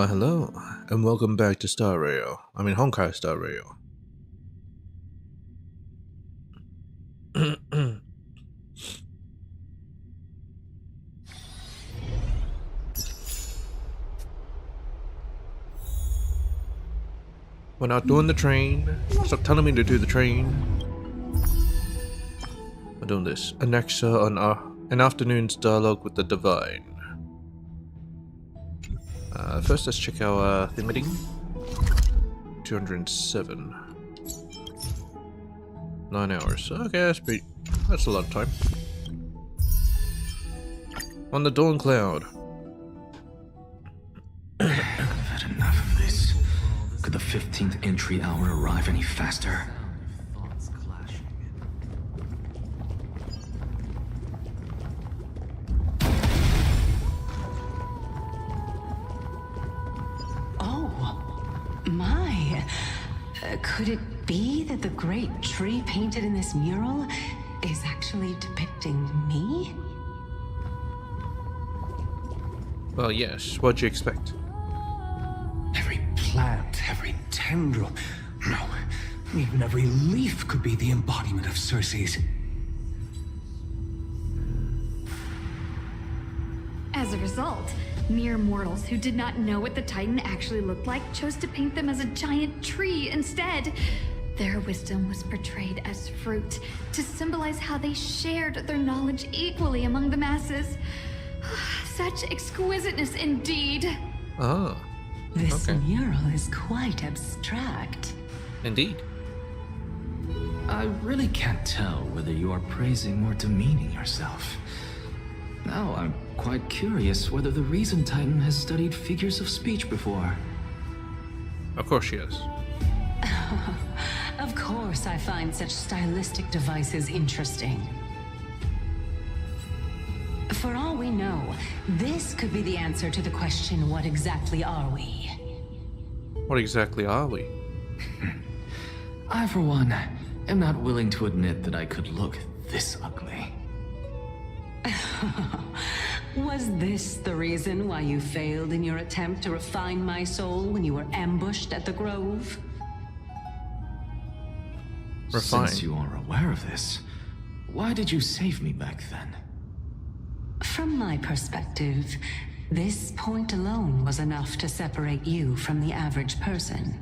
Why hello, and welcome back to Star Rail. I mean Honkai Star Rail. We're not doing the train. Stop telling me to do the train. We're doing this. Anexa on an afternoon's dialogue with the divine. First, let's check our thing. 207. 9 hours. Okay, that's a lot of time. On the Dawn Cloud. I've had enough of this. Could the 15th entry hour arrive any faster? Could it be that the great tree painted in this mural is actually depicting me? Well, yes. What'd you expect? Every plant, every tendril, no, even every leaf could be the embodiment of Circe's. As a result, mere mortals who did not know what the Titan actually looked like chose to paint them as a giant tree instead. Their wisdom was portrayed as fruit, to symbolize how they shared their knowledge equally among the masses. Such exquisiteness indeed. Oh. This okay. mural is quite abstract. Indeed. I really can't tell whether you are praising or demeaning yourself. Now I'm quite curious whether the Reason Titan has studied figures of speech before. Of course she has. Of course I find such stylistic devices interesting. For all we know, this could be the answer to the question, what exactly are we? What exactly are we? I, for one, am not willing to admit that I could look this ugly. Was this the reason why you failed in your attempt to refine my soul when you were ambushed at the Grove? Refine. Since you are aware of this, why did you save me back then? From my perspective, this point alone was enough to separate you from the average person.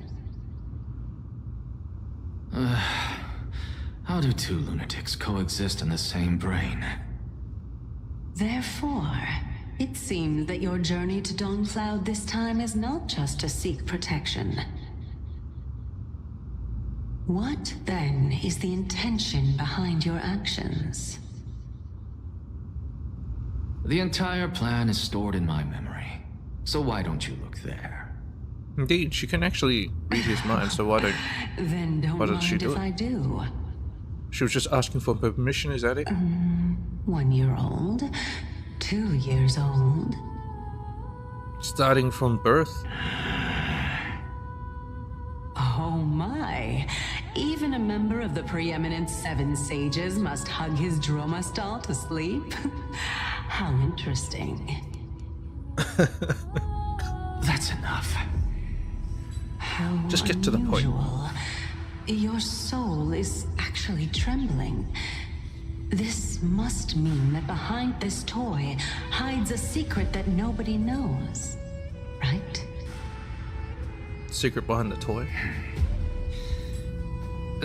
How do two lunatics coexist in the same brain? Therefore, it seems that your journey to Dawn Cloud this time is not just to seek protection. What, then, is the intention behind your actions? The entire plan is stored in my memory, so why don't you look there? Indeed, she can actually read his mind, so why Then don't did she mind do if it? I do. She was just asking for permission, is that it? 1 year old, 2 years old. Starting from birth? Oh my! Even a member of the preeminent Seven Sages must hug his droma stall to sleep? How interesting. That's enough. How Just get to the point. unusual. Your soul is actually trembling. This must mean that behind this toy hides a secret that nobody knows, right? Secret behind the toy?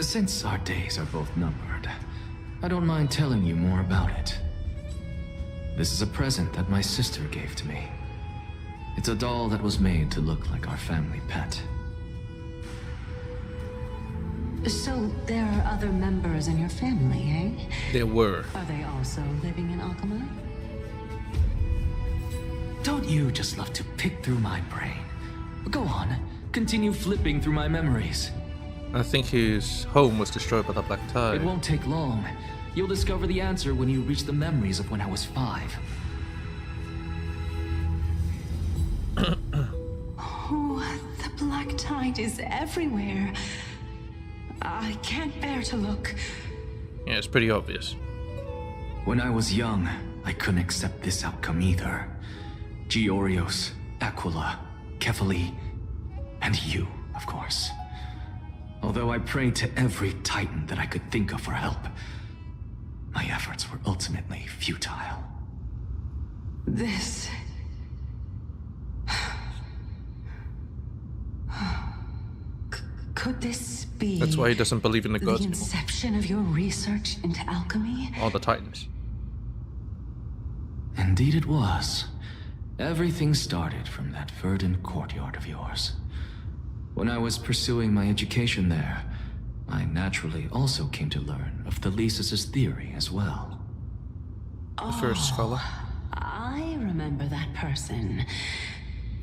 Since our days are both numbered, I don't mind telling you more about it. This is a present that my sister gave to me. It's a doll that was made to look like our family pet. So there are other members in your family, eh? There were. Are they also living in Alchemy? Don't you just love to pick through my brain? Go on, continue flipping through my memories. I think his home was destroyed by the Black Tide. It won't take long. You'll discover the answer when you reach the memories of when I was 5. Oh, the black tide is everywhere. I can't bear to look. Yeah, it's pretty obvious. When I was young, I couldn't accept this outcome either. Georios, Aquila, Kefali, and you, of course. Although I prayed to every Titan that I could think of for help, my efforts were ultimately futile. This... Could this be... That's why he doesn't believe in the gods the anymore. inception of your research into alchemy? All the Titans. Indeed it was. Everything started from that verdant courtyard of yours. When I was pursuing my education there, I naturally also came to learn of Thelesis' theory as well. The first scholar. I remember that person.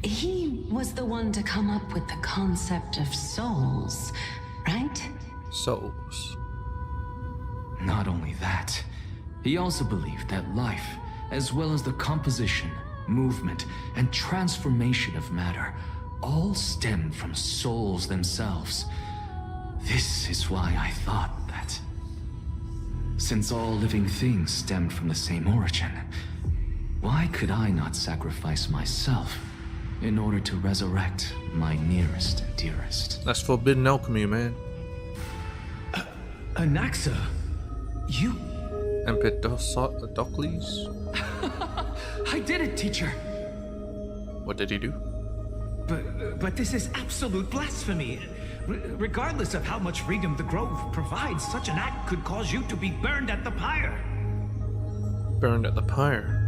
He was the one to come up with the concept of souls, right? Souls. Not only that, he also believed that life, as well as the composition, movement, and transformation of matter, all stem from souls themselves. This is why I thought that, since all living things stemmed from the same origin, why could I not sacrifice myself in order to resurrect my nearest and dearest? That's forbidden alchemy, man. Anaxa, you... Empedocles? I did it, teacher. What did he do? But this is absolute blasphemy. Regardless of how much freedom the Grove provides, such an act could cause you to be burned at the pyre. Burned at the pyre.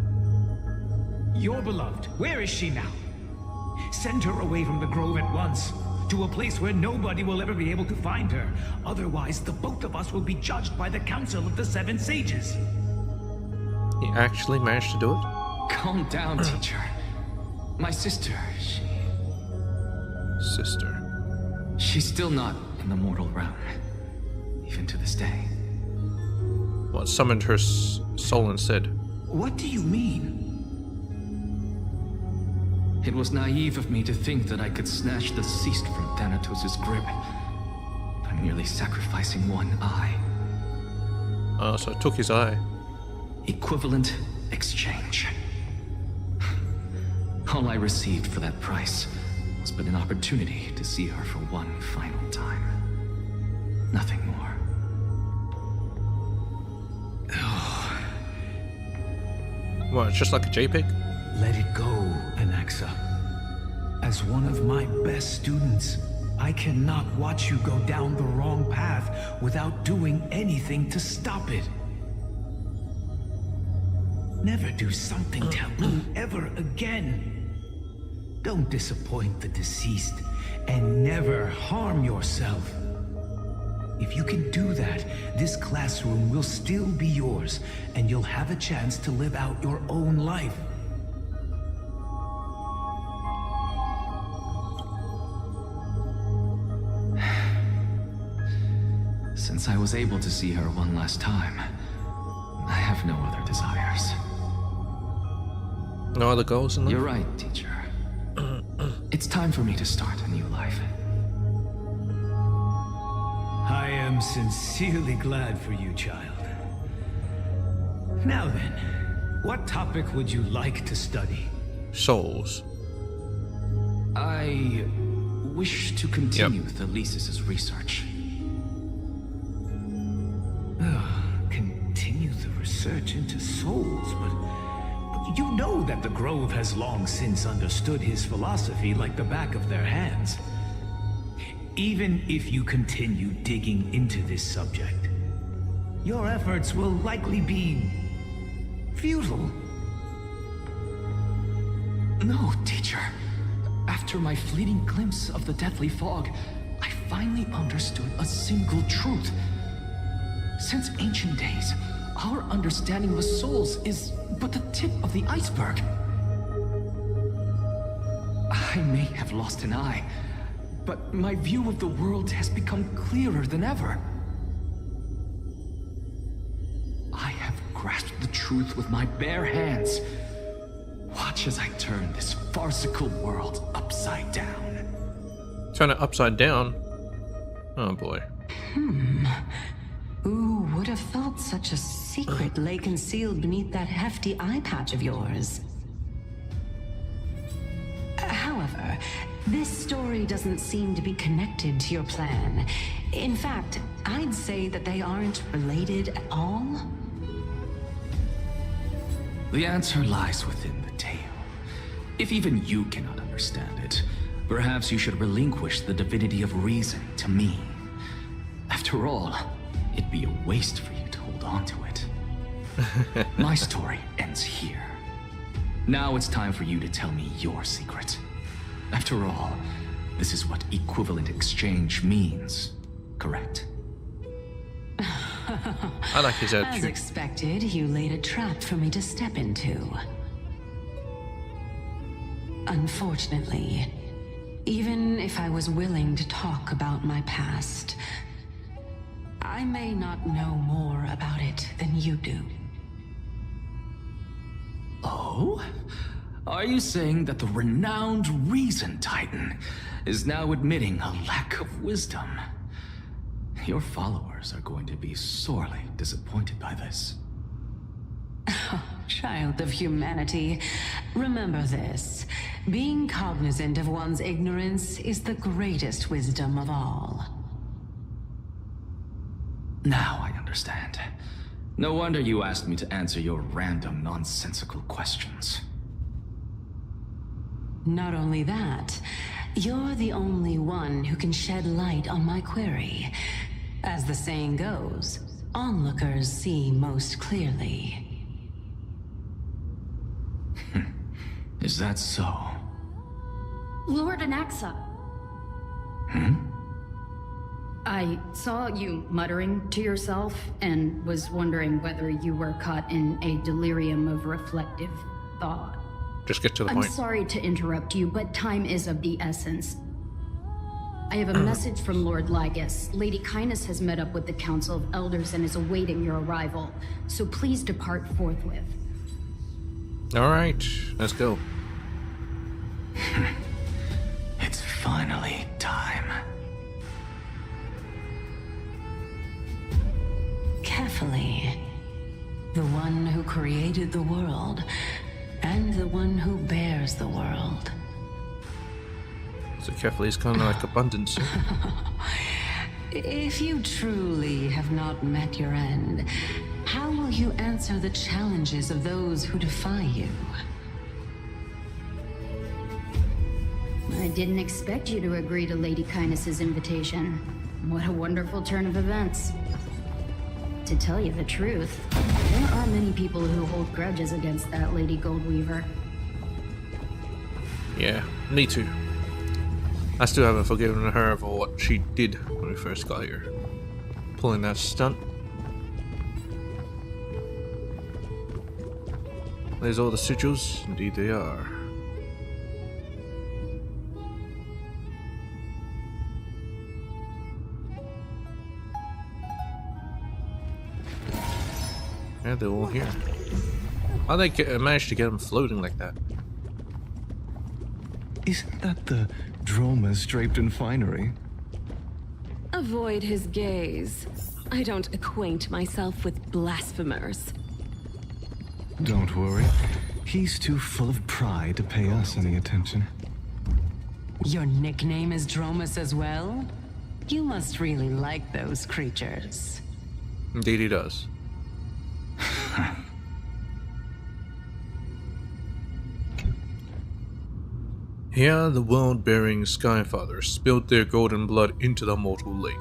Your beloved, where is she now? Send her away from the Grove at once, to a place where nobody will ever be able to find her. Otherwise, the both of us will be judged by the Council of the Seven Sages. He actually managed to do it? Calm down, teacher. My sister, Sister. she's still not in the mortal realm, even to this day. What summoned her soul instead? What do you mean? It was naive of me to think that I could snatch the Ceased from Thanatos' grip by merely sacrificing one eye. So I took his eye. Equivalent exchange. All I received for that price was but an opportunity to see her for one final time. Nothing more. What, it's just like a JPEG? Let it go, Anaxa. As one of my best students, I cannot watch you go down the wrong path without doing anything to stop it. Never do something taboo ever again. Don't disappoint the deceased, and never harm yourself. If you can do that, this classroom will still be yours, and you'll have a chance to live out your own life. Since I was able to see her one last time, I have no other desires. No other goals in life? You're right, teacher. It's time for me to start a new life. I am sincerely glad for you, child. Now then, what topic would you like to study? Souls. I wish to continue Thelesis' research. Continue the research into souls, but you know that the Grove has long since understood his philosophy like the back of their hands. Even if you continue digging into this subject, your efforts will likely be futile. No, teacher. After my fleeting glimpse of the deadly fog, I finally understood a single truth. Since ancient days, our understanding of the souls is but the tip of the iceberg. I may have lost an eye, but my view of the world has become clearer than ever. I have grasped the truth with my bare hands. Watch as I turn this farcical world upside down. Turn it upside down? Oh boy. Who would have thought such a secret lay concealed beneath that hefty eye patch of yours? However, This story doesn't seem to be connected to your plan. In fact, I'd say that they aren't related at all. The answer lies within the tale. If even you cannot understand it, perhaps you should relinquish the divinity of reason to me. After all, it'd be a waste for you to hold on to it. My story ends here. Now it's time for you to tell me your secret. After all, this is what equivalent exchange means, correct? I like his As attitude. expected, you laid a trap for me to step into. Unfortunately, even if I was willing to talk about my past, I may not know more about it than you do. Oh? Are you saying that the renowned Reason Titan is now admitting a lack of wisdom? Your followers are going to be sorely disappointed by this. Child of humanity, remember this. Being cognizant of one's ignorance is the greatest wisdom of all. Now I understand. No wonder you asked me to answer your random, nonsensical questions. Not only that, you're the only one who can shed light on my query. As the saying goes, onlookers see most clearly. Is that so? Lord Anaxa. I saw you muttering to yourself and was wondering whether you were caught in a delirium of reflective thought. Just get to the I'm point. sorry to interrupt you, but time is of the essence. I have a message from Lord Lygus. Lady Kindness has met up with the Council of Elders and is awaiting your arrival, so please depart forthwith. Alright, let's go. It's finally time. Carefully. The one who created the world, and the one who bears the world. So carefully is kind of like abundance. If you truly have not met your end, how will you answer the challenges of those who defy you? I didn't expect you to agree to Lady Kindness's invitation. What a wonderful turn of events. To tell you the truth, there are many people who hold grudges against that Lady Goldweaver. Yeah, me too. I still haven't forgiven her for what she did when we first got here. Pulling that stunt. There's all the sigils. Indeed they are. Yeah, they're all here. How they managed to get them floating like that? Isn't that the Dromas draped in finery? Avoid his gaze. I don't acquaint myself with blasphemers. Don't worry. He's too full of pride to pay us any attention. Your nickname is Dromas as well? You must really like those creatures. Indeed he does. Here, the world-bearing Skyfathers spilled their golden blood into the mortal lake.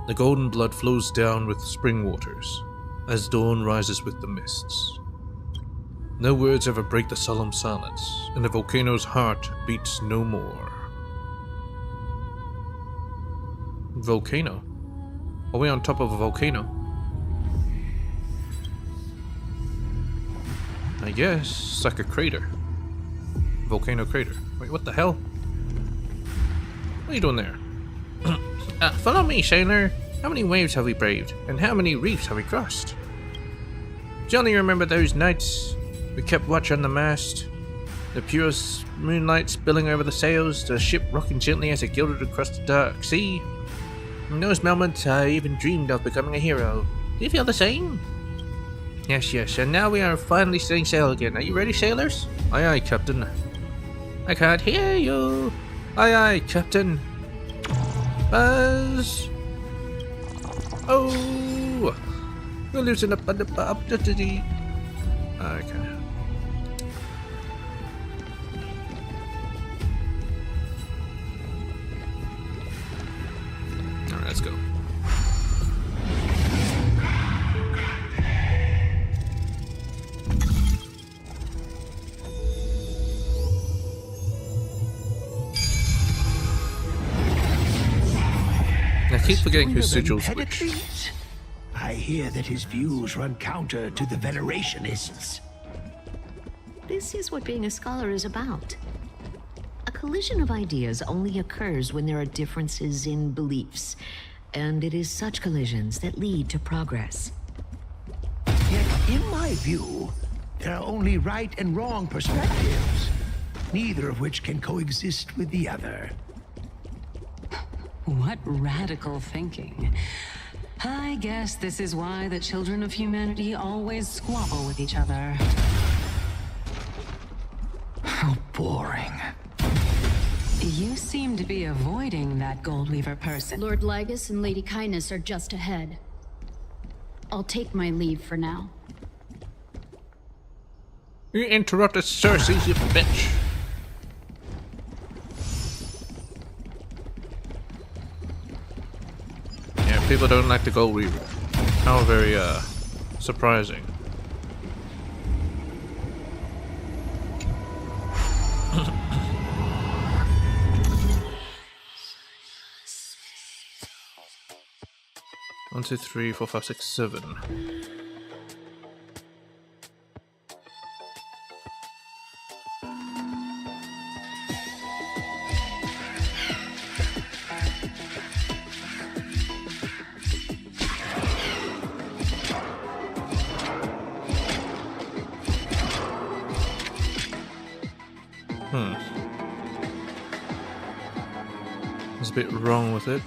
The golden blood flows down with spring waters, as dawn rises with the mists. No words ever break the solemn silence, and the volcano's heart beats no more. Volcano? Are we on top of a volcano? I guess it's like a crater. Volcano crater. Wait, what the hell? What are you doing there? Follow me, sailor. How many waves have we braved? And how many reefs have we crossed? Do you only remember those nights we kept watch on the mast? The pure moonlight spilling over the sails, the ship rocking gently as it gilded across the dark sea. In those moments, I even dreamed of becoming a hero. Do you feel the same? Yes, and now we are finally setting sail again. Are you ready, sailors? Aye, aye, Captain. I can't hear you. Aye, aye, Captain. Buzz. Oh, we're losing up the okay. Alright, let's go. I keep forgetting whose sigils which. I hear that his views run counter to the Venerationists. This is what being a scholar is about. A collision of ideas only occurs when there are differences in beliefs, and it is such collisions that lead to progress. Yet, in my view, there are only right and wrong perspectives, neither of which can coexist with the other. What radical thinking. I guess this is why the children of humanity always squabble with each other. How boring. You seem to be avoiding that Goldweaver person. Lord Lygus and Lady Kindness are just ahead. I'll take my leave for now. You interrupted Cersei, you bitch. Yeah, people don't like the Gold Weaver. How very, surprising. One, two, three, four, five, six, seven. There's a bit wrong with it.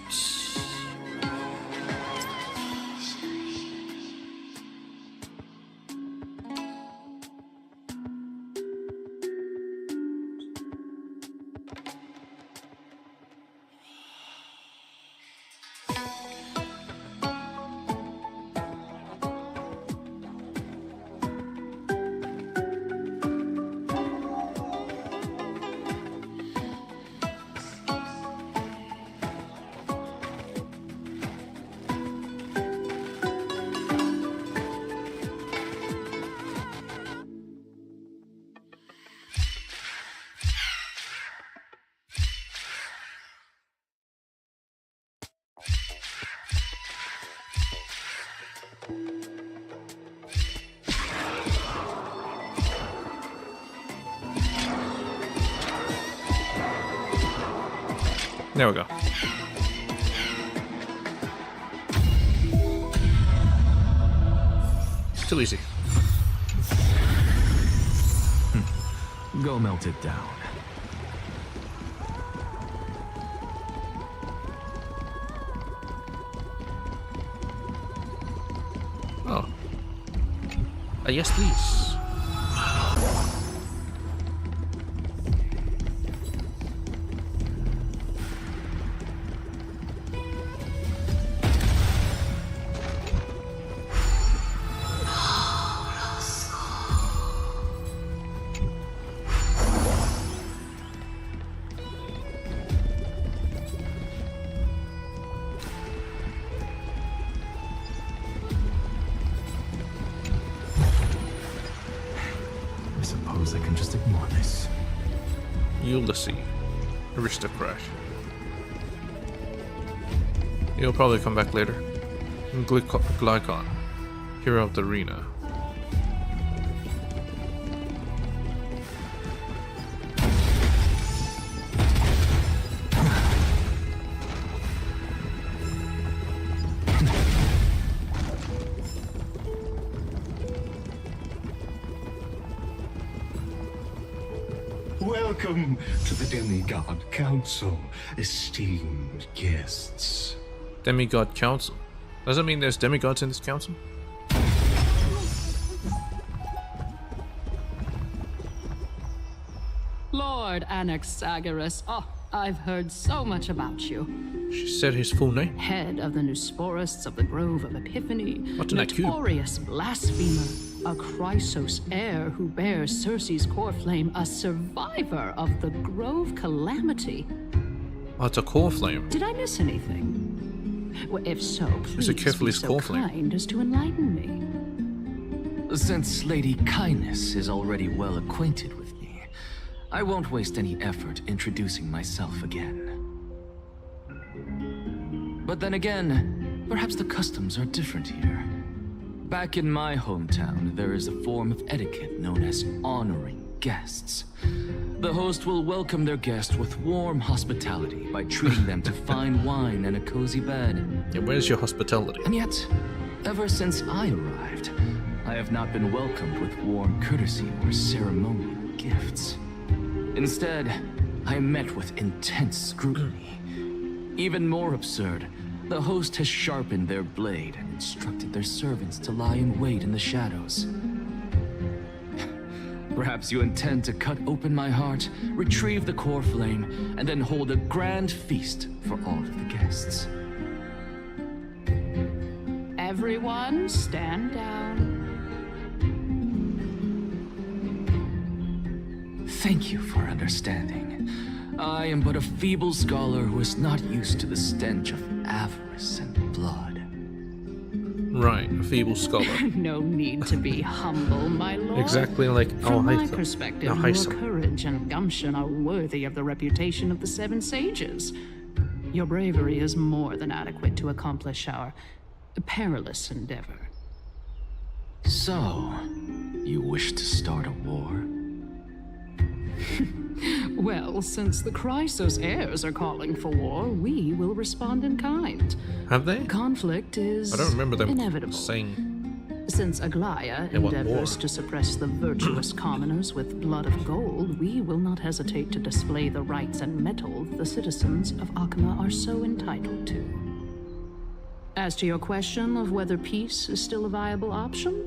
There we go. Too easy. Go melt it down. Oh. Yes, please. I can just ignore this. Ulysses, aristocrat. He'll probably come back later. And Glycon, hero of the arena. Welcome to the Demigod Council, esteemed guests. Demigod Council? Does that mean there's demigods in this council? Lord Lord Anaxagoras. Oh, I've heard so much about you. She said his full name. Head of the Nusporists of the Grove of Epiphany. What's in that cube? Notorious blasphemer. A Chrysos heir who bears Circe's core flame. A survivor of the Grove Calamity. Oh, it's a core flame. Did I miss anything? Well, if so, please carefully be so core flame. kind as to enlighten me. Since Lady Kindness is already well acquainted with me, I won't waste any effort introducing myself again. But then again, perhaps the customs are different here. Back in my hometown, there is a form of etiquette known as honoring guests. The host will welcome their guest with warm hospitality by treating them to fine wine and a cozy bed. Yeah, where's your hospitality? And yet, ever since I arrived, I have not been welcomed with warm courtesy or ceremonial gifts. Instead, I am met with intense scrutiny. Even more absurd, the host has sharpened their blade and instructed their servants to lie in wait in the shadows. Perhaps you intend to cut open my heart, retrieve the core flame, and then hold a grand feast for all of the guests. Everyone, stand down. Thank you for understanding. I am but a feeble scholar who is not used to the stench of avarice and blood. Right, a feeble scholar. No need to be humble, my lord. Exactly like From my Haytham. perspective, No, your Haytham. courage and gumption are worthy of the reputation of the Seven Sages. Your bravery is more than adequate to accomplish our perilous endeavor. So, you wish to start a war? Well, since the Chrysos heirs are calling for war, we will respond in kind. Have they? Conflict is I don't remember them inevitable. saying. Since Aglaya They want endeavors war. to suppress the virtuous commoners with blood of gold, we will not hesitate to display the rights and mettle the citizens of Akama are so entitled to. As to your question of whether peace is still a viable option,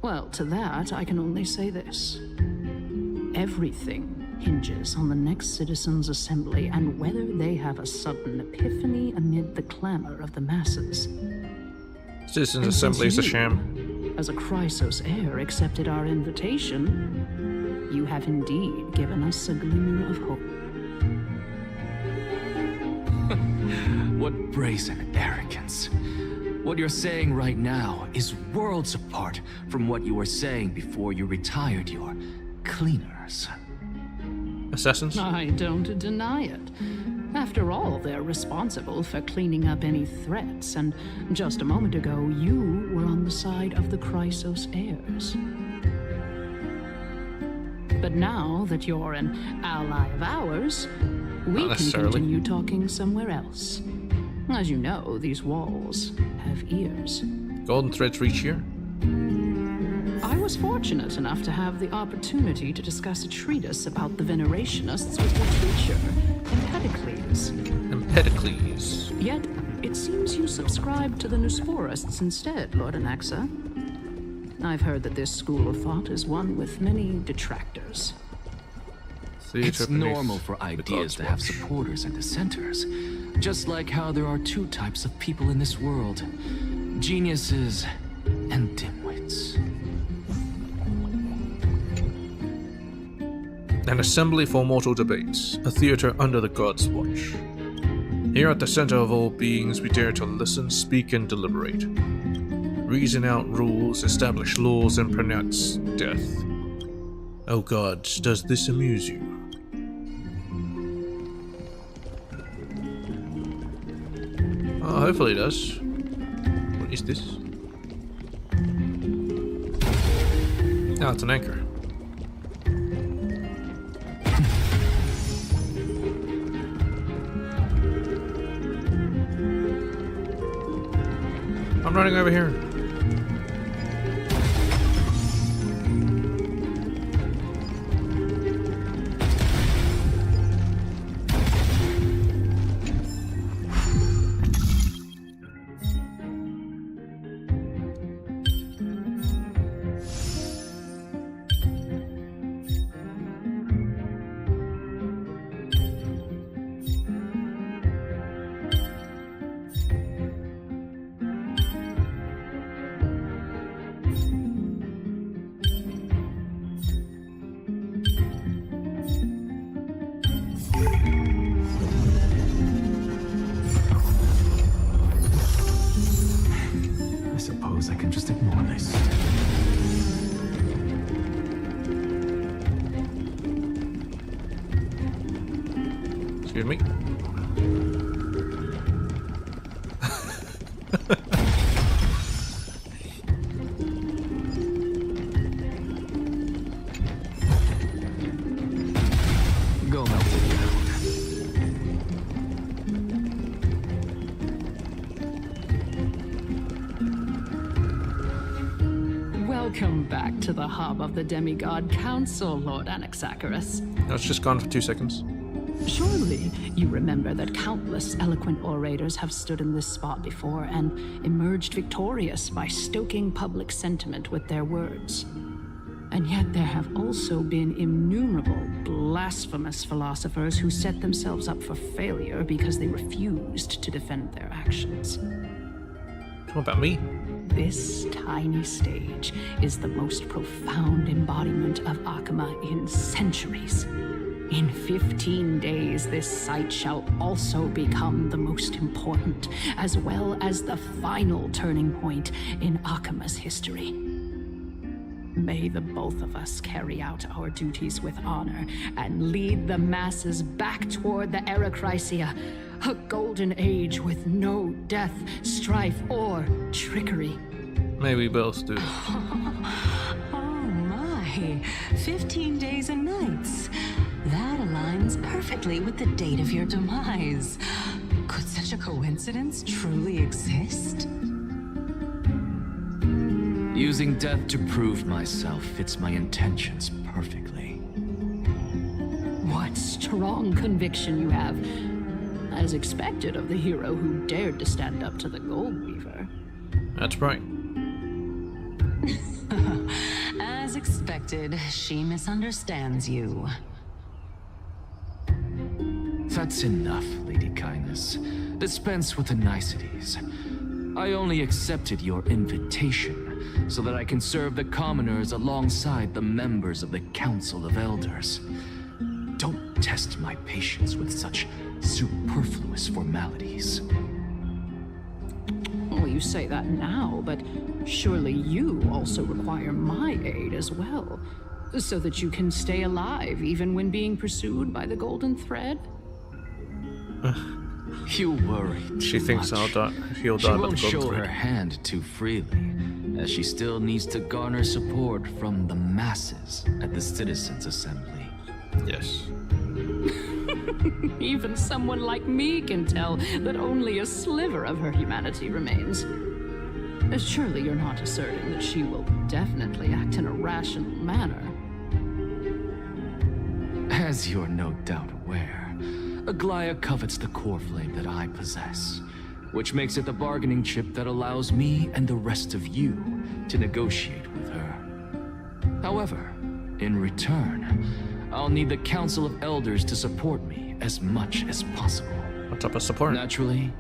well, to that I can only say this. Everything hinges on the next citizens' assembly and whether they have a sudden epiphany amid the clamor of the masses. Citizens And Assembly is a since sham. you, as a Chrysos heir, accepted our invitation, you have indeed given us a glimmer of hope. What brazen arrogance. What you're saying right now is worlds apart from what you were saying before you retired your cleaners. Assassins? I don't deny it. After all, they're responsible for cleaning up any threats, and just a moment ago, you were on the side of the Chrysos heirs. But now that you're an ally of ours, we Not can necessarily. continue talking somewhere else. As you know, these walls have ears. Golden threads reach here? I was fortunate enough to have the opportunity to discuss a treatise about the Venerationists with your teacher, Empedocles. Empedocles. Yet, it seems you subscribe to the Nusporists instead, Lord Anaxa. I've heard that this school of thought is one with many detractors. Theater It's beneath normal for the ideas God's to have watch. supporters and dissenters. Just like how there are two types of people in this world. Geniuses and dimwits. An assembly for mortal debates, a theater under the God's watch. Here at the center of all beings, we dare to listen, speak, and deliberate. Reason out rules, establish laws, and pronounce death. Oh gods, does this amuse you? Oh, hopefully it does. What is this? Ah, it's an anchor. I'm running over here. guess I can just ignore this. Excuse me. Go melt it down. Welcome back to the hub of the Demigod Council, Lord Anaxagoras. No, it's just gone for 2 seconds. Surely you remember that countless eloquent orators have stood in this spot before and emerged victorious by stoking public sentiment with their words. And yet there have also been innumerable blasphemous philosophers who set themselves up for failure because they refused to defend their actions. What about me? This tiny stage is the most profound embodiment of Akama in centuries. In 15 days, this site shall also become the most important, as well as the final turning point in Akama's history. May the both of us carry out our duties with honor and lead the masses back toward the Erechrysia, a golden age with no death, strife, or trickery. May we both do. Oh my, 15 days and nights. That aligns perfectly with the date of your demise. Could such a coincidence truly exist? Using death to prove myself fits my intentions perfectly. What strong conviction you have, as expected of the hero who dared to stand up to the Gold Weaver. That's right. As expected, she misunderstands you. That's enough, Lady Kindness. Dispense with the niceties. I only accepted your invitation so that I can serve the commoners alongside the members of the Council of Elders. Don't test my patience with such superfluous formalities. Well, you say that now, but surely you also require my aid as well, so that you can stay alive even when being pursued by the Golden Thread? You worry. She thinks much. he'll She die by the won't show Golden her Thread. hand too freely, as she still needs to garner support from the masses at the Citizens' Assembly. Yes. Even someone like me can tell that only a sliver of her humanity remains. Surely you're not asserting that she will definitely act in a rational manner. As you're no doubt aware, Aglaya covets the core flame that I possess, which makes it the bargaining chip that allows me and the rest of you to negotiate with her. However, in return, I'll need the Council of Elders to support me as much as possible. What type of support? Naturally,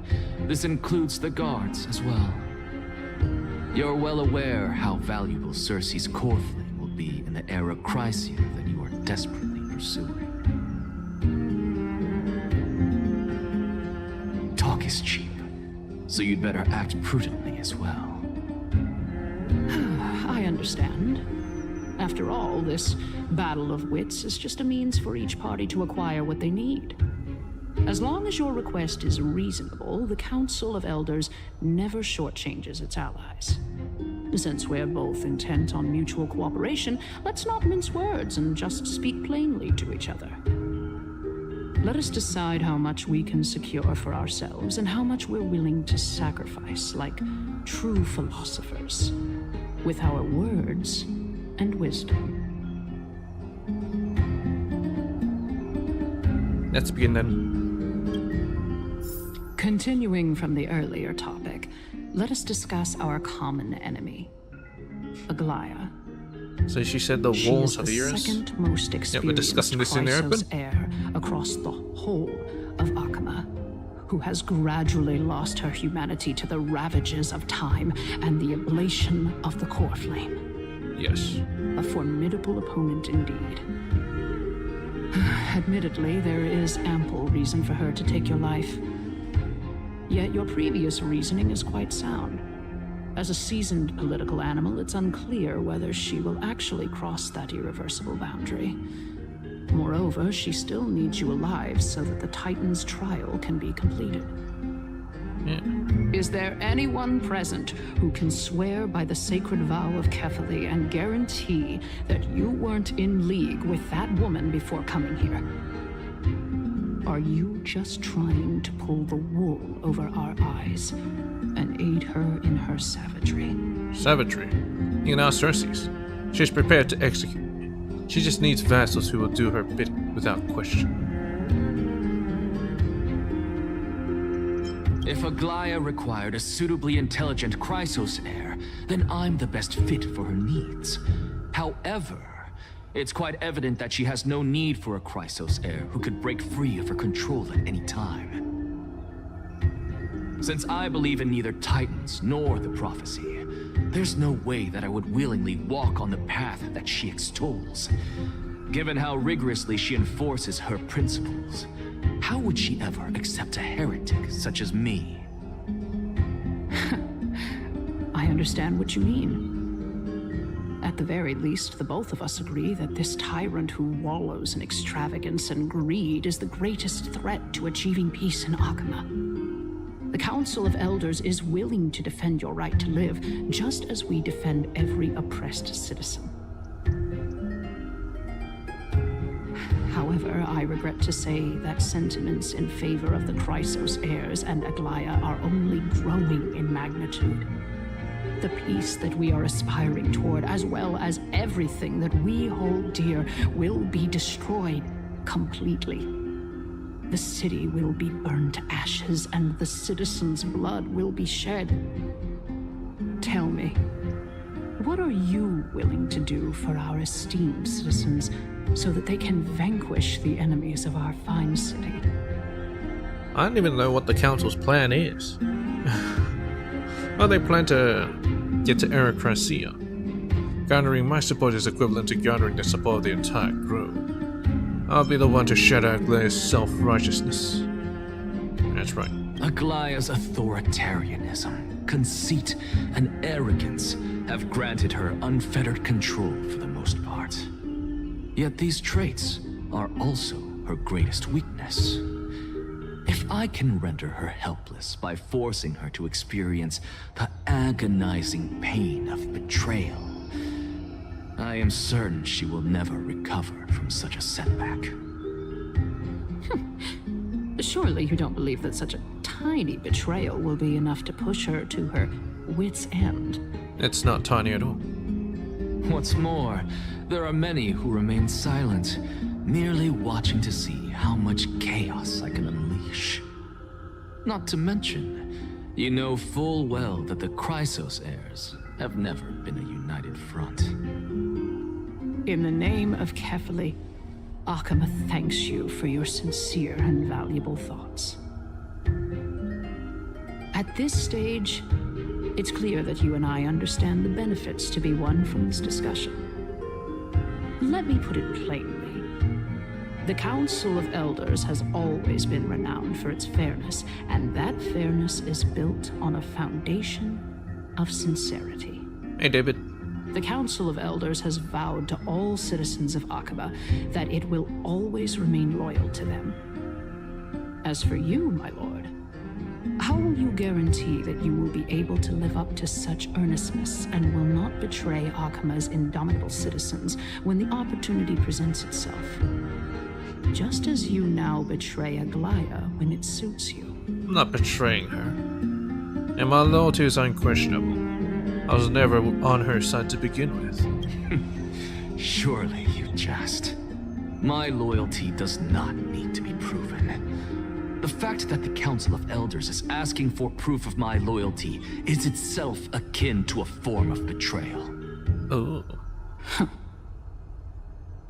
this includes the guards as well. You're well aware how valuable Cersei's core flame will be in the Erechrysia that you are desperately pursuing. Talk is cheap, so you'd better act prudently as well. I understand. After all, this battle of wits is just a means for each party to acquire what they need. As long as your request is reasonable, the Council of Elders never shortchanges its allies. Since we're both intent on mutual cooperation, let's not mince words and just speak plainly to each other. Let us decide how much we can secure for ourselves and how much we're willing to sacrifice like true philosophers, with our words and wisdom. Let's begin then. Continuing from the earlier topic, let us discuss our common enemy, Aglaya. So she said the She walls is of the Eris? second most experienced we're discussing this in the Chrysos open. heir across the whole of Akama, who has gradually lost her humanity to the ravages of time and the ablation of the core flame. Yes. A formidable opponent indeed. Admittedly, there is ample reason for her to take your life. Yet your previous reasoning is quite sound. As a seasoned political animal, it's unclear whether she will actually cross that irreversible boundary. Moreover, she still needs you alive so that the Titan's trial can be completed. Yeah. Is there anyone present who can swear by the sacred vow of Kefali and guarantee that you weren't in league with that woman before coming here? Are you just trying to pull the wool over our eyes and aid her in her savagery? Savagery? You know, Cersei's. She's prepared to execute. She just needs vassals who will do her bidding without question. If Aglaia required a suitably intelligent Chrysos heir, then I'm the best fit for her needs. However, it's quite evident that she has no need for a Chrysos heir who could break free of her control at any time. Since I believe in neither Titans nor the prophecy, there's no way that I would willingly walk on the path that she extols. Given how rigorously she enforces her principles, how would she ever accept a heretic such as me? I understand what you mean. At the very least, the both of us agree that this tyrant who wallows in extravagance and greed is the greatest threat to achieving peace in Akama. The Council of Elders is willing to defend your right to live, just as we defend every oppressed citizen. However, I regret to say that sentiments in favor of the Chrysos heirs and Aglaia are only growing in magnitude. The peace that we are aspiring toward, as well as everything that we hold dear, will be destroyed completely. The city will be burned to ashes, and the citizens' blood will be shed. Tell me, what are you willing to do for our esteemed citizens so that they can vanquish the enemies of our fine city? I don't even know what the council's plan is. Well, they plan to get to Aristocracia. Garnering my support is equivalent to garnering the support of the entire grove. I'll be the one to shatter Aglaia's self-righteousness. That's right. Aglaia's authoritarianism, conceit, and arrogance have granted her unfettered control for the most part. Yet these traits are also her greatest weakness. If I can render her helpless by forcing her to experience the agonizing pain of betrayal, I am certain she will never recover from such a setback. Surely you don't believe that such a tiny betrayal will be enough to push her to her wit's end? It's not tiny at all. What's more, there are many who remain silent, merely watching to see how much chaos I can unleash. Not to mention, you know full well that the Chrysos heirs have never been a united front. In the name of Kefali, Akama thanks you for your sincere and valuable thoughts. At this stage, it's clear that you and I understand the benefits to be won from this discussion. Let me put it plainly. The Council of Elders has always been renowned for its fairness, and that fairness is built on a foundation of sincerity. Hey, David. The Council of Elders has vowed to all citizens of Akaba that it will always remain loyal to them. As for you, my lord, how will you guarantee that you will be able to live up to such earnestness and will not betray Akama's indomitable citizens when the opportunity presents itself? Just as you now betray Aglaia when it suits you. I'm not betraying her. And my loyalty is unquestionable. I was never on her side to begin with. Surely you jest. My loyalty does not need to be proven. The fact that the Council of Elders is asking for proof of my loyalty is itself akin to a form of betrayal. Oh.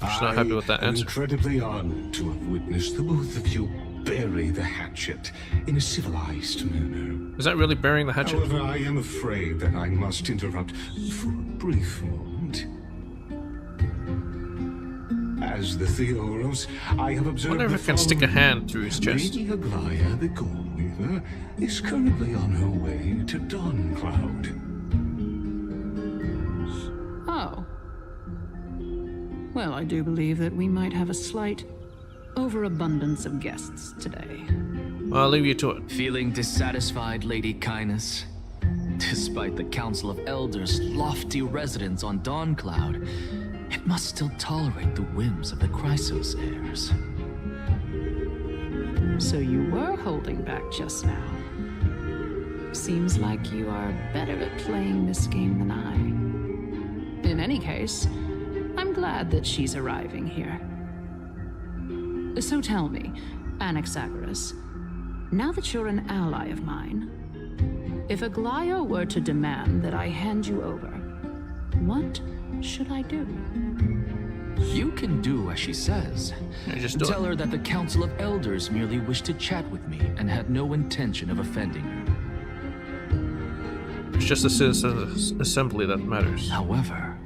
She's not happy with that answer. I'm incredibly honored to have witnessed the both of you bury the hatchet in a civilized manner. Is that really burying the hatchet? However, I am afraid that I must interrupt for a brief moment. As the Theoros, I have observed. I wonder if I can stick a hand through his chest. Lady Aglaia, the Gold Weaver, is currently on her way to Dawn Cloud. Well, I do believe that we might have a slight overabundance of guests today. I'll leave you to it. Feeling dissatisfied, Lady Kindness? Despite the Council of Elders' lofty residence on Dawncloud, it must still tolerate the whims of the Chrysos heirs. So you were holding back just now. Seems like you are better at playing this game than I. In any case, I'm glad that she's arriving here. So tell me, Anaxagoras, now that you're an ally of mine, if Aglaya were to demand that I hand you over, what should I do? You can do as she says. Just do Tell it. her that the Council of Elders merely wished to chat with me and had no intention of offending her. It's just the citizens' assembly that matters. However,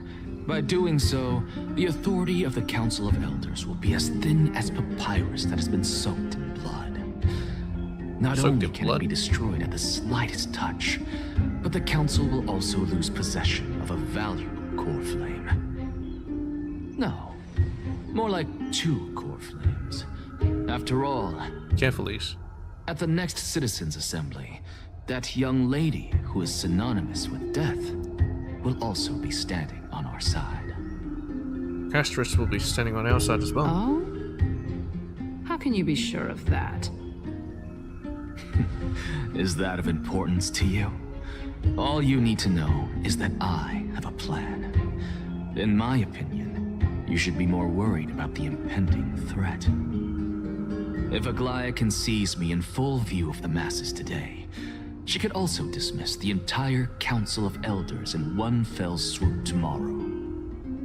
by doing so, the authority of the Council of Elders will be as thin as papyrus that has been soaked in blood. Not Soaked only in can blood? it be destroyed at the slightest touch, but the Council will also lose possession of a valuable core flame. No, more like 2 core flames. After all, Careful, Elise. at the next Citizens' Assembly, that young lady who is synonymous with death will also be standing on our side. Castris will be standing on our side as well. Oh? How can you be sure of that? Is that of importance to you? All you need to know is that I have a plan. In my opinion, you should be more worried about the impending threat. If Aglaya can seize me in full view of the masses today, she could also dismiss the entire Council of Elders in one fell swoop tomorrow.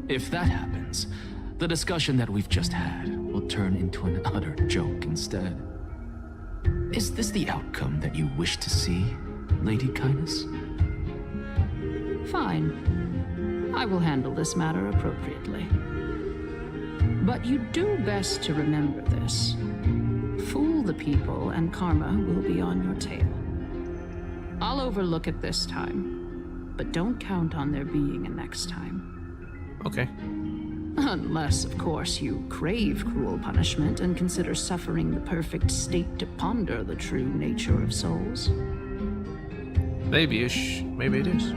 If that happens, the discussion that we've just had will turn into an utter joke instead. Is this the outcome that you wish to see, Lady Kindness? Fine. I will handle this matter appropriately. But you do best to remember this. Fool the people and karma will be on your tail. I'll overlook it this time, but don't count on there being a next time. Okay. Unless, of course, you crave cruel punishment and consider suffering the perfect state to ponder the true nature of souls. Maybe-ish. Maybe it is.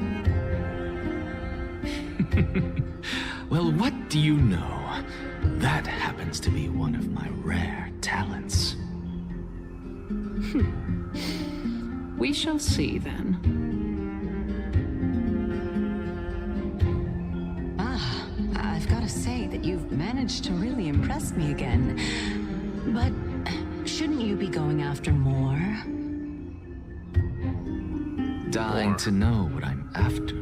Well, what do you know? That happens to be one of my rare talents. We shall see then. I've got to say that you've managed to really impress me again. But shouldn't you be going after more? Dying to know what I'm after.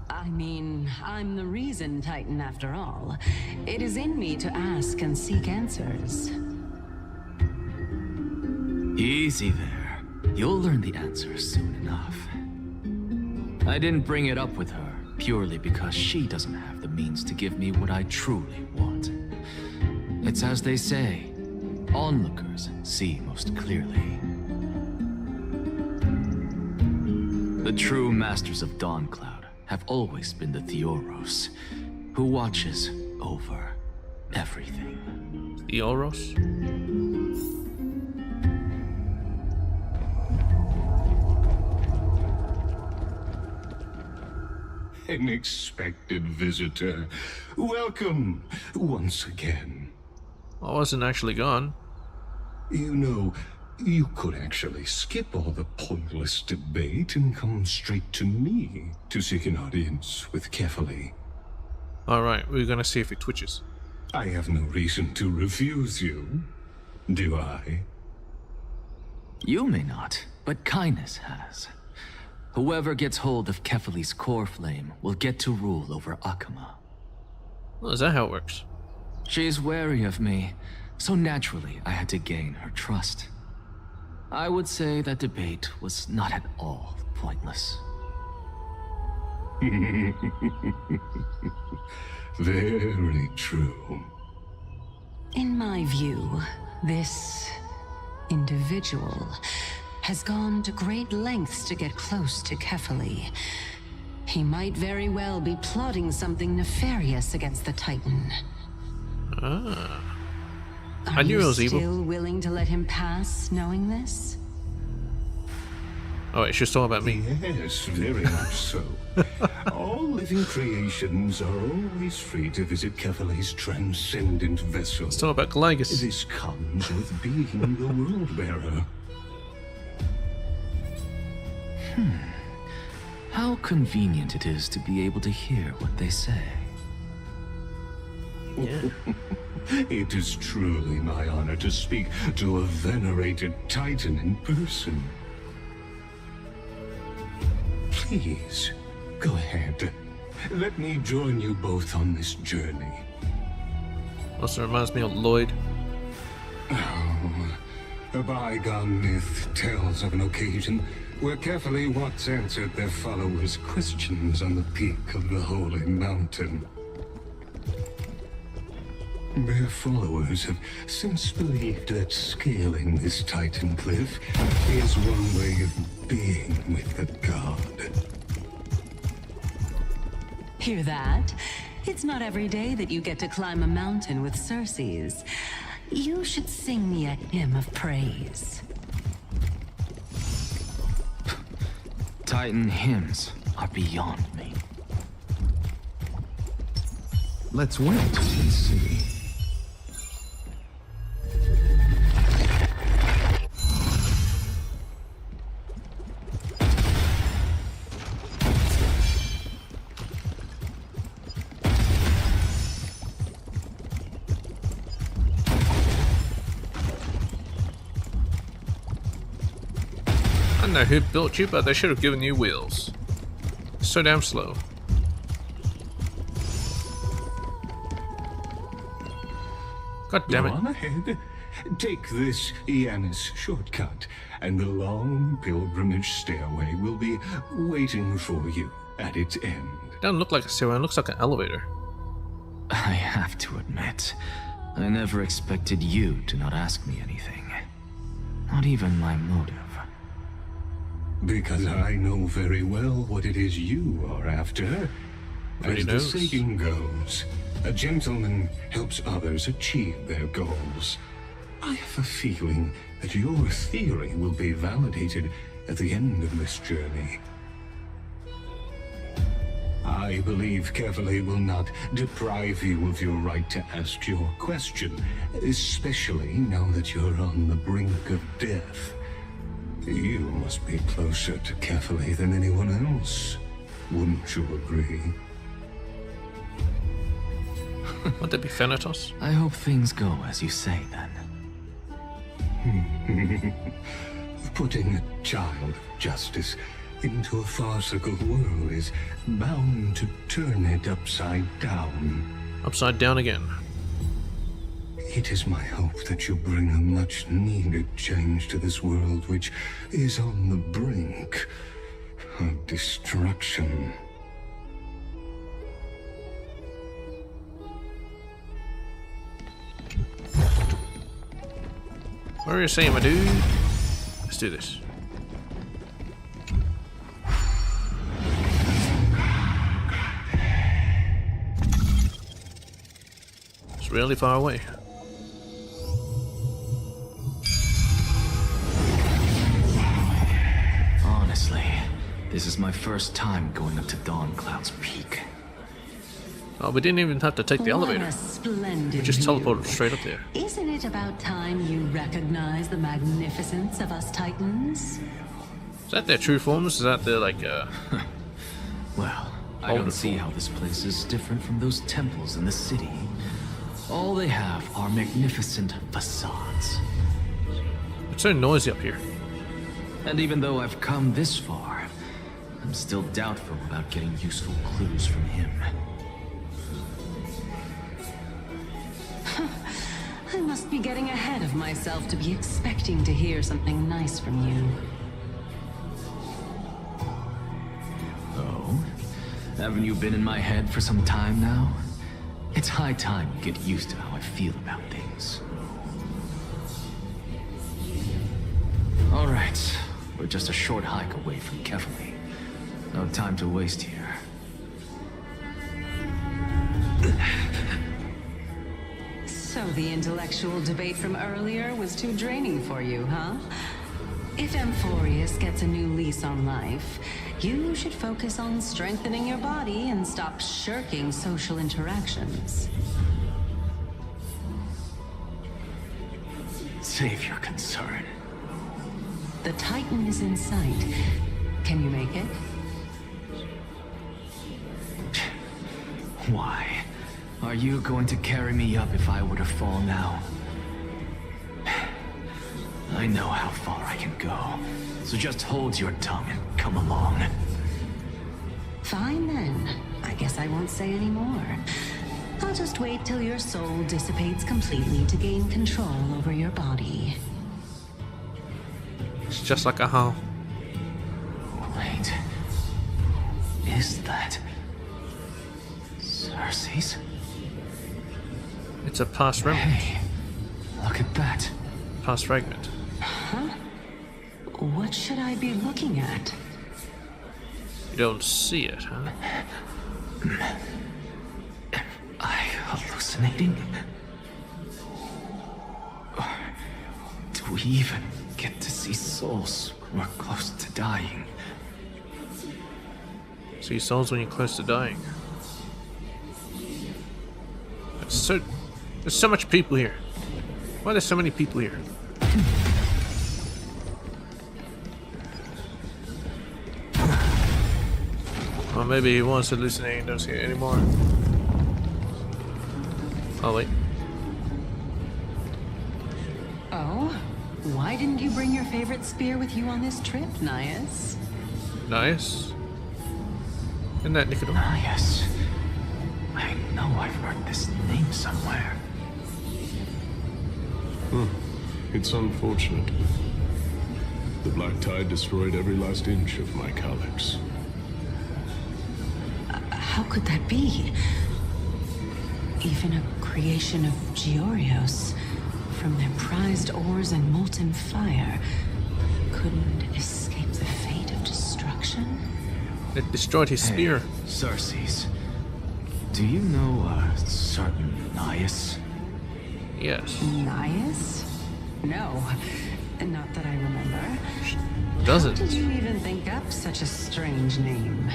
I mean, I'm the reason Titan after all. It is in me to ask and seek answers. Easy there. You'll learn the answers soon enough. I didn't bring it up with her purely because she doesn't have the means to give me what I truly want. It's as they say, onlookers see most clearly. The true masters of Dawncloud have always been the Theoros, who watches over everything. Theoros? An expected visitor. Welcome once again. I wasn't actually gone. You know, you could actually skip all the pointless debate and come straight to me to seek an audience with Kefali. Alright, we're gonna see if it twitches. I have no reason to refuse you, do I? You may not, but Kindness has. Whoever gets hold of Kefali's core flame will get to rule over Akama. Well, is that how it works? She's wary of me, so naturally I had to gain her trust. I would say that debate was not at all pointless. Very true. In my view, this individual has gone to great lengths to get close to Kefali. He might very well be plotting something nefarious against the Titan. Ah. Are I knew you it was evil. still willing to let him pass, knowing this? Oh, it's just all about me. Yes, very much so. All living creations are always free to visit Kefale's transcendent vessel. It's all about Goliath. This comes with being the world bearer. How convenient it is to be able to hear what they say. Yeah. It is truly my honor to speak to a venerated Titan in person. Please, go ahead. Let me join you both on this journey. Also reminds me of Lloyd. Oh, a bygone myth tells of an occasion where Kefale once answered their followers' questions on the peak of the holy mountain. Their followers have since believed that scaling this Titan cliff is one way of being with the god. Hear that? It's not every day that you get to climb a mountain with Circes. You should sing me a hymn of praise. Titan hymns are beyond me. Let's wait and see. I don't know who built you, but they should have given you wheels. So damn slow. God damn Go it. on ahead. Take this Iannis shortcut, and the long pilgrimage stairway will be waiting for you at its end. It doesn't look like a stairway, it looks like an elevator. I have to admit, I never expected you to not ask me anything. Not even my motive. Because I know very well what it is you are after. Pretty As the knows. saying goes, a gentleman helps others achieve their goals. I have a feeling that your theory will be validated at the end of this journey. I believe Kefale will not deprive you of your right to ask your question, especially now that you're on the brink of death. You must be closer to Kefale than anyone else. Wouldn't you agree? Would that be Thanatos? I hope things go as you say, then. Putting a child of justice into a farcical world is bound to turn it upside down. Upside down again. It is my hope that you bring a much-needed change to this world which is on the brink of destruction. What are you saying, my dude? Let's do this. It's really far away. Honestly, this is my first time going up to Dawn Cloud's peak. Oh, we didn't even have to take the What elevator. a splendid We just view. teleported straight up there. Isn't it about time you recognize the magnificence of us Titans? Is that their true forms? Is that their, like, Well, I Older don't see how this place is different from those temples in the city. All they have are magnificent facades. it's so noisy up here. And even though I've come this far, I'm still doubtful about getting useful clues from him. I must be getting ahead of myself to be expecting to hear something nice from you. Oh? Haven't you been in my head for some time now? It's high time you get used to how I feel about things. Alright, we're just a short hike away from Kefale. No time to waste here. the intellectual debate from earlier was too draining for you, huh? If Amphorius gets a new lease on life, you should focus on strengthening your body and stop shirking social interactions. Save your concern. The Titan is in sight. Can you make it? Why? Are you going to carry me up if I were to fall now? I know how far I can go, so just hold your tongue and come along. Fine then. I guess I won't say any more. I'll just wait till your soul dissipates completely to gain control over your body. It's just like a how. Wait. Is that Cersei's? It's a past remnant. Hey, look at that. Past fragment. Huh? What should I be looking at? You don't see it, huh? Am I hallucinating? Or do we even get to see souls when we're close to dying? See souls when you're close to dying. There's so much people here. Why are there so many people here? Well, maybe he wants to hallucinate and don't see it anymore. Oh, wait. Oh? Why didn't you bring your favorite spear with you on this trip, Nias? Nice. Isn't that Nicodemus? Nias. I know I've heard this name somewhere. It's unfortunate. The Black Tide destroyed every last inch of my calyx. How could that be? Even a creation of Georios, from their prized ores and molten fire, couldn't escape the fate of destruction? It destroyed his spear. Cersei's. Do you know a certain Nias? Yes. Nias? No, not that I remember. Doesn't. How did you even think up such a strange name?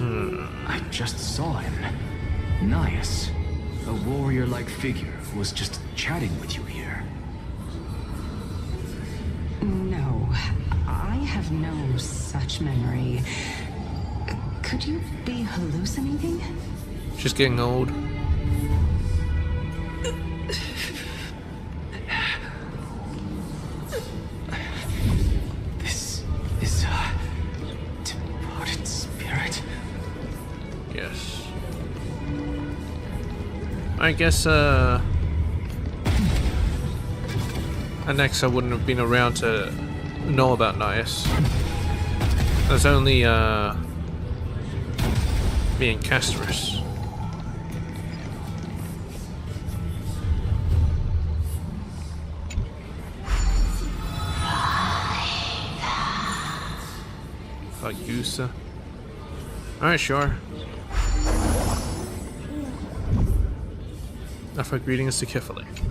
I just saw him. Nias. A warrior-like figure who was just chatting with you here. No, I have no such memory. Could you be hallucinating? She's getting old. This is a departed spirit. Yes. I guess, Anexa wouldn't have been around to know about Nias. There's only, me and Casterus. Agusa. Alright, sure. Offer greetings to Kefalik.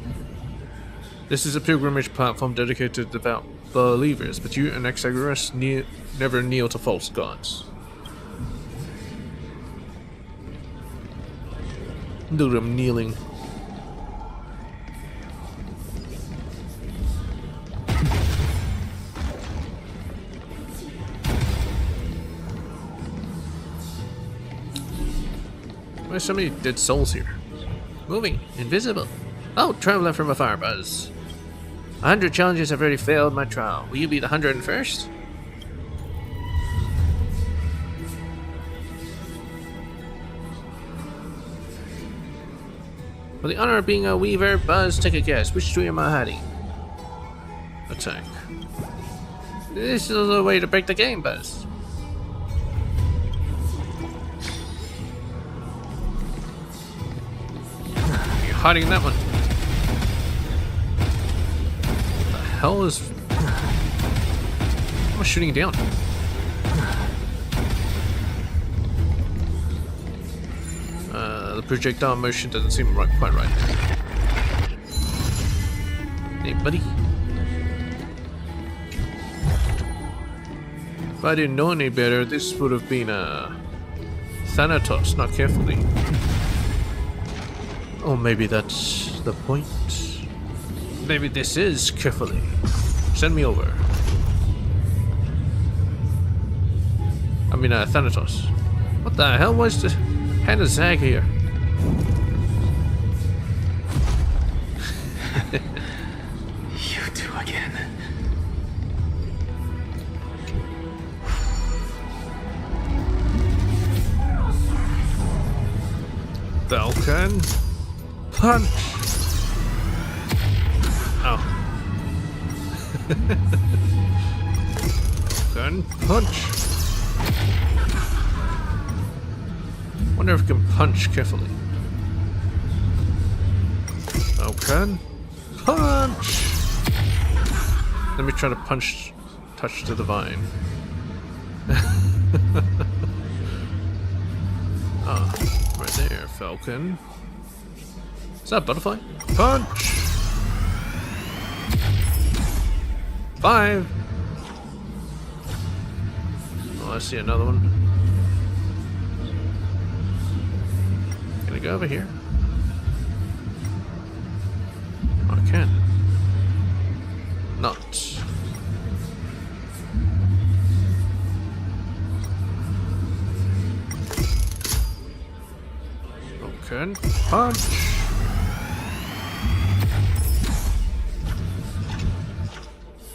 This is a pilgrimage platform dedicated to devout believers, but you and Exagorus never kneel to false gods. Look at him kneeling. Why so many dead souls here? Moving, invisible. Oh, traveler from a firebuzz. 100 challenges have already failed my trial. Will you be the 101st? For the honor of being a weaver, Buzz, take a guess. Which tree am I hiding? Attack. This is the way to break the game, Buzz. You're hiding in that one. What the hell is... I'm shooting it down. The projectile motion doesn't seem quite right. Hey, buddy. If I didn't know any better, this would have been Thanatos, not carefully. Or maybe that's the point. Maybe this is carefully. Send me over. I mean, Thanatos. What the hell was the hand of Zag here? You two again. Falcon. Punch! Oh. Falcon. Punch! Wonder if we can punch carefully. Falcon. Punch! Let me try to touch to the vine. Ah, right there, Falcon. Is that a butterfly? Punch! 5! Oh, I see another one. Can I go over here? Oh, I can. Not. Okay. Punch!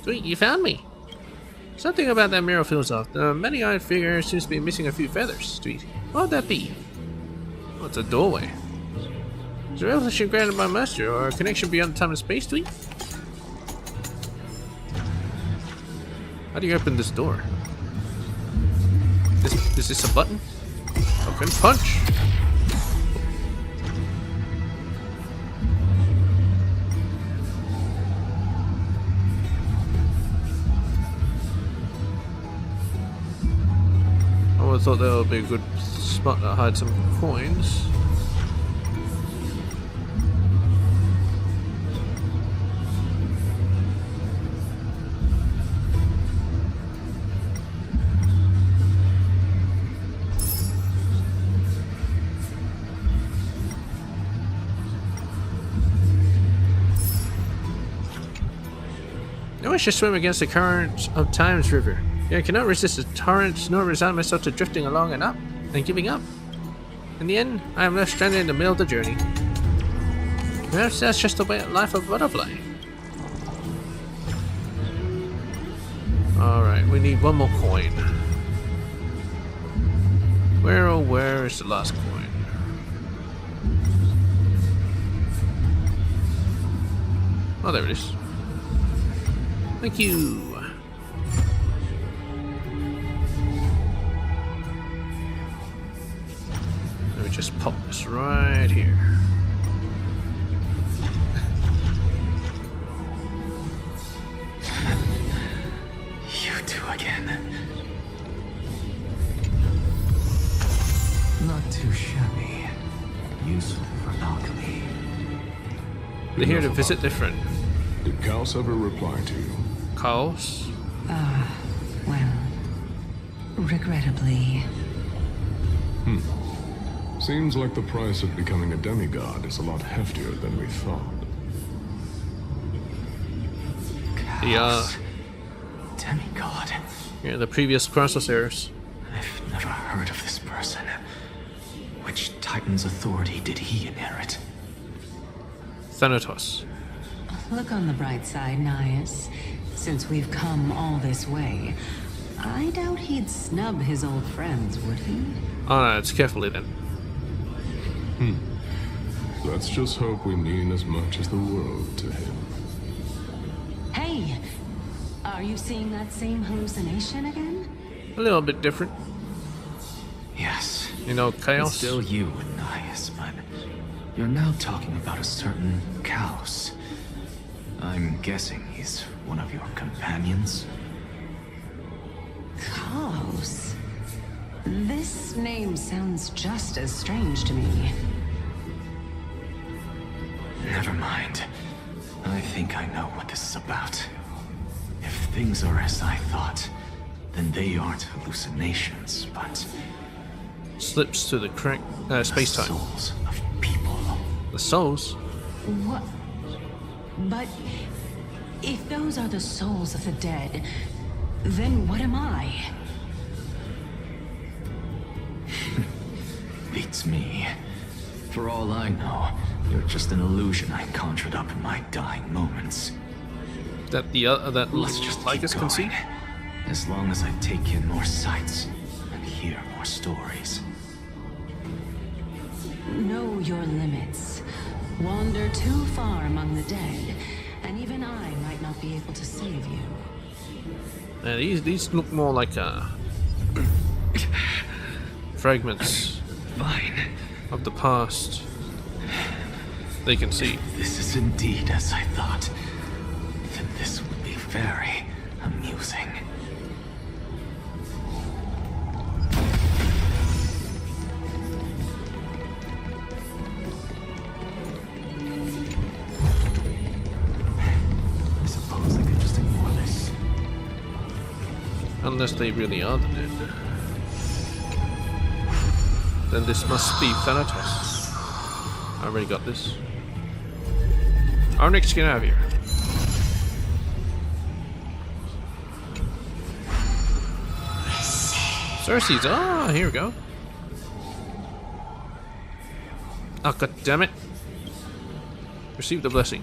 Sweet, you found me! Something about that mirror feels off. The many-eyed figure seems to be missing a few feathers. Sweet. What would that be? Oh, it's a doorway. Is there a revelation granted by Master, or a connection beyond time and space, Tweet? How do you open this door? Is this a button? Okay, punch! I would have thought that would be a good spot to hide some coins. I wish to swim against the current of Time's river. Yet I cannot resist the torrent, nor resign myself to drifting along and up, and giving up. In the end, I am left stranded in the middle of the journey. Perhaps that's just the way of life of a butterfly. Alright, we need one more coin. Where, oh where is the last coin? Oh, there it is. Thank you. Let me just pop this right here. You two again. Not too shabby. Useful for alchemy. They're here to visit their friend. Did Kaos ever reply to you? Kaos? Well, regrettably. Seems like the price of becoming a demigod is a lot heftier than we thought. Demigod? Yeah, the previous crosshairs. I've never heard of this person. Which Titan's authority did he inherit? Thanatos. Look on the bright side, Nias. Since we've come all this way, I doubt he'd snub his old friends, would he? Oh no, it's carefully then. Let's just hope we mean as much as the world to him. Hey! Are you seeing that same hallucination again? A little bit different. Yes. You know, Chaos? It's still you and Nias, but you're now talking about a certain Kaos. I'm guessing he's one of your companions? Kaos? This name sounds just as strange to me. Never mind. I think I know what this is about. If things are as I thought, then they aren't hallucinations, but Slips to the correct space-time. souls of people. The souls? What? But if those are the souls of the dead, then what am I? Beats me. For all I know, you're just an illusion I conjured up in my dying moments. That Let's just like keep us can see? going. As long as I take in more sights and hear more stories. Know your limits. Wander too far among the dead, and even I might not be able to save you. These look more like fragments of the past. They can see. If this is indeed as I thought, then this would be very amusing. I suppose I could just ignore this. Unless they really are the dead. Then this must be Thanatos. I already got this. Arnix, get out of here. Cersei's. Ah, here we go. Oh, god damn it. Receive the blessing.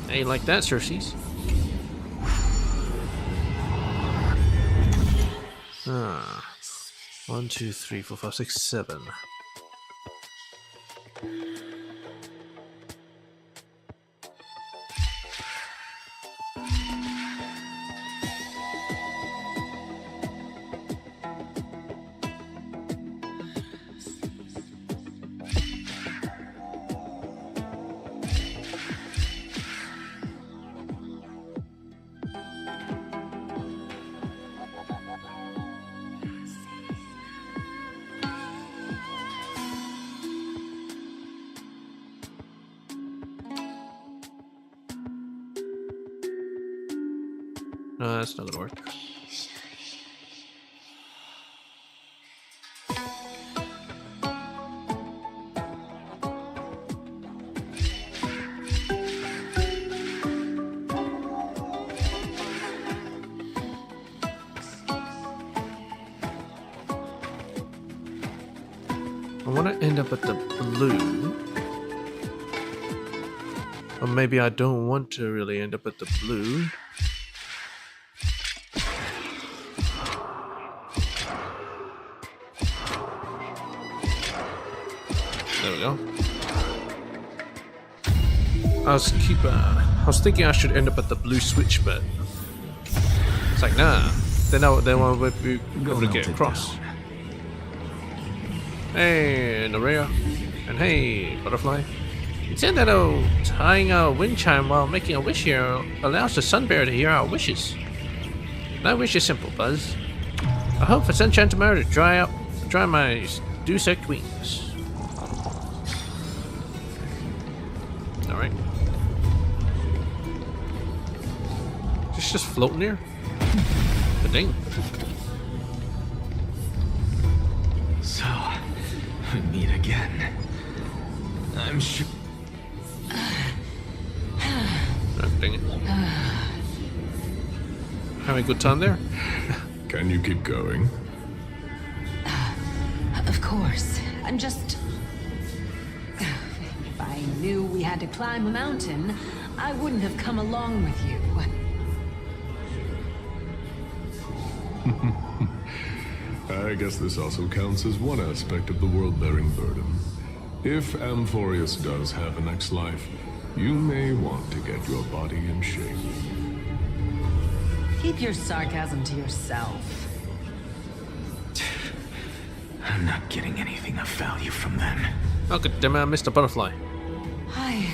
Hey, like that, Cersei's. Ah. 1, 2, 3, 4, 5, 6, 7. No, that's not gonna work. I want to end up at the blue. Or maybe I don't want to really end up at the blue. There we go. I was thinking I should end up at the blue switch, but it's like nah. Then I would be able to get across. Hey, Nerea, and hey, butterfly. It said that tying a wind chime while making a wish here allows the Sunbearer to hear our wishes. My wish is simple, Buzz. I hope for Sunshine tomorrow to dry my dew-soaked wings. Alright. Just floating there? But dang. So, we meet again. I'm sure. Oh, dang it. Having a good time there? Can you keep going? Of course. I'm just... If I knew we had to climb a mountain, I wouldn't have come along with you. I guess this also counts as one aspect of the world-bearing burden. If Amphorius does have a next life, you may want to get your body in shape. Keep your sarcasm to yourself. I'm not getting anything of value from them. Oh, god damn it, I missed a butterfly. I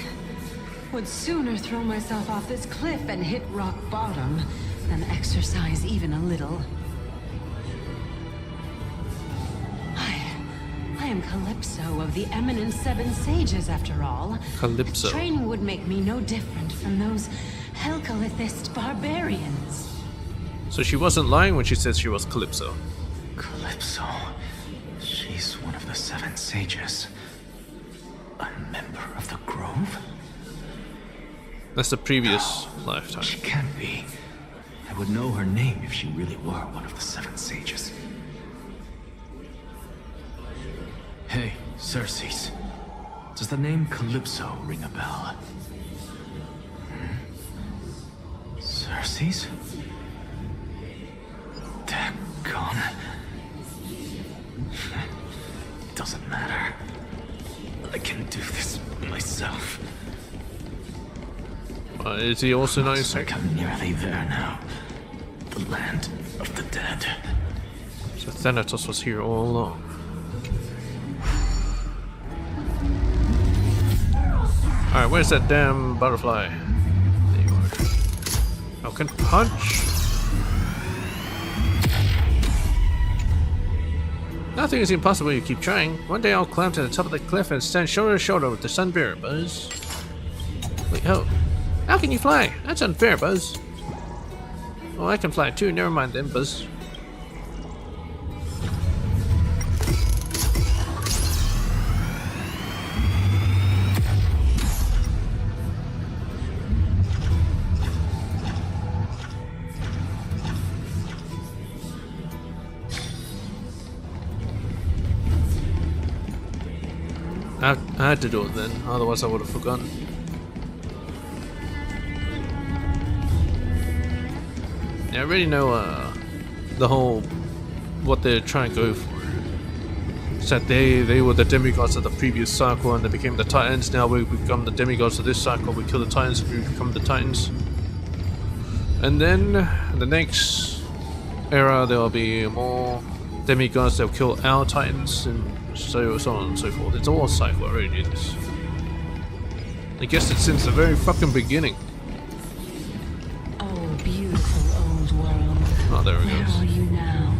would sooner throw myself off this cliff and hit rock bottom than exercise even a little. I am Calypso of the eminent Seven Sages, after all. Calypso. Training would make me no different from those Helcalithist barbarians. So she wasn't lying when she said she was Calypso. Calypso. She's one of the Seven Sages. A member of the Grove? That's the previous lifetime. She can't be. I would know her name if she really were one of the Seven Sages. Hey, Circes. Does the name Calypso ring a bell? Circes? Daggone. Doesn't matter. I can do this myself. Is he also nice? Looks like I'm nearly there now. The land of the dead. So Thanatos was here all along. Alright, where's that damn butterfly? There you are. Oh, can punch? Nothing is impossible, you keep trying. One day I'll climb to the top of the cliff and stand shoulder to shoulder with the Sunbearer, Buzz. Wait, oh. How can you fly? That's unfair, Buzz. Oh, I can fly too. Never mind then, Buzz. I had to do it then, otherwise I would have forgotten. I already know the whole what they're trying to go for. It's that they were the demigods of the previous cycle and they became the Titans. Now we become the demigods of this cycle. We kill the Titans and we become the Titans. And then the next era there will be more demigods that will kill our Titans and so on and so forth. It's all a cycle already. I guess it's since the very fucking beginning. Oh, beautiful old world. Oh, there it Where goes. are you now?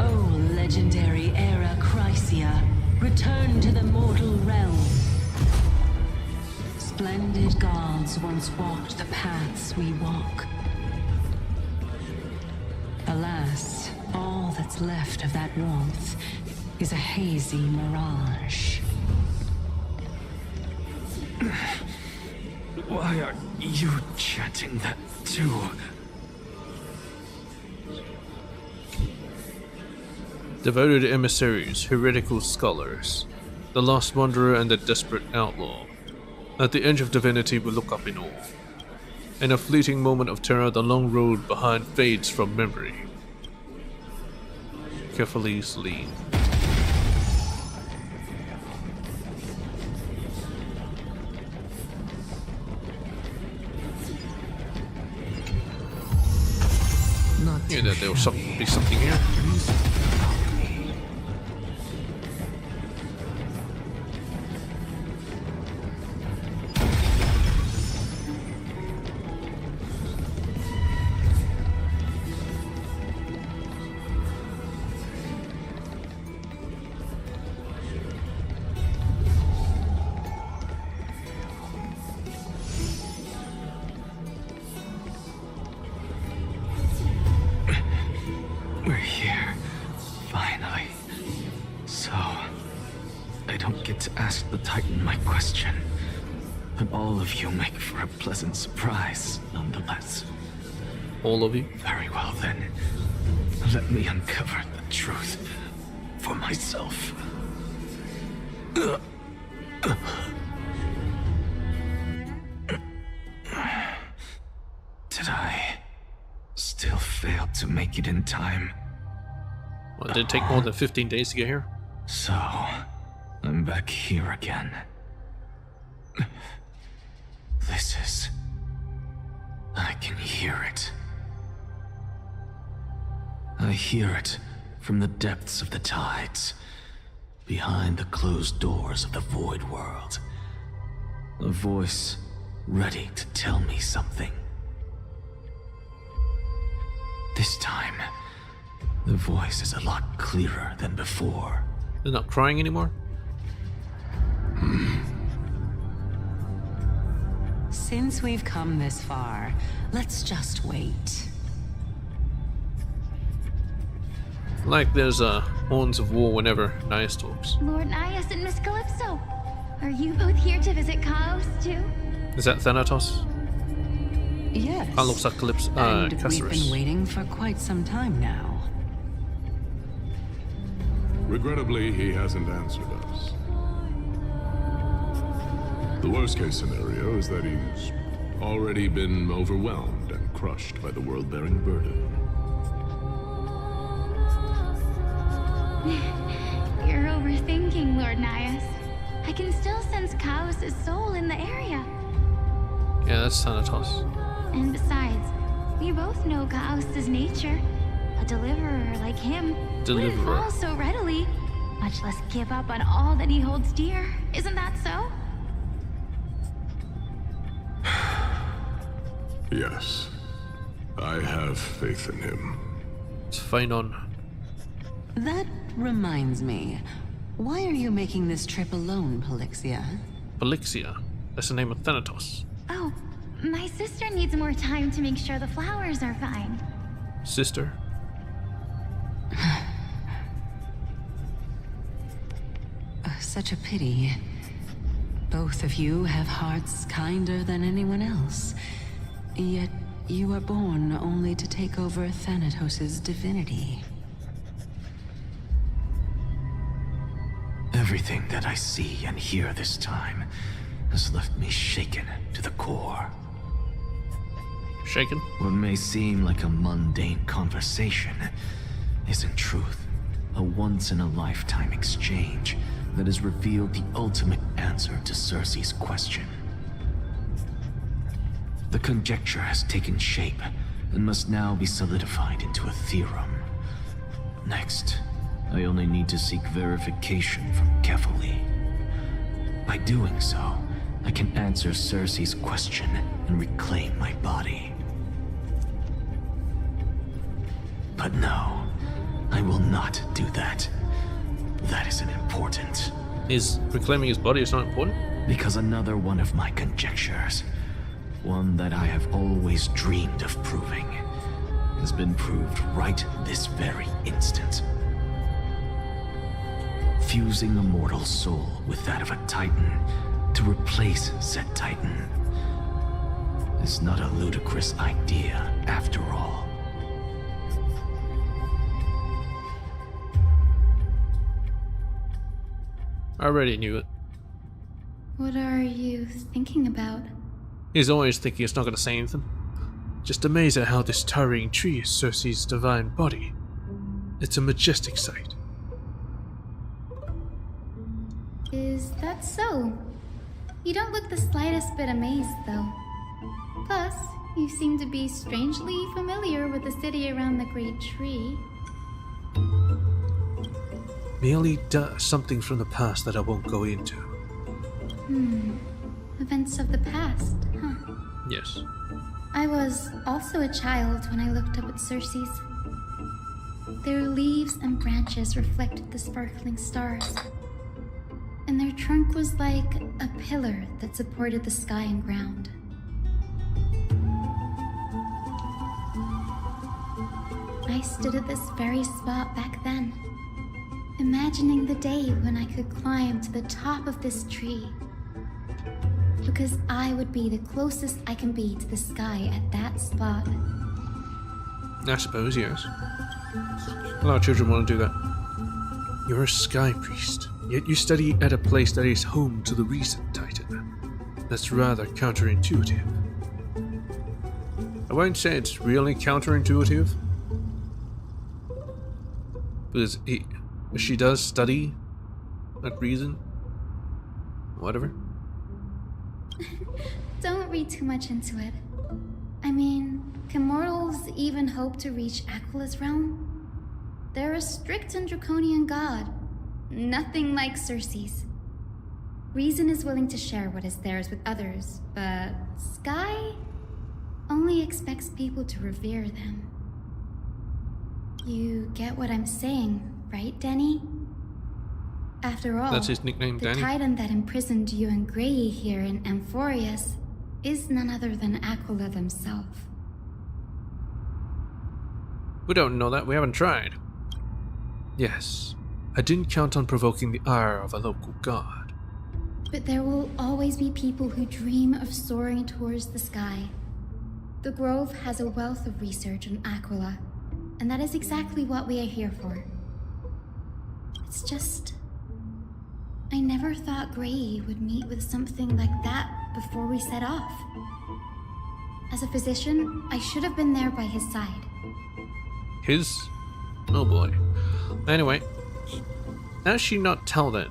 Oh, legendary era Chrysia, return to the mortal realm. Splendid gods once walked the paths we walk. Alas, all that's left of that warmth is a hazy mirage. Why are you chanting that too? Devoted emissaries, heretical scholars, the lost wanderer and the desperate outlaw. At the edge of divinity we look up in awe. In a fleeting moment of terror, the long road behind fades from memory. Carefully lean. Knew that there was be something here. We're here, finally. So, I don't get to ask the Titan my question, but all of you make for a pleasant surprise, nonetheless. All of you? Very well then. Let me uncover the truth for myself. Did I still fail to make it in time? Well, did it take more than 15 days to get here? So, I'm back here again. This is... I can hear it. I hear it from the depths of the tides, behind the closed doors of the void world. A voice ready to tell me something. This time, The voice is a lot clearer than before. They're not crying anymore? Since we've come this far, let's just wait. Like there's horns of war whenever Nias talks. Lord Nias and Miss Calypso, are you both here to visit Chaos too? Is that Thanatos? Yes. That looks like Calypso. And we've Casarus. been waiting for quite some time now. Regrettably, he hasn't answered us. The worst case scenario is that he's already been overwhelmed and crushed by the world-bearing burden. You're overthinking, Lord Nias. I can still sense Chaos' soul in the area. Yeah, that's Thanatos. And besides, we both know Chaos' nature. A deliverer like him wouldn't fall so readily, much less give up on all that he holds dear. Isn't that so? Yes, I have faith in him. It's fine on. That reminds me. Why are you making this trip alone, Polixia? Polixia. That's the name of Thanatos. Oh, my sister needs more time to make sure the flowers are fine. Sister? Such a pity. Both of you have hearts kinder than anyone else. Yet you were born only to take over Thanatos' divinity. Everything that I see and hear this time has left me shaken to the core. Shaken? What may seem like a mundane conversation is in truth a once-in-a-lifetime exchange that has revealed the ultimate answer to Cersei's question. The conjecture has taken shape and must now be solidified into a theorem. Next, I only need to seek verification from Kefali. By doing so, I can answer Cersei's question and reclaim my body. But no, I will not do that. That isn't important. Is reclaiming his body is not important? Because another one of my conjectures, one that I have always dreamed of proving, has been proved right this very instant. Fusing a mortal soul with that of a Titan to replace said Titan is not a ludicrous idea after all. I already knew it. What are you thinking about? He's always thinking it's not going to say anything. Just amazed at how this towering tree is Cersei's divine body. It's a majestic sight. Is that so? You don't look the slightest bit amazed, though. Plus, you seem to be strangely familiar with the city around the Great Tree. Merely something from the past that I won't go into. Events of the past, huh? Yes. I was also a child when I looked up at Cersei's. Their leaves and branches reflected the sparkling stars. And their trunk was like a pillar that supported the sky and ground. I stood at this very spot back then, imagining the day when I could climb to the top of this tree. Because I would be the closest I can be to the sky at that spot. I suppose, yes. A lot of children want to do that. You're a sky priest, yet you study at a place that is home to the recent Titan. That's rather counterintuitive. I won't say it's really counterintuitive, because she does study at reason. Whatever. Don't read too much into it. I mean, can mortals even hope to reach Aquila's realm? They're a strict and draconian god. Nothing like Cersei's. Reason is willing to share what is theirs with others, but Sky only expects people to revere them. You get what I'm saying, right, Danny? After all, That's his nickname, the Danny? titan that imprisoned you and Grey here in Amphorius is none other than Aquila themselves. We don't know that, we haven't tried. Yes, I didn't count on provoking the ire of a local god. But there will always be people who dream of soaring towards the sky. The Grove has a wealth of research on Aquila, and that is exactly what we are here for. It's just... I never thought Grey would meet with something like that before we set off. As a physician, I should have been there by his side. His? Oh boy. Anyway, how she not tell that,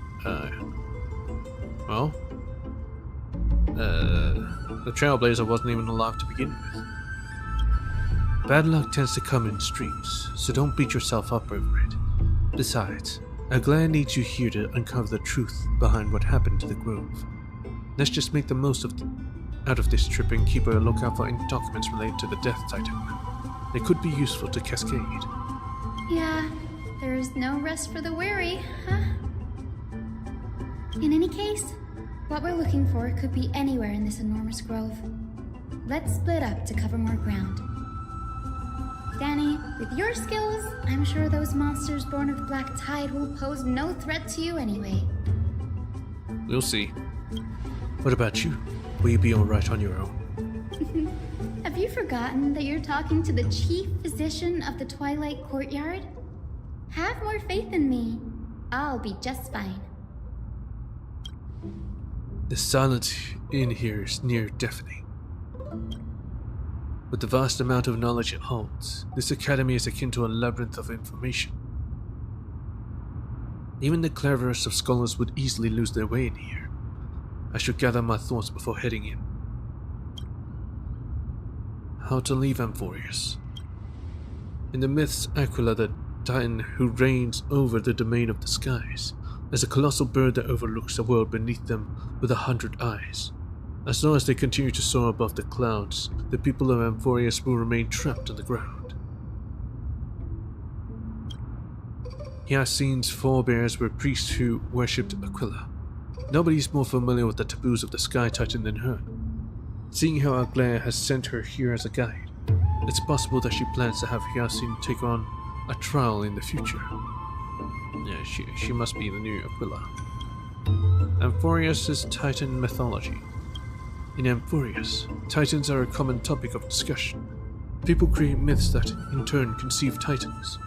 well, the Trailblazer wasn't even alive to begin with. Bad luck tends to come in streams, so don't beat yourself up over it. Besides, Aglaia needs you here to uncover the truth behind what happened to the Grove. Let's just make the most out of this trip and keep a lookout for any documents related to the Death Titan. They could be useful to Cascade. Yeah, there's no rest for the weary, huh? In any case, what we're looking for could be anywhere in this enormous grove. Let's split up to cover more ground. Danny, with your skills, I'm sure those monsters born of the Black Tide will pose no threat to you anyway. We'll see. What about you? Will you be alright on your own? Have you forgotten that you're talking to the chief physician of the Twilight Courtyard? Have more faith in me. I'll be just fine. The silence in here is near deafening. With the vast amount of knowledge it holds, this academy is akin to a labyrinth of information. Even the cleverest of scholars would easily lose their way in here. I should gather my thoughts before heading in. How to leave Amphorius. In the myths, Aquila, the titan who reigns over the domain of the skies, is a colossal bird that overlooks the world beneath them with 100 eyes. As long as they continue to soar above the clouds, the people of Amphorius will remain trapped on the ground. Hyacin's forebears were priests who worshipped Aquila. Nobody is more familiar with the taboos of the Sky Titan than her. Seeing how Aglaia has sent her here as a guide, it's possible that she plans to have Hyacin take on a trial in the future. Yeah, she must be the new Aquila. Amphorius is Titan mythology. In Amphorius, Titans are a common topic of discussion. People create myths that, in turn, conceive Titans.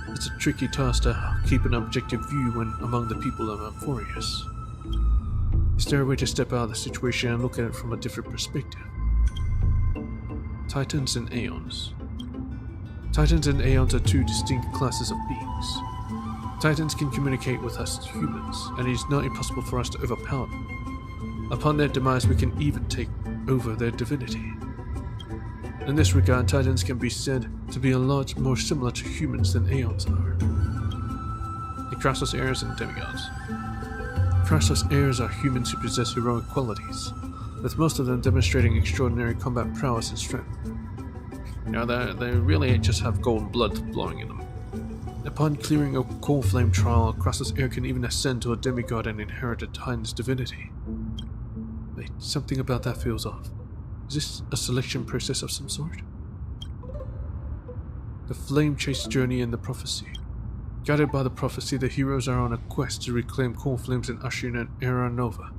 It's a tricky task to keep an objective view when among the people of Amphorius. Is there a way to step out of the situation and look at it from a different perspective? Titans and Aeons. Titans and Aeons are two distinct classes of beings. Titans can communicate with us humans, and it is not impossible for us to overpower them. Upon their demise, we can even take over their divinity. In this regard, Titans can be said to be a lot more similar to humans than Aeons are. The Crassus heirs and demigods. Crassus heirs are humans who possess heroic qualities, with most of them demonstrating extraordinary combat prowess and strength. Now, they really just have golden blood flowing in them. Upon clearing a core flame trial, Crassus heir can even ascend to a demigod and inherit a Titan's divinity. Wait, something about that feels off. Is this a selection process of some sort? The Flame Chase Journey and the Prophecy. Guided by the prophecy, the heroes are on a quest to reclaim core flames and usher in an era nova.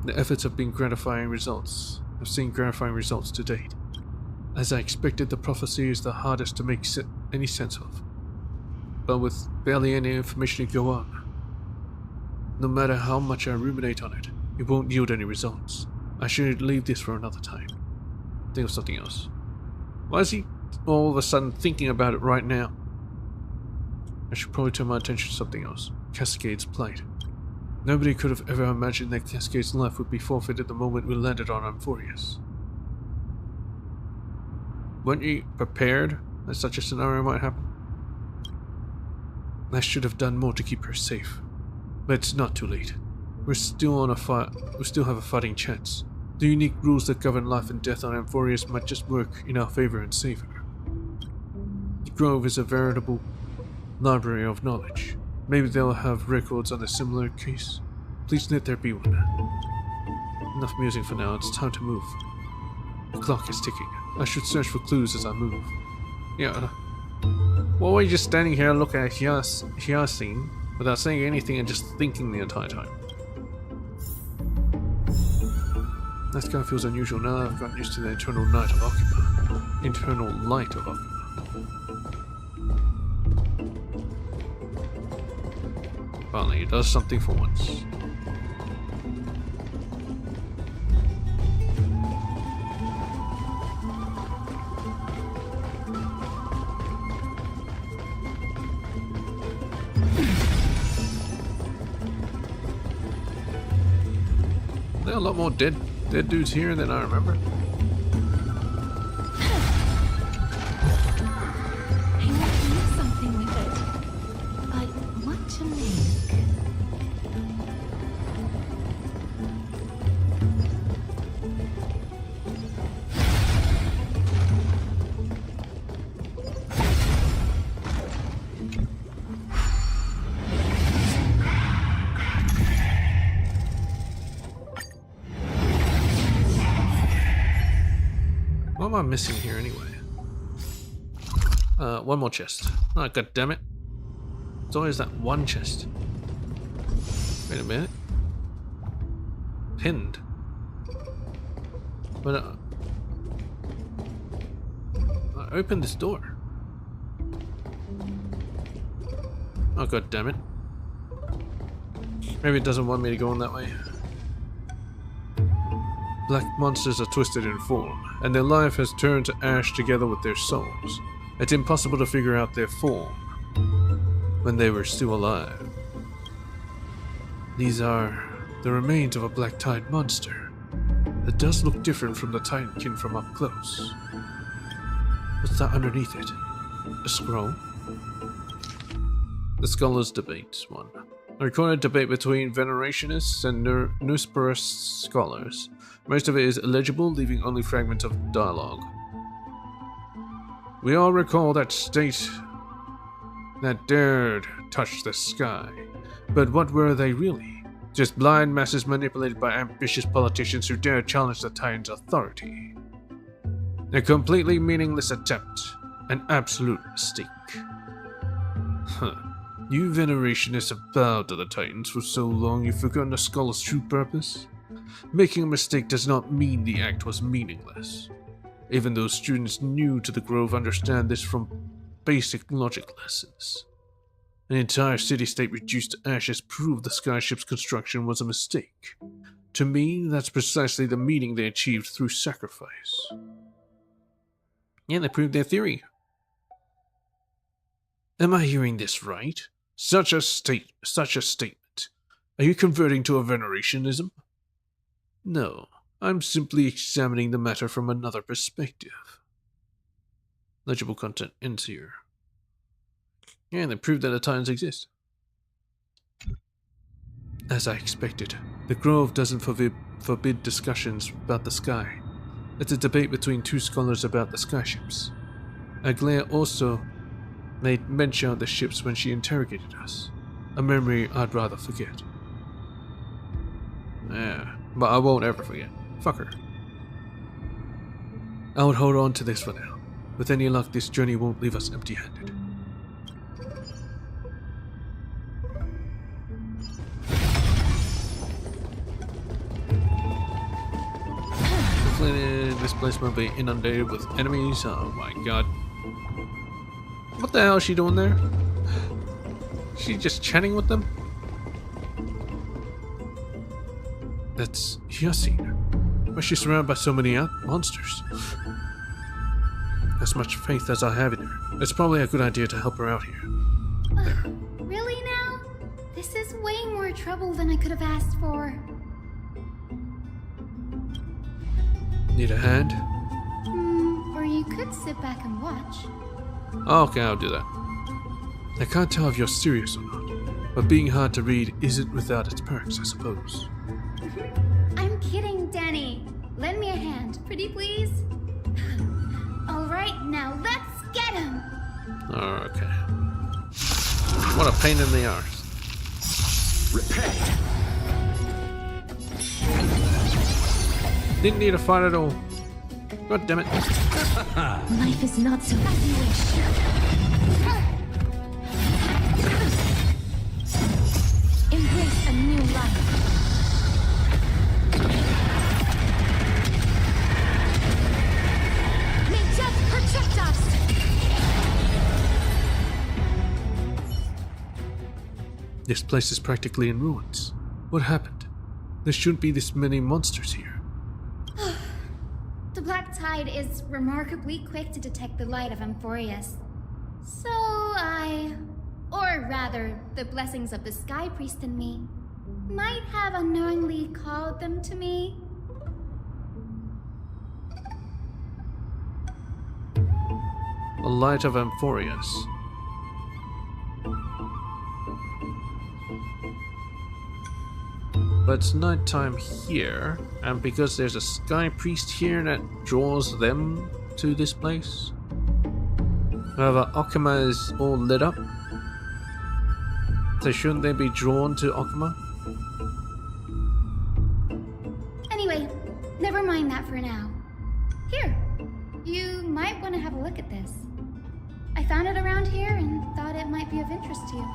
The efforts have been gratifying results. I've seen gratifying results to date. As I expected, the prophecy is the hardest to make any sense of. But with barely any information to go on, no matter how much I ruminate on it, it won't yield any results. I should leave this for another time. Think of something else. Why is he all of a sudden thinking about it right now? I should probably turn my attention to something else. Cascade's plight. Nobody could have ever imagined that Cascade's life would be forfeited the moment we landed on Amphorius. Weren't you prepared that such a scenario might happen? I should have done more to keep her safe. But it's not too late. We still have a fighting chance. The unique rules that govern life and death on Amphorius might just work in our favor and save her. The grove is a veritable library of knowledge. Maybe they'll have records on a similar case. Please let there be one. Enough musing for now, it's time to move. The clock is ticking. I should search for clues as I move. Yeah. Well, we're just standing here looking at Hyacinth without saying anything and just thinking the entire time. That sky feels unusual now. I've gotten used to the eternal night of Occupy. Eternal light of Occupy. Finally, it does something for once. There are a lot more dead dudes here than I remember. I might do something with it, but what to make? What am I missing here anyway? One more chest. Oh, god damn it. It's always that one chest. Wait a minute. Pinned. But I opened this door. Oh god damn it. Maybe it doesn't want me to go in that way. Black monsters are twisted in form, and their life has turned to ash together with their souls. It's impossible to figure out their form when they were still alive. These are the remains of a black tide monster. It does look different from the Titankin from up close. What's that underneath it? A scroll? The Scholars' Debate 1. A recorded debate between Venerationists and Nusperus scholars. Most of it is illegible, leaving only fragments of dialogue. We all recall that state that dared touch the sky. But what were they really? Just blind masses manipulated by ambitious politicians who dare challenge the Titan's authority. A completely meaningless attempt. An absolute mistake. Huh. You Venerationists have bowed to the Titans for so long you've forgotten a scholar's true purpose? Making a mistake does not mean the act was meaningless. Even those students new to the Grove understand this from basic logic lessons. An entire city-state reduced to ashes proved the skyship's construction was a mistake. To me, that's precisely the meaning they achieved through sacrifice. Yeah, they proved their theory. Am I hearing this right? Such a statement. Are you converting to a venerationism? No, I'm simply examining the matter from another perspective. Legible content ends here. Yeah, they proved that the Titans exist. As I expected, the Grove doesn't forbid discussions about the sky. It's a debate between two scholars about the skyships. Aglaia also made mention of the ships when she interrogated us. A memory I'd rather forget. Yeah, but I won't ever forget. Fuck her. I would hold on to this for now. With any luck, this journey won't leave us empty-handed. This place will be inundated with enemies. Oh my god. What the hell is she doing there? She just chatting with them? That's Hyacinth. Why is she surrounded by so many monsters? As much faith as I have in her, it's probably a good idea to help her out here. There. Really now? This is way more trouble than I could have asked for. Need a hand? Or you could sit back and watch. Okay, I'll do that. I can't tell if you're serious or not, but being hard to read isn't without its perks, I suppose. I'm kidding, Danny. Lend me a hand, pretty please? Alright, now let's get him! Okay. What a pain in the arse. Repent. Didn't need a fight at all. God damn it. Life is not so as you wish. Embrace a new life. May death protect us! This place is practically in ruins. What happened? There shouldn't be this many monsters here. The Black Tide is remarkably quick to detect the light of Amphorius. So or rather, the blessings of the Sky Priest in me, might have unknowingly called them to me. The light of Amphorius. But it's nighttime here, and because there's a Sky Priest here that draws them to this place. However, Okima is all lit up. So shouldn't they be drawn to Okima? Anyway, never mind that for now. Here, you might want to have a look at this. I found it around here and thought it might be of interest to you.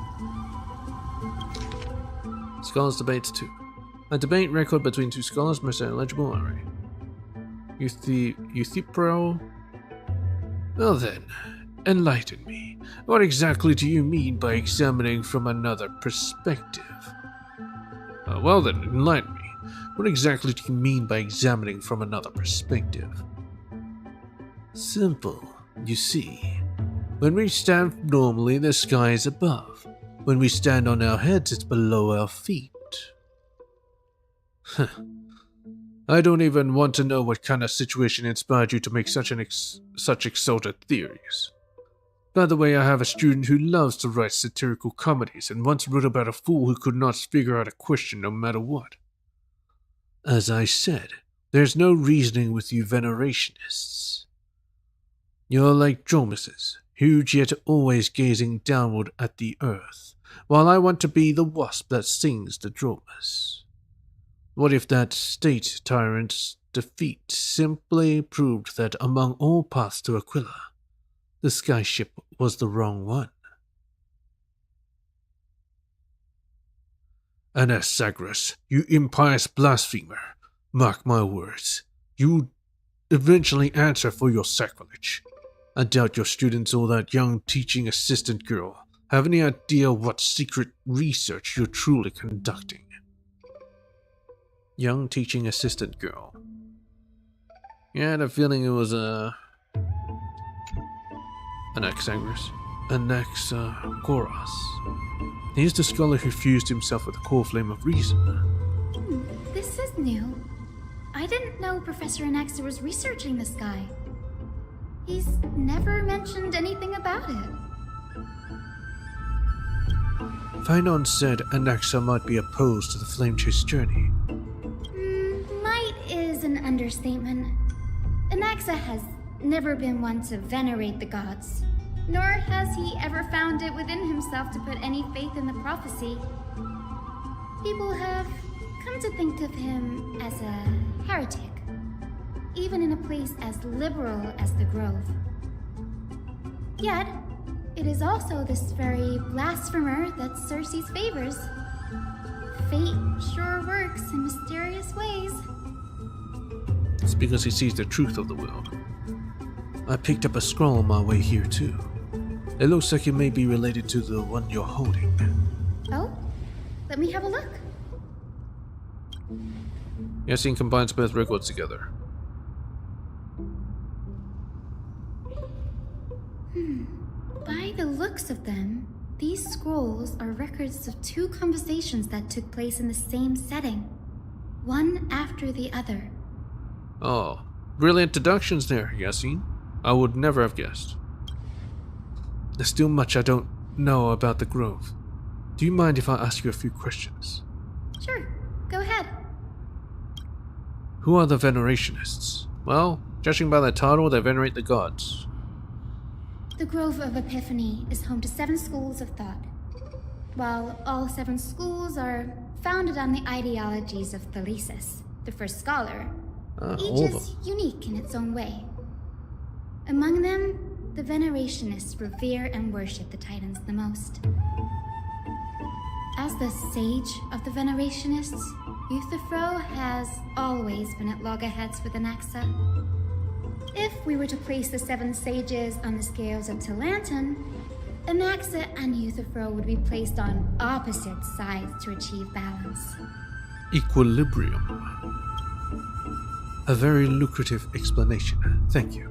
Scholars Debates 2. A debate record between two scholars must an illegible array. Euthipro? Well then, enlighten me. What exactly do you mean by examining from another perspective? Well then, enlighten me. What exactly do you mean by examining from another perspective? Simple. You see, when we stand normally, the sky is above. When we stand on our heads, it's below our feet. I don't even want to know what kind of situation inspired you to make such exalted theories. By the way, I have a student who loves to write satirical comedies and once wrote about a fool who could not figure out a question no matter what. As I said, there's no reasoning with you venerationists. You're like dromeses, huge yet always gazing downward at the earth, while I want to be the wasp that sings the dromes. What if that state tyrant's defeat simply proved that among all paths to Aquila, the skyship was the wrong one? Anaxagoras, you impious blasphemer, mark my words, you eventually answer for your sacrilege. I doubt your students or that young teaching assistant girl have any idea what secret research you're truly conducting. Young teaching assistant girl. Yeah, I had a feeling it was Anaxagoras. Anaxagoras. He's the scholar who fused himself with the core flame of reason. This is new. I didn't know Professor Anaxa was researching the sky. He's never mentioned anything about it. Finon said Anaxa might be opposed to the Flame Chase journey. Might is an understatement. Anaxa has never been one to venerate the gods, nor has he ever found it within himself to put any faith in the prophecy. People have come to think of him as a heretic, even in a place as liberal as the Grove. Yet, it is also this very blasphemer that Circe's favors. Fate sure works in mysterious ways. It's because he sees the truth of the world. I picked up a scroll on my way here too. It looks like it may be related to the one you're holding. Oh? Let me have a look. Yasin combines both records together. By the looks of them, these scrolls are records of two conversations that took place in the same setting, one after the other. Oh, brilliant deductions there, Yasin. I would never have guessed. There's still much I don't know about the Grove. Do you mind if I ask you a few questions? Sure, go ahead. Who are the venerationists? Well, judging by their title, they venerate the gods. The Grove of Epiphany is home to 7 schools of thought. While all 7 schools are founded on the ideologies of Thalesis, the first scholar, each is unique in its own way. Among them, the Venerationists revere and worship the Titans the most. As the sage of the Venerationists, Euthyphro has always been at loggerheads with Anaxa. If we were to place the 7 sages on the scales of Talanton, Anaxa and Euthyphro would be placed on opposite sides to achieve balance. Equilibrium. A very lucrative explanation, thank you.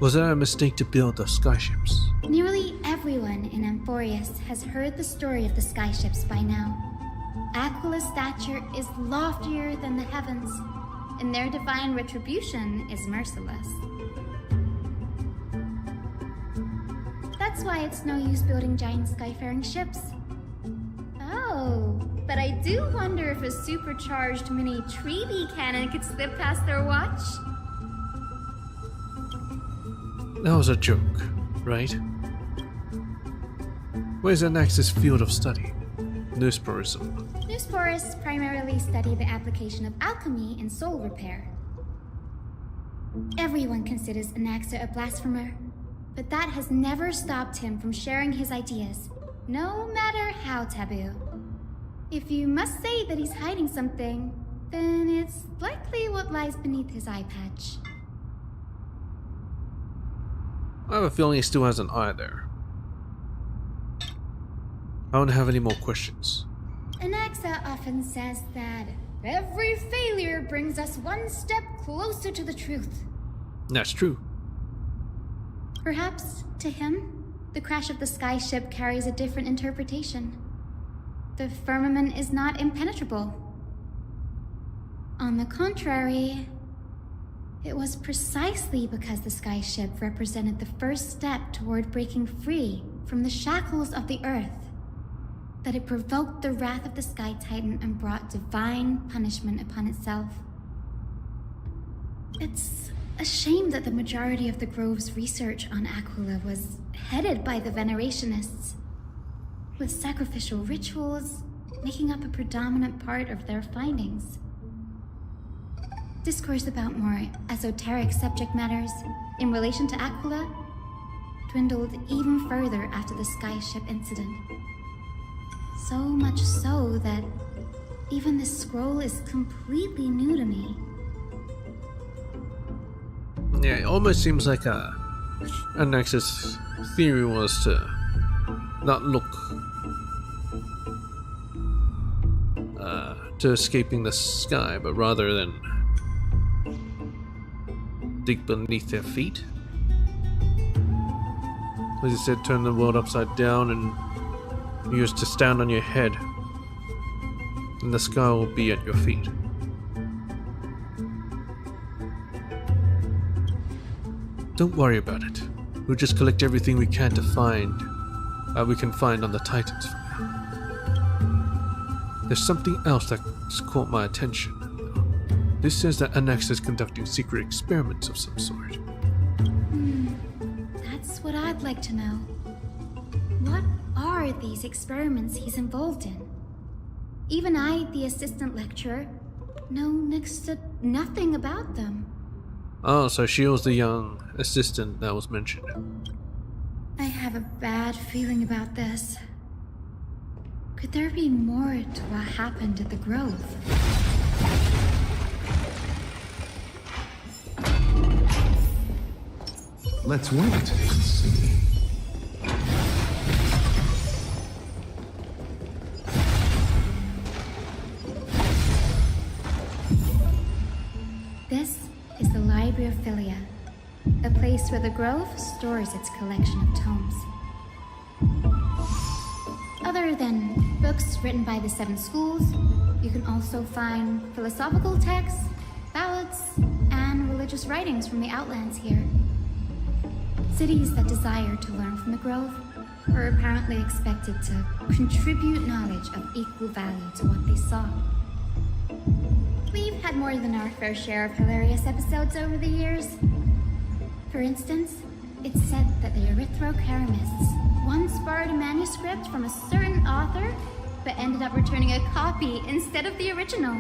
Was there a mistake to build the skyships? Nearly everyone in Amphorius has heard the story of the skyships by now. Aquila's stature is loftier than the heavens, and their divine retribution is merciless. That's why it's no use building giant skyfaring ships. Oh, but I do wonder if a supercharged mini Treaty cannon could slip past their watch. That was a joke, right? Where's Anax's field of study? Newsporism. Newsporists primarily study the application of alchemy in soul repair. Everyone considers Anaxa a blasphemer, but that has never stopped him from sharing his ideas, no matter how taboo. If you must say that he's hiding something, then it's likely what lies beneath his eye patch. I have a feeling he still has an eye there. I don't have any more questions. Anaxa often says that every failure brings us one step closer to the truth. That's true. Perhaps, to him, the crash of the skyship carries a different interpretation. The firmament is not impenetrable. On the contrary, it was precisely because the skyship represented the first step toward breaking free from the shackles of the Earth that it provoked the wrath of the Sky Titan and brought divine punishment upon itself. It's a shame that the majority of the Grove's research on Aquila was headed by the Venerationists, with sacrificial rituals making up a predominant part of their findings. Discourse about more esoteric subject matters in relation to Aquila dwindled even further after the skyship incident. So much so that even this scroll is completely new to me. Yeah, it almost seems like Anax's theory was to not look to escaping the sky, but rather than dig beneath their feet. As he said, turn the world upside down and use to stand on your head, and the sky will be at your feet. Don't worry about it. We'll just collect everything we can to find, we can find on the Titans for now. There's something else that's caught my attention. This says that Anax is conducting secret experiments of some sort. That's what I'd like to know. What are these experiments he's involved in? Even I, the assistant lecturer, know next to nothing about them. Oh, so she was the young assistant that was mentioned. I have a bad feeling about this. Could there be more to what happened at the Grove? Let's wait and see. This is the Library of Philia, a place where the Grove stores its collection of tomes. Other than books written by the 7 schools, you can also find philosophical texts, ballads, and religious writings from the Outlands here. Cities that desire to learn from the Grove are apparently expected to contribute knowledge of equal value to what they saw. We've had more than our fair share of hilarious episodes over the years. For instance, It's said that the Erythrocheramists once borrowed a manuscript from a certain author, but ended up returning a copy instead of the original.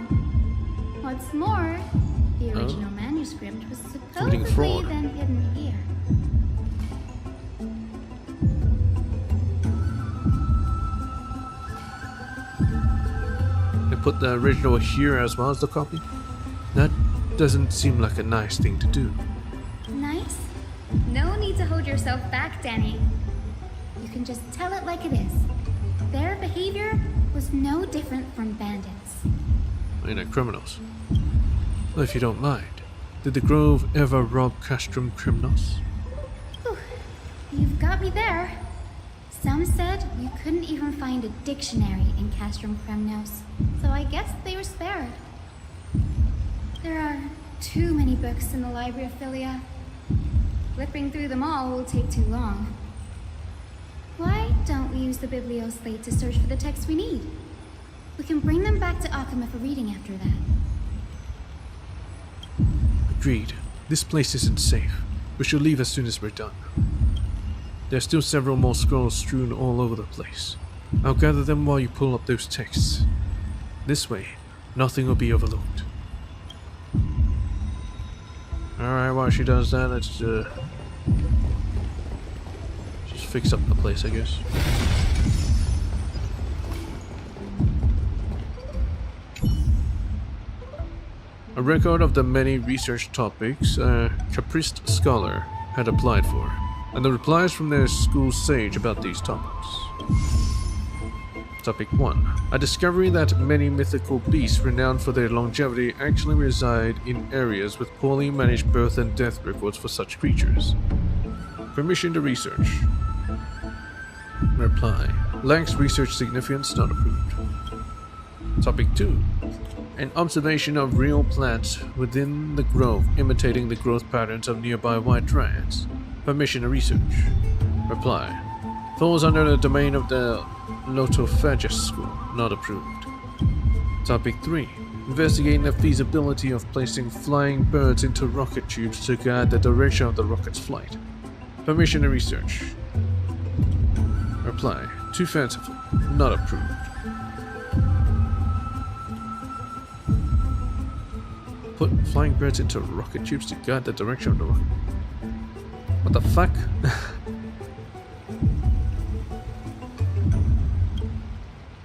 What's more, the original manuscript was supposedly then hidden here. They put the original here as well as the copy? That doesn't seem like a nice thing to do. Nice? No need to hold yourself back, Danny. You can just tell it like it is. Their behavior was no different from bandits. Criminals. Well, if you don't mind, did the Grove ever rob Castrum Crimnos? Whew. You've got me there. Some said you couldn't even find a dictionary in Castrum Crimnos, so I guess they were spared. There are too many books in the Library of Philia. Flipping through them all will take too long. Why don't we use the Biblioslate to search for the texts we need? We can bring them back to Akama for reading after that. Agreed. This place isn't safe. We should leave as soon as we're done. There's still several more scrolls strewn all over the place. I'll gather them while you pull up those texts. This way, nothing will be overlooked. Alright, while she does that, let's just fix up the place, I guess. A record of the many research topics a capriced scholar had applied for, and the replies from their school sage about these topics. Topic 1. A discovery that many mythical beasts renowned for their longevity actually reside in areas with poorly managed birth and death records for such creatures. Permission to research. Reply. Lacks research significance, not approved. Topic 2. An observation of real plants within the grove imitating the growth patterns of nearby white dryads. Permission to research. Reply. Falls under the domain of the Lotophagus School, not approved. Topic 3. Investigating the feasibility of placing flying birds into rocket tubes to guide the direction of the rocket's flight. Permission to research. Reply. Too fanciful, not approved. Put flying birds into rocket tubes to guide the direction of the rocket. What the fuck?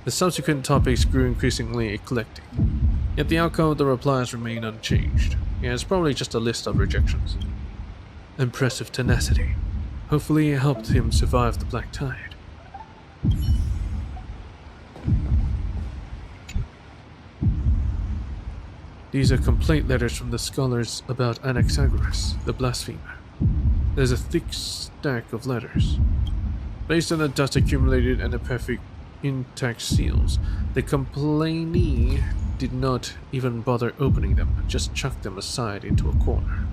The subsequent topics grew increasingly eclectic, yet the outcome of the replies remained unchanged. Yeah, it's probably just a list of rejections. Impressive tenacity. Hopefully it helped him survive the Black Tide. These are complaint letters from the scholars about Anaxagoras, the blasphemer. There's a thick stack of letters. Based on the dust accumulated and the perfect intact seals, the complainee did not even bother opening them, just chucked them aside into a corner.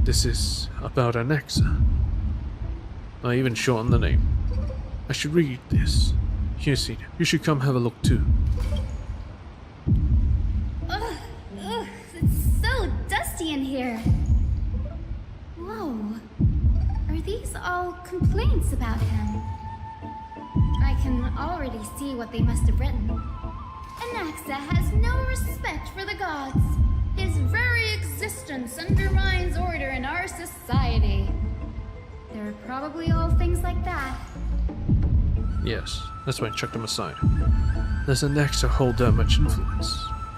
This is about Anaxa. I even shortened the name. I should read this. Here, Seed, you should come have a look too. Ugh, it's so dusty in here. Whoa. Are these all complaints about him? I can already see what they must have written. Anaxa has no respect for the gods. His very existence undermines order in our society. There are probably all things like that. Yes, that's why I chucked him aside. Does Anaxa hold that much influence?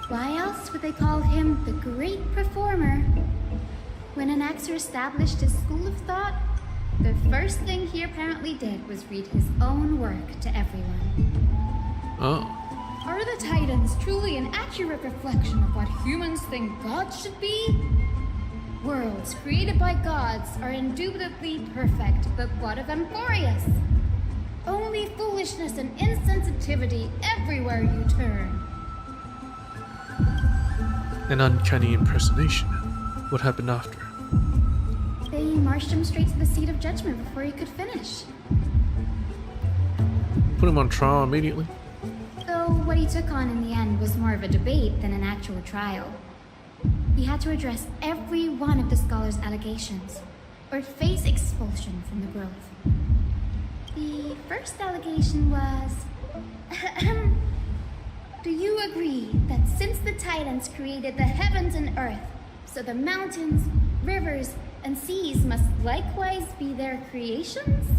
Why else would they call him the Great Performer? When Anaxa established his school of thought, the first thing he apparently did was read his own work to everyone. Oh. Are the Titans truly an accurate reflection of what humans think gods should be? Worlds created by gods are indubitably perfect, but what of Amphorius? Only foolishness and insensitivity everywhere you turn. An uncanny impersonation. What happened after? They marched him straight to the seat of judgment before he could finish. Put him on trial immediately? Though what he took on in the end was more of a debate than an actual trial. He had to address every one of the scholar's allegations. or face expulsion from the grove. The first allegation was... Do you agree that since the Titans created the heavens and earth, so the mountains, rivers, and seas must likewise be their creations?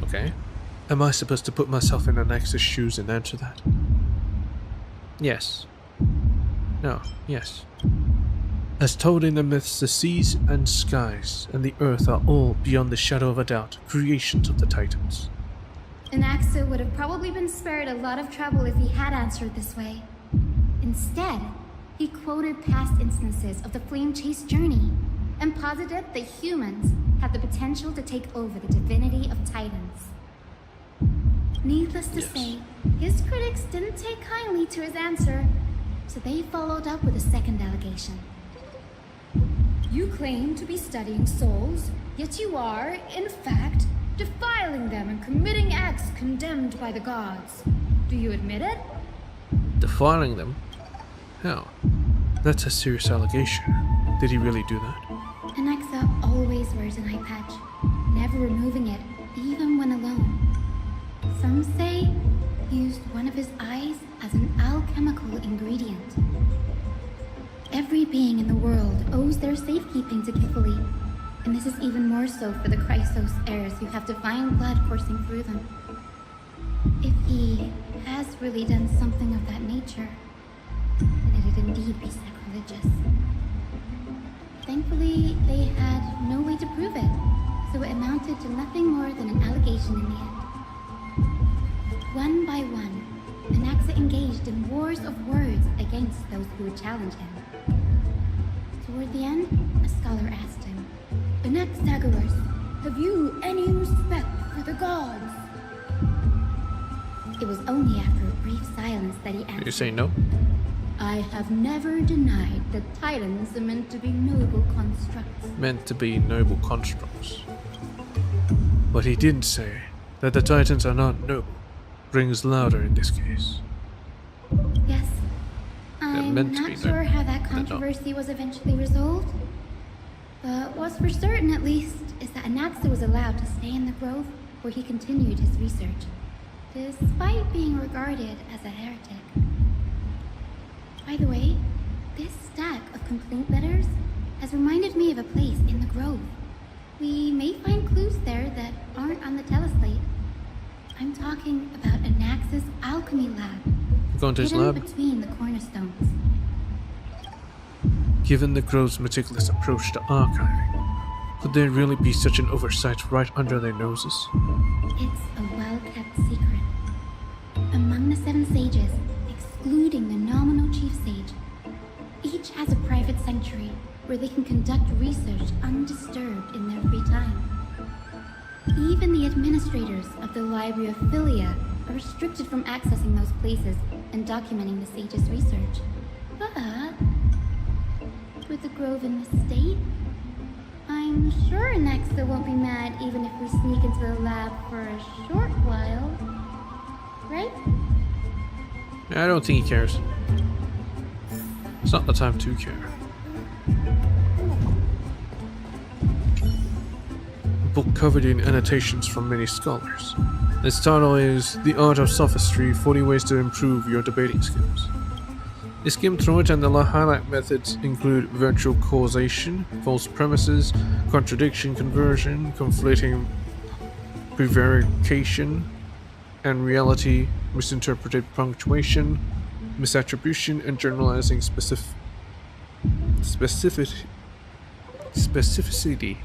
Okay. Am I supposed to put myself in Anax's shoes and answer that? Yes. No, yes. As told in the myths, the seas and skies and the earth are all, beyond the shadow of a doubt, creations of the Titans. Anaxa would have probably been spared a lot of trouble if he had answered this way. Instead, he quoted past instances of the Flame Chase journey and posited that humans have the potential to take over the divinity of Titans. Needless to say, his critics didn't take kindly to his answer, so they followed up with a second allegation. You claim to be studying souls, yet you are, in fact, defiling them and committing acts condemned by the gods. Do you admit it? Defiling them? How? That's a serious allegation. Did he really do that? Anaxa always wears an eye patch, never removing it, even when alone. Some say he used one of his eyes as an alchemical ingredient. Every being in the world owes their safekeeping to Kifili, and this is even more so for the Chrysos heirs who have divine blood coursing through them. If he has really done something of that nature, then it'd indeed be sacrilegious. Thankfully, they had no way to prove it, so it amounted to nothing more than an allegation in the end. One by one, Anaxa engaged in wars of words against those who would challenge him. Toward the end, a scholar asked him, Anaxagoras, have you any respect for the gods? It was only after a brief silence that he answered. Did you say no? I have never denied that Titans are meant to be noble constructs. Meant to be noble constructs. But he didn't say that the Titans are not noble. Rings louder in this case. Yes. I'm meant to not be sure noble. how that controversy was eventually resolved. But what's for certain, at least, is that Anaxa was allowed to stay in the grove where he continued his research, despite being regarded as a heretic. By the way, this stack of complaint letters has reminded me of a place in the grove. We may find clues there that aren't on the teleslate. I'm talking about Anaxa's alchemy lab, Going to his hidden lab? between the cornerstones. Given the Grove's meticulous approach to archiving, could there really be such an oversight right under their noses? It's a well-kept secret. Among the 7 sages, excluding the nominal chief sage, each has a private sanctuary where they can conduct research undisturbed in their free time. Even the administrators of the Library of Philia are restricted from accessing those places and documenting the sage's research. But with the grove in this state, I'm sure Anaxa won't be mad even if we sneak into the lab for a short while. Right? I don't think he cares. It's not the time to care. A book covered in annotations from many scholars. Its title is The Art of Sophistry, 40 Ways to Improve Your Debating Skills. The skim through it and the highlight methods include virtual causation, false premises, contradiction conversion, conflating prevarication and reality, misinterpreted punctuation, misattribution, and generalizing specificity,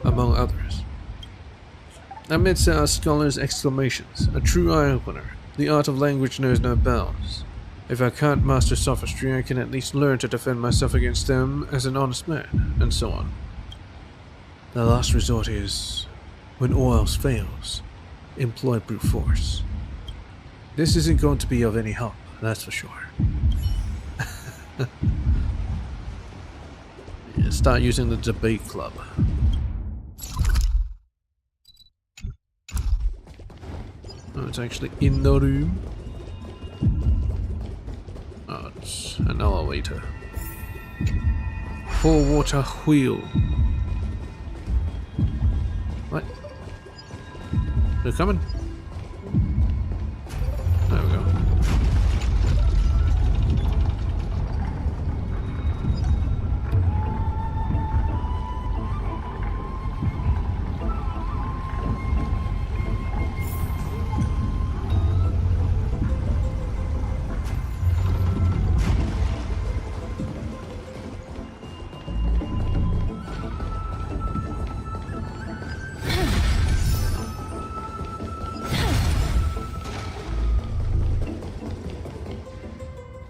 among others. Amidst our scholars' exclamations, a true eye-opener, the art of language knows no bounds. If I can't master sophistry, I can at least learn to defend myself against them as an honest man, and so on. The last resort is, when all else fails, employ brute force. This isn't going to be of any help, that's for sure. Yeah, start using the debate club. Oh, it's actually in the room. Oh, it's an elevator. 4-water wheel. What? They're coming? There we go.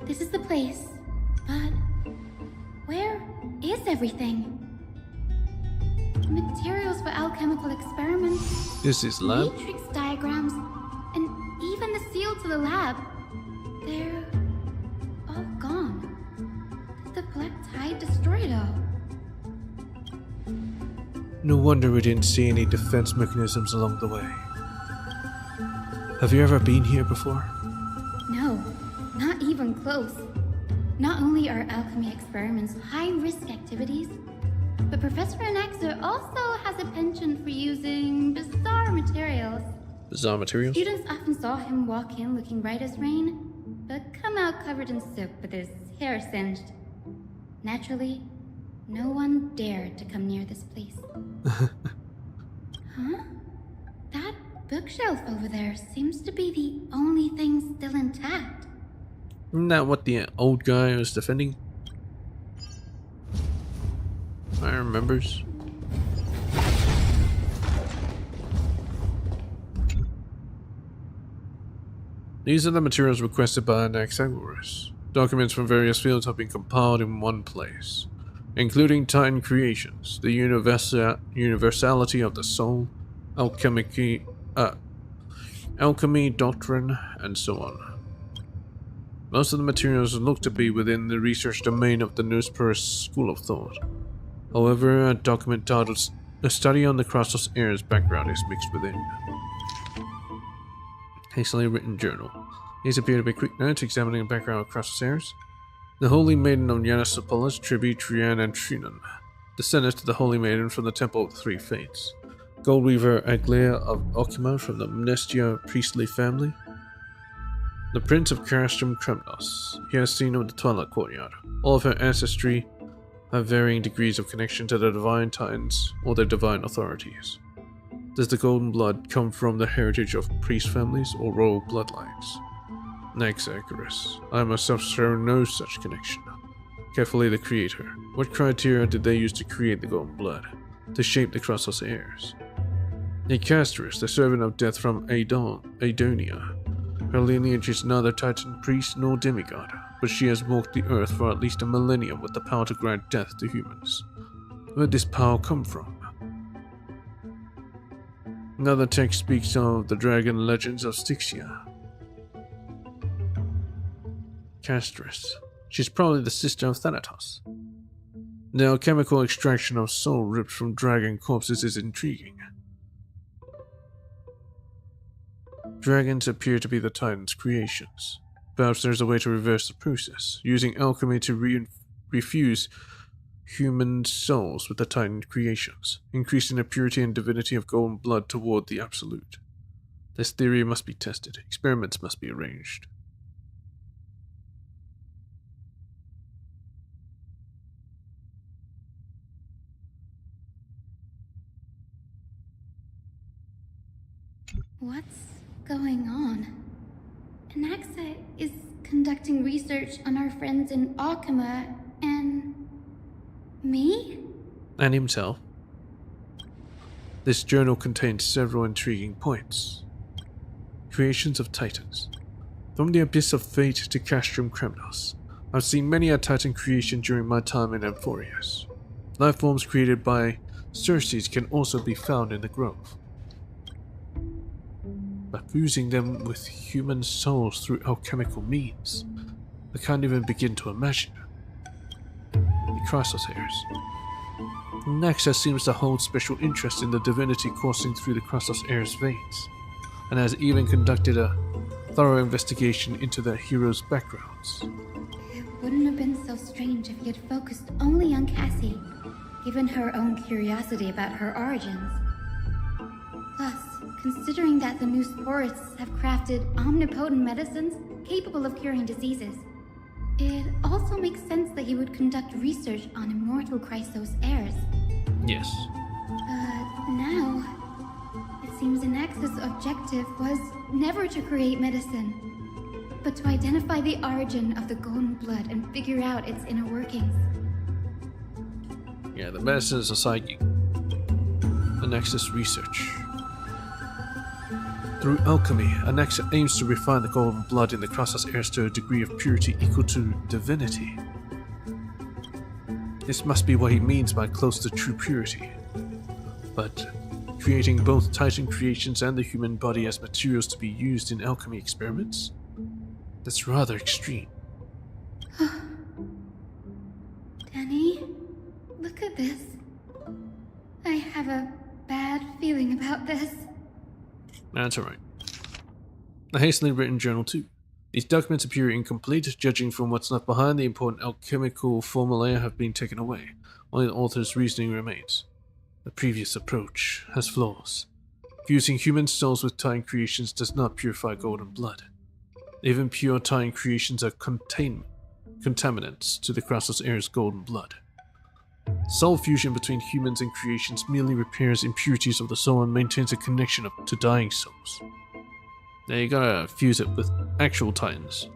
This is the place, but where is everything? Materials for alchemical experiments, This is lab. matrix diagrams, and even the seal to the lab. They're all gone. Did the black tide destroy it all? No wonder we didn't see any defense mechanisms along the way. Have you ever been here before? No, not even close. Not only are alchemy experiments high-risk activities, but Professor Anaxa also has a penchant for using bizarre materials. Bizarre materials? Students often saw him walk in looking bright as rain, but come out covered in soot with his hair singed. Naturally, no one dared to come near this place. Huh? That bookshelf over there seems to be the only thing still intact. Isn't that what the old guy was defending? I remembers. These are the materials requested by Anaxagoras. Documents from various fields have been compiled in one place, including Titan creations, the universality of the soul, alchemy doctrine, and so on. Most of the materials look to be within the research domain of the Newspurus school of thought. However, a document titled A Study on the Crossos Heirs background is mixed within. Hastily written journal. These appear to be quick notes examining the background of Crossos Heirs. The Holy Maiden of Yannisopoulos, Tribi, Trian, and Trinon. Descendants to the Holy Maiden from the Temple of the Three Fates. Goldweaver Aglaia of Okima from the Mnestia priestly family. The Prince of Castrum Kremnos, Hyacinth of the Twilight Courtyard. All of her ancestry have varying degrees of connection to the Divine Titans or their divine authorities. Does the golden blood come from the heritage of priest families or royal bloodlines? Anaxagoras, I myself show no such connection. Carefully the Creator. What criteria did they use to create the golden blood? To shape the Crossos heirs? Nicasterus, the servant of death from Adonia. Her lineage is neither Titan priest nor demigod, but she has walked the earth for at least a millennium with the power to grant death to humans. Where did this power come from? Another text speaks of the dragon legends of Styxia. Castris. She's probably the sister of Thanatos. The alchemical extraction of soul ripped from dragon corpses is intriguing. Dragons appear to be the Titan's creations. Perhaps there's a way to reverse the process, using alchemy to refuse human souls with the Titan creations, increasing the purity and divinity of golden blood toward the absolute. This theory must be tested. Experiments must be arranged. What's going on? Anaxa is conducting research on our friends in Alchema and me? And himself. This journal contains several intriguing points. Creations of Titans. From the Abyss of Fate to Castrum Kremnos, I've seen many a Titan creation during my time in Amphorius. Life forms created by Circes can also be found in the Grove. But fusing them with human souls through alchemical means, I can't even begin to imagine. The Crossos heirs. Anaxa seems to hold special interest in the divinity coursing through the Crossos heirs' veins, and has even conducted a thorough investigation into their heroes' backgrounds. wouldn't have been so strange if he had focused only on Cassie, given her own curiosity about her origins. Plus, considering that the new sporists have crafted omnipotent medicines capable of curing diseases, it also makes sense that he would conduct research on immortal Chrysos heirs. Yes. But now, it seems Anax's objective was never to create medicine, but to identify the origin of the golden blood and figure out its inner workings. Yeah, the medicine is a psychic. Anax's research. Through alchemy, Anax aims to refine the golden blood in the Chrysos heirs to a degree of purity equal to divinity. This must be what he means by close to true purity. But creating both Titan creations and the human body as materials to be used in alchemy experiments? That's rather extreme. Danny, look at this. I have a bad feeling about this. That's alright. A hastily written journal too. These documents appear incomplete, judging from what's left behind. The important alchemical formulae have been taken away. Only the author's reasoning remains. The previous approach has flaws. Fusing human souls with Titan creations does not purify golden blood. Even pure Titan creations are contaminants to the Chrysos heirs' golden blood. Soul fusion between humans and creations merely repairs impurities of the soul and maintains a connection to dying souls. Now you gotta fuse it with actual Titans.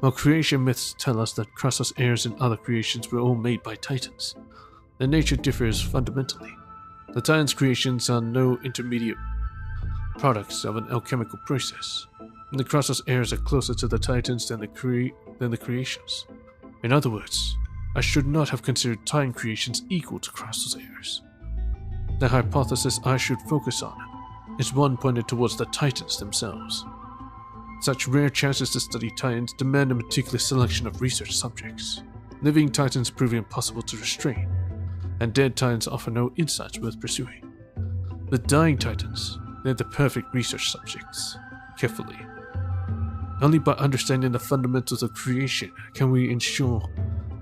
While creation myths tell us that Chrysos heirs and other creations were all made by Titans, their nature differs fundamentally. The Titans' creations are no intermediate products of an alchemical process, and the Chrysos heirs are closer to the Titans than the creations. In other words, I should not have considered Titan creations equal to Chrysos heirs. The hypothesis I should focus on is one pointed towards the Titans themselves. Such rare chances to study Titans demand a meticulous selection of research subjects. Living Titans prove impossible to restrain, and dead Titans offer no insights worth pursuing. With dying Titans, they're the perfect research subjects. Carefully. Only by understanding the fundamentals of creation can we ensure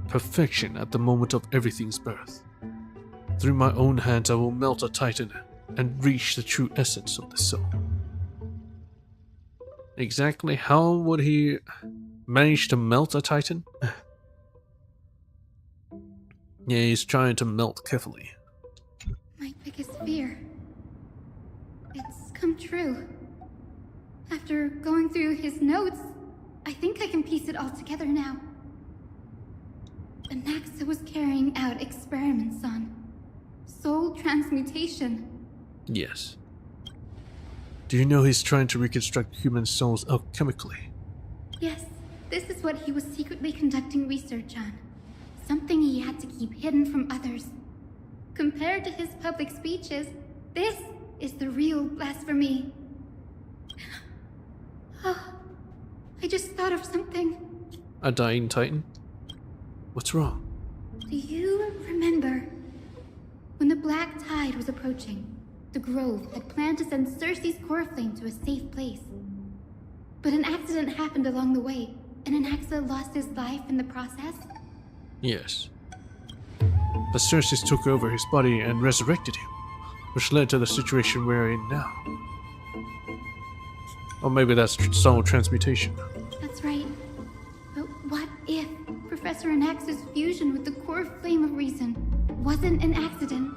perfection at the moment of everything's birth. Through my own hands I will melt a Titan and reach the true essence of the soul. Exactly how would he manage to melt a Titan? Yeah, he's trying to melt carefully. My biggest fear. It's come true. After going through his notes, I think I can piece it all together now. Anaxa was carrying out experiments on soul transmutation. Yes. Do you know he's trying to reconstruct human souls alchemically? Yes, this is what he was secretly conducting research on. Something he had to keep hidden from others. Compared to his public speeches, this is the real blasphemy. Oh, I just thought of something. A dying Titan? What's wrong? Do you remember when the Black Tide was approaching? The Grove had planned to send Cersei's core flame to a safe place. But an accident happened along the way, and Anaxa lost his life in the process? Yes. But Cersei took over his body and resurrected him, which led to the situation we're in now. Or maybe that's soul transmutation. That's right. But what if Professor Anax's fusion with the core flame of reason wasn't an accident?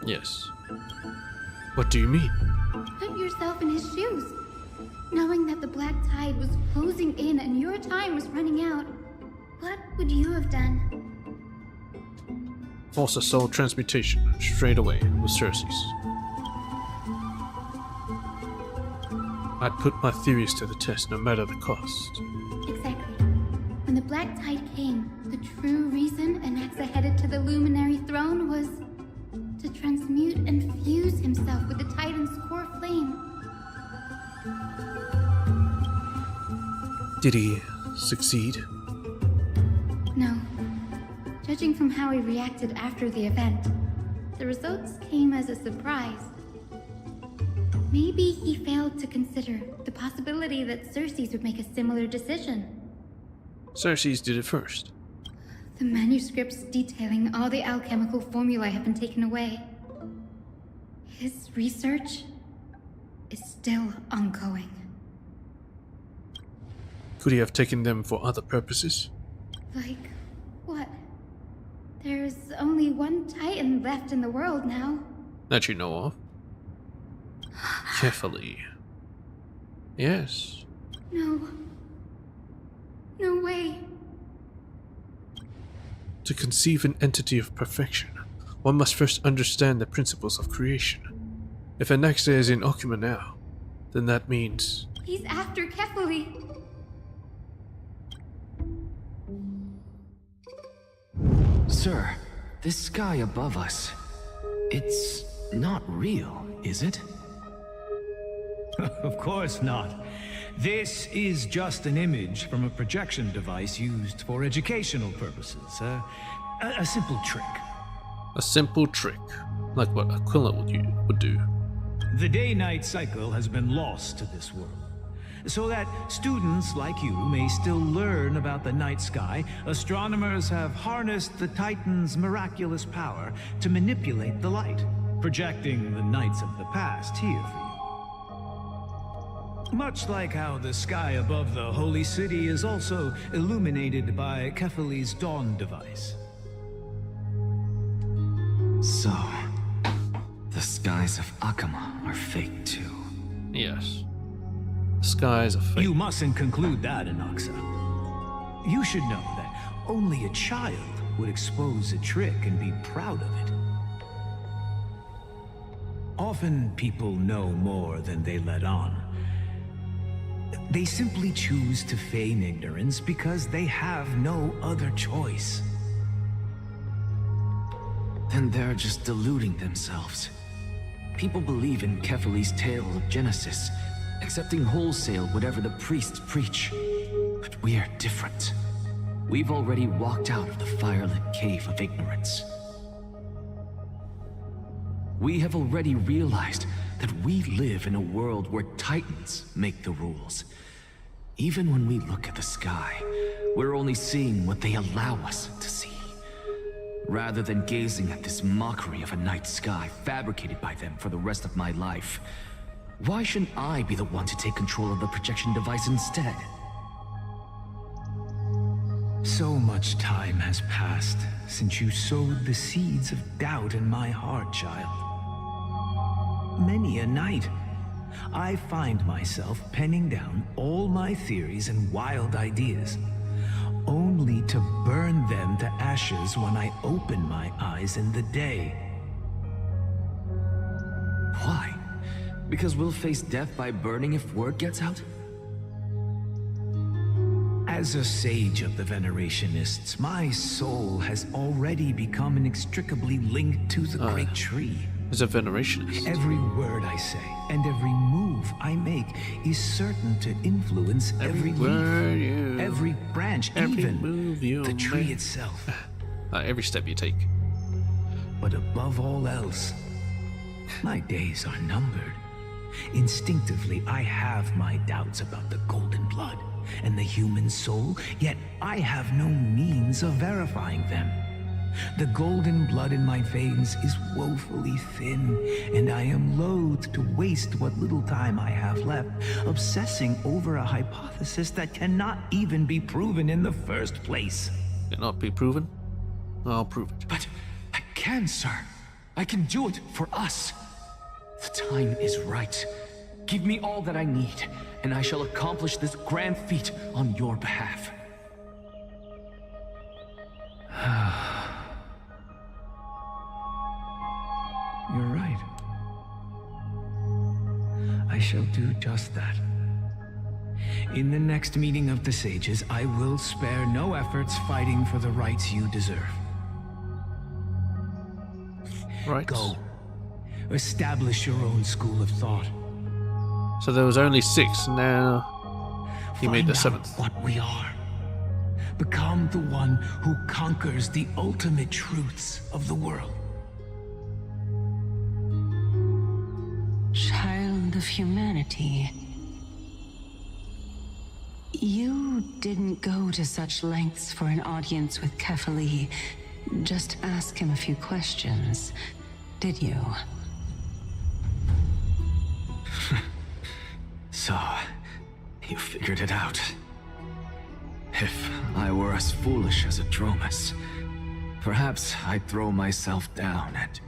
Yes. What do you mean? Put yourself in his shoes. Knowing that the Black Tide was closing in and your time was running out, what would you have done? Force a soul transmutation straight away with Cersei's. I'd put my theories to the test no matter the cost. Exactly. When the Black Tide came, the true reason Anaxa headed to the Luminary Throne was to transmute and fuse himself with the Titan's core flame. Did he succeed? No. Judging from how he reacted after the event, the results came as a surprise. Maybe he failed to consider the possibility that Cersei would make a similar decision. Xerxes did it first. The manuscripts detailing all the alchemical formulae have been taken away. His research is still ongoing. Could he have taken them for other purposes? Like, what? There's only one Titan left in the world now. That you know of. Carefully. Yes. No. No way. To conceive an entity of perfection, one must first understand the principles of creation. If Anaxa is in Okuma now, then that means... He's after Kefali. Sir, this sky above us, it's not real, is it? Of course not. This is just an image from a projection device used for educational purposes. A simple trick. A simple trick, like what Aquila would do. The day-night cycle has been lost to this world. So that students like you may still learn about the night sky, astronomers have harnessed the Titan's miraculous power to manipulate the light, projecting the nights of the past here for you. Much like how the sky above the Holy City is also illuminated by Kefali's dawn device. So, the skies of Akama are fake too. Yes. The skies are fake. You mustn't conclude that, Anaxa. You should know that only a child would expose a trick and be proud of it. Often people know more than they let on. They simply choose to feign ignorance because they have no other choice. Then they're just deluding themselves. People believe in Kefali's tale of Genesis, accepting wholesale whatever the priests preach. But we're different. We've already walked out of the firelit cave of ignorance. We have already realized that we live in a world where Titans make the rules. Even when we look at the sky, we're only seeing what they allow us to see. Rather than gazing at this mockery of a night sky fabricated by them for the rest of my life, why shouldn't I be the one to take control of the projection device instead? So much time has passed since you sowed the seeds of doubt in my heart, child. Many a night, I find myself penning down all my theories and wild ideas, only to burn them to ashes when I open my eyes in the day. Why? Because we'll face death by burning if word gets out? As a sage of the Venerationists, my soul has already become inextricably linked to the great tree. As a Venerationist. Every word I say and every move I make is certain to influence every leaf, every branch, even move you the tree itself. Every step you take. But above all else, my days are numbered. Instinctively, I have my doubts about the golden blood and the human soul, yet I have no means of verifying them. The golden blood in my veins is woefully thin, and I am loath to waste what little time I have left obsessing over a hypothesis that cannot even be proven in the first place. Cannot be proven? I'll prove it. But I can, sir. I can do it for us. The time is right. Give me all that I need, and I shall accomplish this grand feat on your behalf. You're right. I shall do just that. In the next meeting of the sages, I will spare no efforts fighting for the rights you deserve. Right. Go. Establish your own school of thought. So there was only 6, now he made the 7th. What we are. Become the one who conquers the ultimate truths of the world. Child of humanity. You didn't go to such lengths for an audience with Kefali. Just ask him a few questions, did you? So, you figured it out. If I were as foolish as a Dromus, perhaps I'd throw myself down and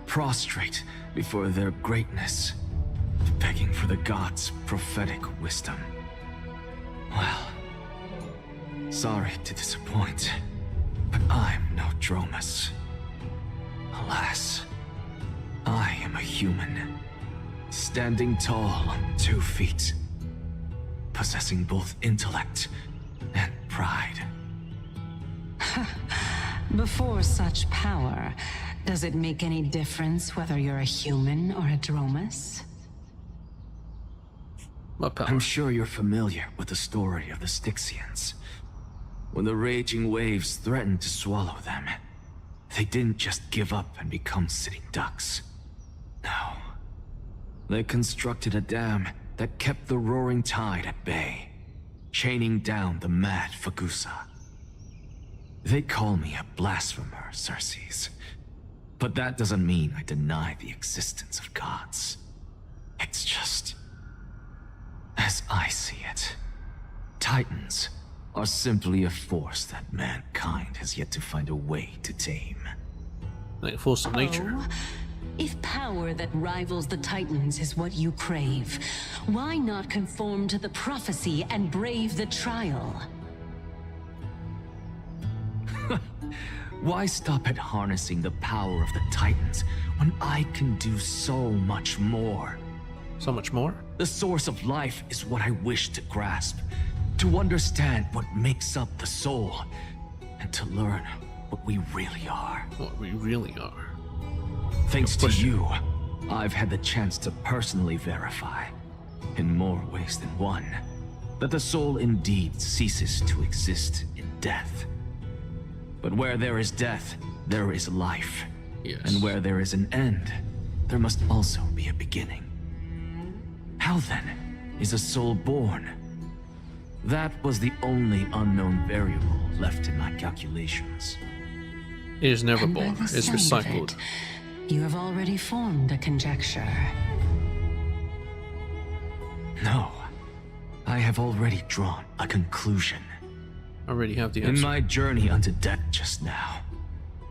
prostrate before their greatness, begging for the gods' prophetic wisdom. Well, sorry to disappoint, but I'm no Dromus. Alas, I am a human, standing tall on 2 feet, possessing both intellect and pride. Before such power, does it make any difference whether you're a human or a Dromus? I'm sure you're familiar with the story of the Styxians. When the raging waves threatened to swallow them, they didn't just give up and become sitting ducks. No. They constructed a dam that kept the roaring tide at bay, chaining down the mad Fagusa. They call me a blasphemer, Circes. But that doesn't mean I deny the existence of gods. It's just... as I see it, Titans are simply a force that mankind has yet to find a way to tame. Like a force of nature. Oh, if power that rivals the Titans is what you crave, why not conform to the prophecy and brave the trial? Why stop at harnessing the power of the Titans when I can do so much more? So much more? The source of life is what I wish to grasp. To understand what makes up the soul. And to learn what we really are. What we really are. Thanks to you, I've had the chance to personally verify, in more ways than one, that the soul indeed ceases to exist in death. But where there is death, there is life. Yes. And where there is an end, there must also be a beginning. How then is a soul born? That was the only unknown variable left in my calculations. It is never And by born, the it's sound of recycled. it, you have already formed a conjecture. No, I have already drawn a conclusion. I already have the answer. In my journey unto death just now,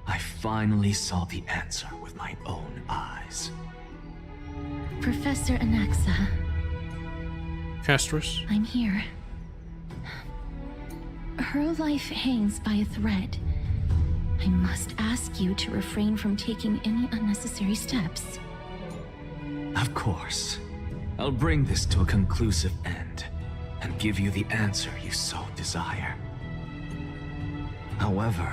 I finally saw the answer with my own eyes. Professor Anaxa, Castris? I'm here. Her life hangs by a thread. I must ask you to refrain from taking any unnecessary steps. Of course. I'll bring this to a conclusive end, and give you the answer you so desire. However,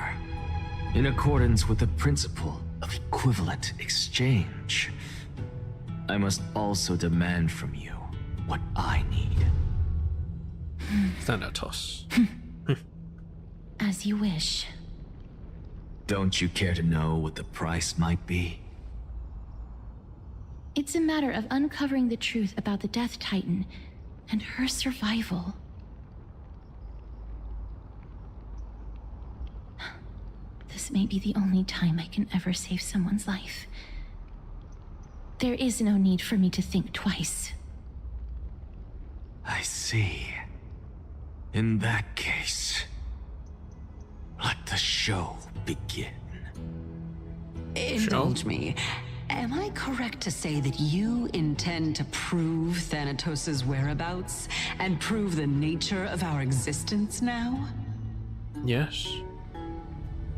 in accordance with the principle of equivalent exchange, I must also demand from you what I need. Thanatos. As you wish. Don't you care to know what the price might be? It's a matter of uncovering the truth about the Death Titan and her survival. This may be the only time I can ever save someone's life. There is no need for me to think twice. I see. In that case, let the show begin. Indulge me. Am I correct to say that you intend to prove Thanatos' whereabouts and prove the nature of our existence now? Yes.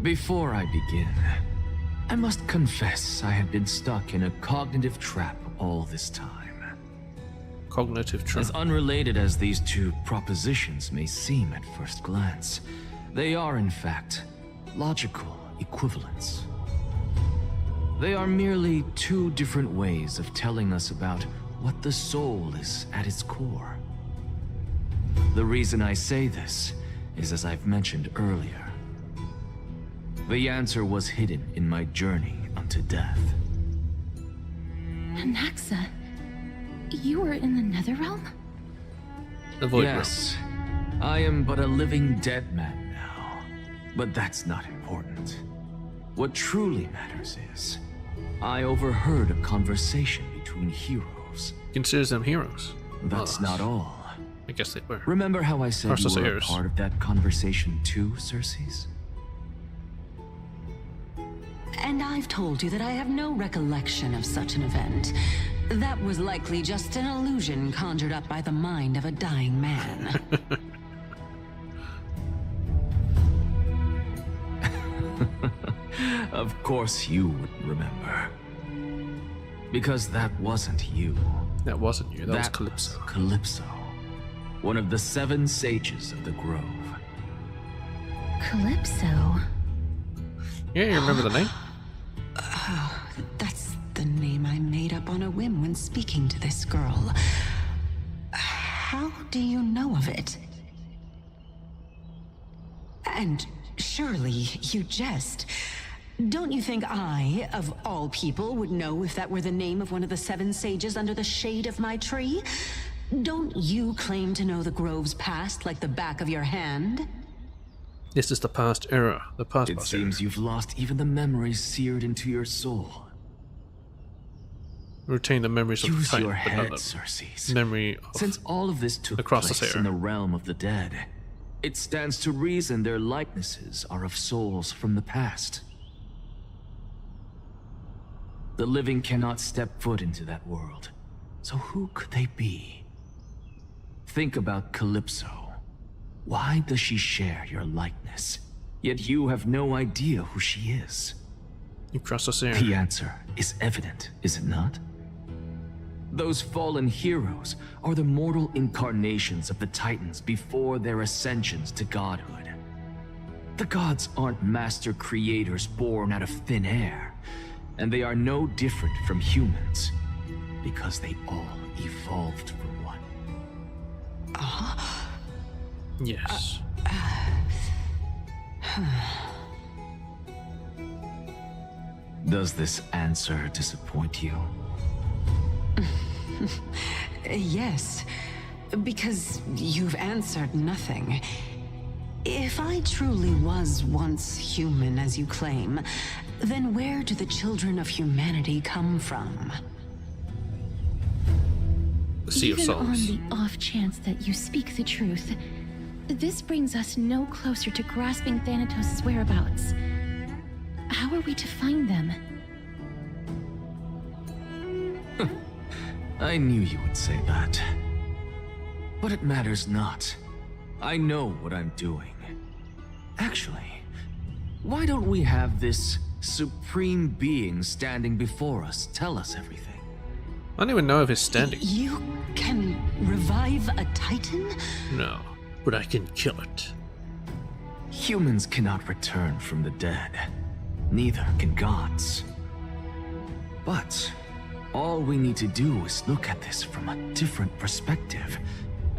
Before I begin, I must confess I have been stuck in a cognitive trap all this time. Cognitive trap. As unrelated as these two propositions may seem at first glance, they are in fact logical equivalents. They are merely two different ways of telling us about what the soul is at its core. The reason I say this is, as I've mentioned earlier, the answer was hidden in my journey unto death. Anaxa, you were in the Netherrealm? The Void Yes, I am but a living dead man now, but that's not important. What truly matters is, I overheard a conversation between heroes. Considers them heroes. That's not all. I guess they were. Remember how I said you were a part of that conversation too, Circes? And I've told you that I have no recollection of such an event. That was likely just an illusion conjured up by the mind of a dying man. Of course you would remember. Because that wasn't you. That wasn't you, that was Calypso. Calypso. One of the 7 sages of the Grove. Calypso? Yeah, you remember the name? Oh, that's the name I made up on a whim when speaking to this girl. How do you know of it? And surely you jest. Don't you think I, of all people, would know if that were the name of one of the 7 sages under the shade of my tree? Don't you claim to know the Grove's past like the back of your hand? This is the past era. The past. It seems you've lost even the memories seared into your soul. Retain the memories of Use the your time, head, but Circes. memory of Since all of this took place in the realm of the dead, it stands to reason their likenesses are of souls from the past. The living cannot step foot into that world, so who could they be? Think about Calypso. Why does she share your likeness? Yet you have no idea who she is. You cross us here. The answer is evident, is it not? Those fallen heroes are the mortal incarnations of the Titans before their ascensions to godhood. The gods aren't master creators born out of thin air, and they are no different from humans, because they all evolved from one. Yes. Does this answer disappoint you? Yes, because you've answered nothing. If I truly was once human, as you claim, then where do the children of humanity come from? The Sea of Even Souls. on the off chance that you speak the truth, this brings us no closer to grasping Thanatos' whereabouts. How are we to find them? I knew you would say that. But it matters not. I know what I'm doing. Actually, why don't we have this supreme being standing before us tell us everything? I don't even know if it's standing. You can revive a Titan? No, but I can kill it. Humans cannot return from the dead. Neither can gods. But all we need to do is look at this from a different perspective,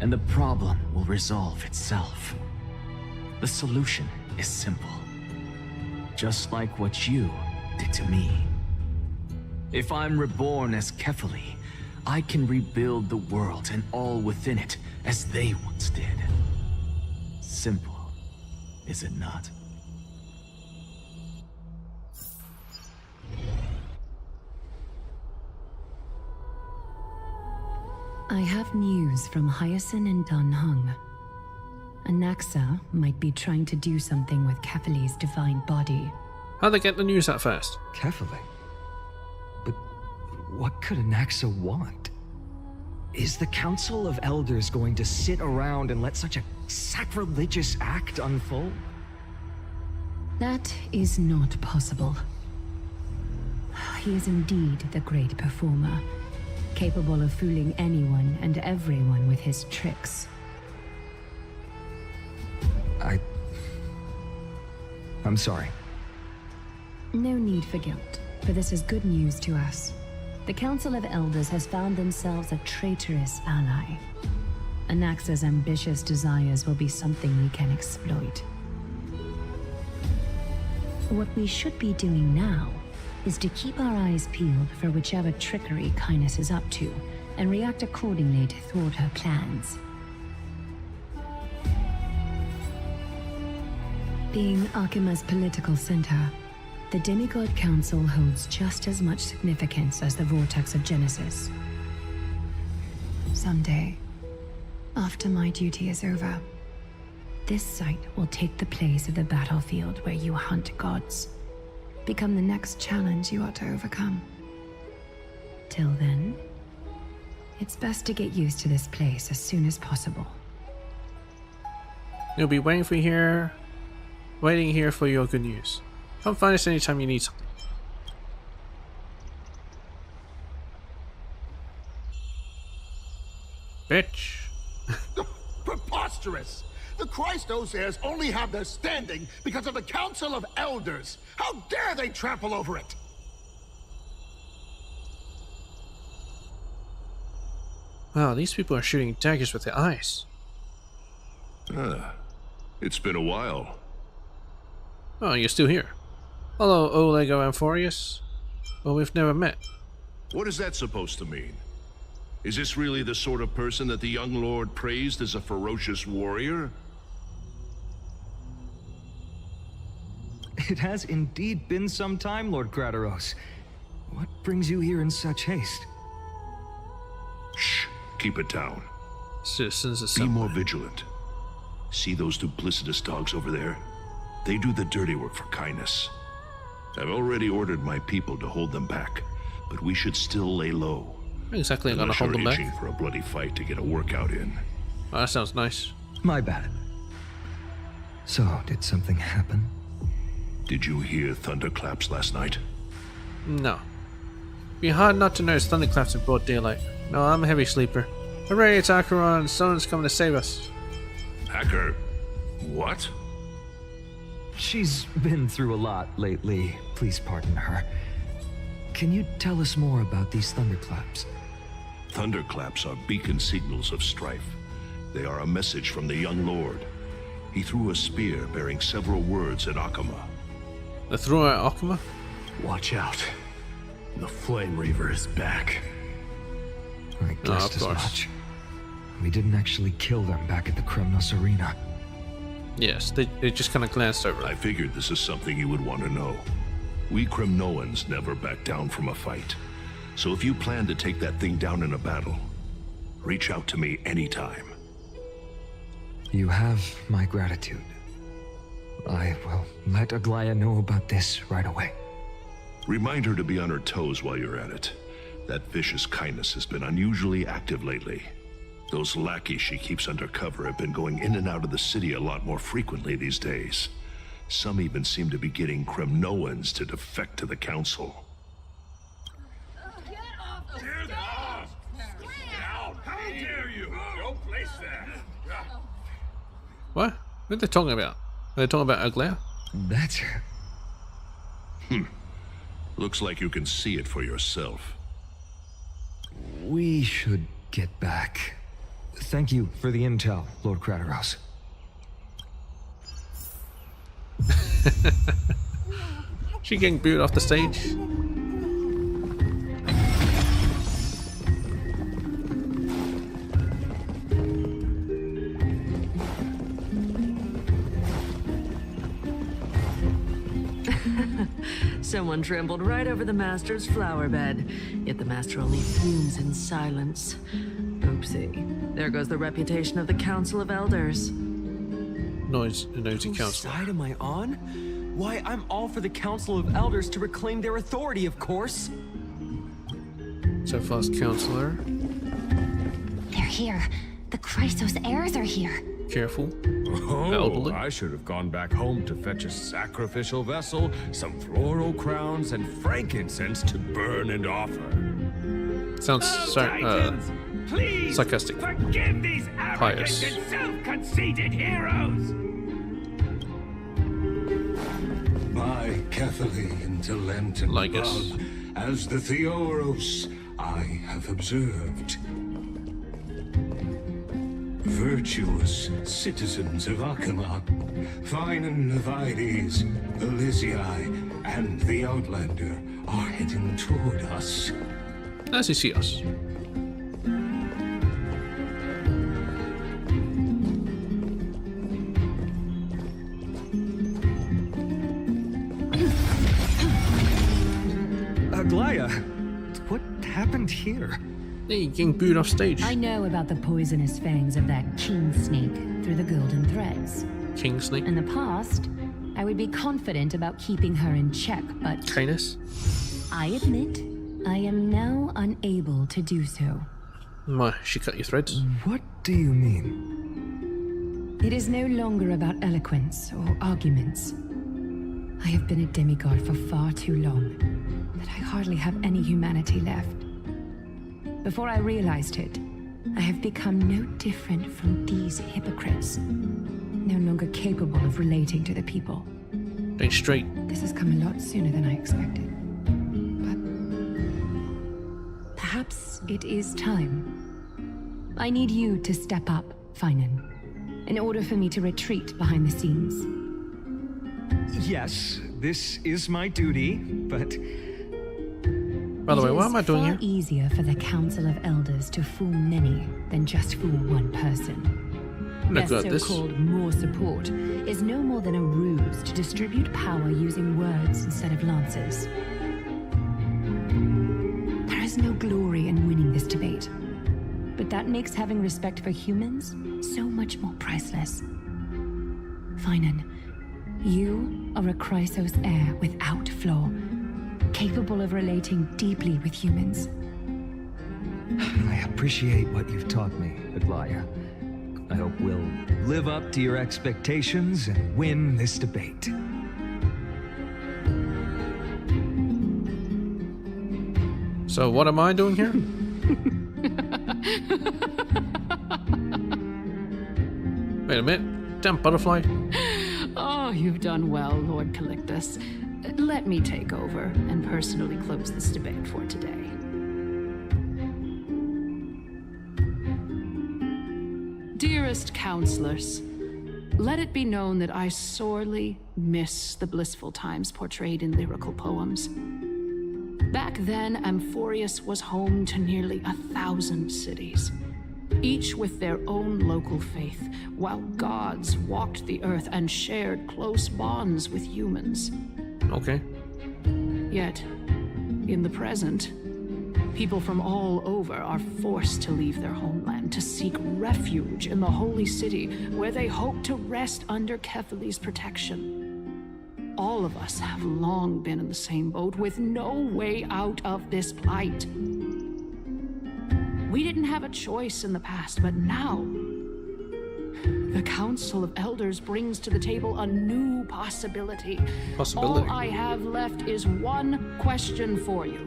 and the problem will resolve itself. The solution is simple. Just like what you did to me. If I'm reborn as Kefali, I can rebuild the world and all within it as they once did. Simple, is it not? I have news from Hyacinth and Dan Heng. Anaxa might be trying to do something with Kefali's divine body. How'd they get the news that fast? Kefali? But what could Anaxa want? Is the Council of Elders going to sit around and let such a sacrilegious act unfold? That is not possible. He is indeed the great performer, capable of fooling anyone and everyone with his tricks. I'm sorry. No need for guilt, for this is good news to us. The Council of Elders has found themselves a traitorous ally. Anaxa's ambitious desires will be something we can exploit. What we should be doing now is to keep our eyes peeled for whichever trickery Kynus is up to, and react accordingly to thwart her plans. Being Akima's political center, the Demigod Council holds just as much significance as the Vortex of Genesis. Someday, after my duty is over, this site will take the place of the battlefield where you hunt gods, become the next challenge you are to overcome. Till then, it's best to get used to this place as soon as possible. You'll be waiting here for your good news. Come find us anytime you need something. Bitch. Preposterous! The Christos heirs only have their standing because of the Council of Elders. How dare they trample over it? Wow, these people are shooting daggers with their eyes. It's been a while. Oh, you're still here. Hello, Olego Amphorius. Well, we've never met. What is that supposed to mean? Is this really the sort of person that the young lord praised as a ferocious warrior? It has indeed been some time, Lord Grateros. What brings you here in such haste? Shh, keep it down. Citizens Be assemble. more vigilant. See those duplicitous dogs over there? They do the dirty work for kindness. I've already ordered my people to hold them back, but we should still lay low. Exactly, I'm gonna Unless hold them you're back. itching for a bloody fight to get a workout in. Oh, that sounds nice. My bad. So, did something happen? Did you hear thunderclaps last night? No. Be hard not to notice thunderclaps in broad daylight. No, I'm a heavy sleeper. Hooray, it's Acheron. Someone's coming to save us. Hacker? What? She's been through a lot lately. Please pardon her. Can you tell us more about these thunderclaps? Thunderclaps are beacon signals of strife. They are a message from the young lord. He threw a spear bearing several words at Akama. The thrower at Akama? Watch out. The Flame Reaver is back. I guessed as much. We didn't actually kill them back at the Kremnos Arena. Yes, they just kind of glanced over. I figured this is something you would want to know. We Kremnoans never back down from a fight. So if you plan to take that thing down in a battle, reach out to me anytime. You have my gratitude. I will let Aglaya know about this right away. Remind her to be on her toes while you're at it. That vicious kindness has been unusually active lately. Those lackeys she keeps under cover have been going in and out of the city a lot more frequently these days. Some even seem to be getting Kremnoans to defect to the council. How dare you? Don't place that. What? What are they talking about? Are they talking about Aglaya? That's her. Looks like you can see it for yourself. We should get back. Thank you for the intel, Lord Krateros. She getting booed off the stage? Someone trampled right over the Master's flower bed, yet the Master only fumes in silence. Oopsie. There goes the reputation of the Council of Elders. Nosy Whose council. side am I on? Why, I'm all for the Council of Elders to reclaim their authority, of course. So fast, counselor. They're here. The Christos heirs are here. Careful. Oh, Elderly. I should have gone back home to fetch a sacrificial vessel, some floral crowns, and frankincense to burn and offer. Sounds Please sarcastic. forgive these arrogant Pious. and self-conceited heroes. By Catholic into Lenten Like us. love, as the Theoros I have observed. Virtuous citizens of Akama, fine Navides, Elysiae, and the Outlander are heading toward us. As you see us. Aglaya, what happened here? Hey, you're getting booed off stage. I know about the poisonous fangs of that king snake through the golden threads. King snake? In the past, I would be confident about keeping her in check, but... Kindness? I admit, I am now unable to do so. My, she cut your threads? What do you mean? It is no longer about eloquence or arguments. I have been a demigod for far too long that I hardly have any humanity left. Before I realized it, I have become no different from these hypocrites, no longer capable of relating to the people. Ain't straight. This has come a lot sooner than I expected. But perhaps it is time. I need you to step up, Finan, in order for me to retreat behind the scenes. Yes, this is my duty, but... By the way, what am I doing here? It is far easier for the Council of Elders to fool many than just fool one person. Their so-called more support is no more than a ruse to distribute power using words instead of lances. There is no glory in winning this debate, but that makes having respect for humans so much more priceless. Finan, you are a Chrysos heir without flaw, capable of relating deeply with humans. I appreciate what you've taught me, Aglaya. I hope we'll live up to your expectations and win this debate. So what am I doing here? Wait a minute. Damn butterfly. Oh, you've done well, Lord Calictus. Let me take over and personally close this debate for today. Dearest counselors, let it be known that I sorely miss the blissful times portrayed in lyrical poems. Back then, Amphorius was home to nearly 1,000 cities, each with their own local faith, while gods walked the earth and shared close bonds with humans. Okay. Yet, in the present, people from all over are forced to leave their homeland to seek refuge in the holy city, where they hope to rest under Kefali's protection. All of us have long been in the same boat, with no way out of this plight. We didn't have a choice in the past, but now, the Council of Elders brings to the table a new possibility. All I have left is one question for you.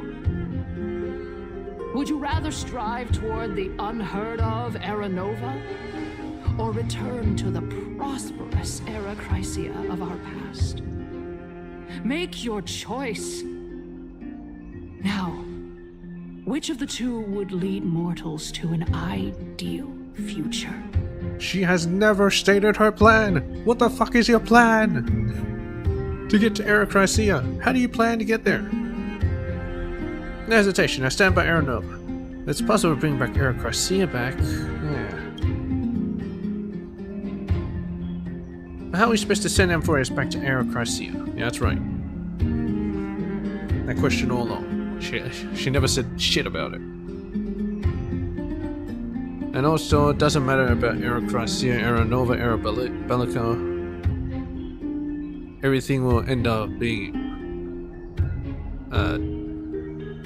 Would you rather strive toward the unheard of Era Nova, or return to the prosperous Era Chrysia of our past? Make your choice. Now, which of the two would lead mortals to an ideal future? She has never stated her plan. What the fuck is your plan? To get to Era Chrysia. How do you plan to get there? No hesitation, I stand by Era Nova. It's possible to bring back Era Chrysia back. Yeah. How are we supposed to send Amphorius back to Era Chrysia? Yeah, that's right. That question all along. She never said shit about it. And also, it doesn't matter about Era Chrysia, Era Nova, Era Bellica. Everything will end up being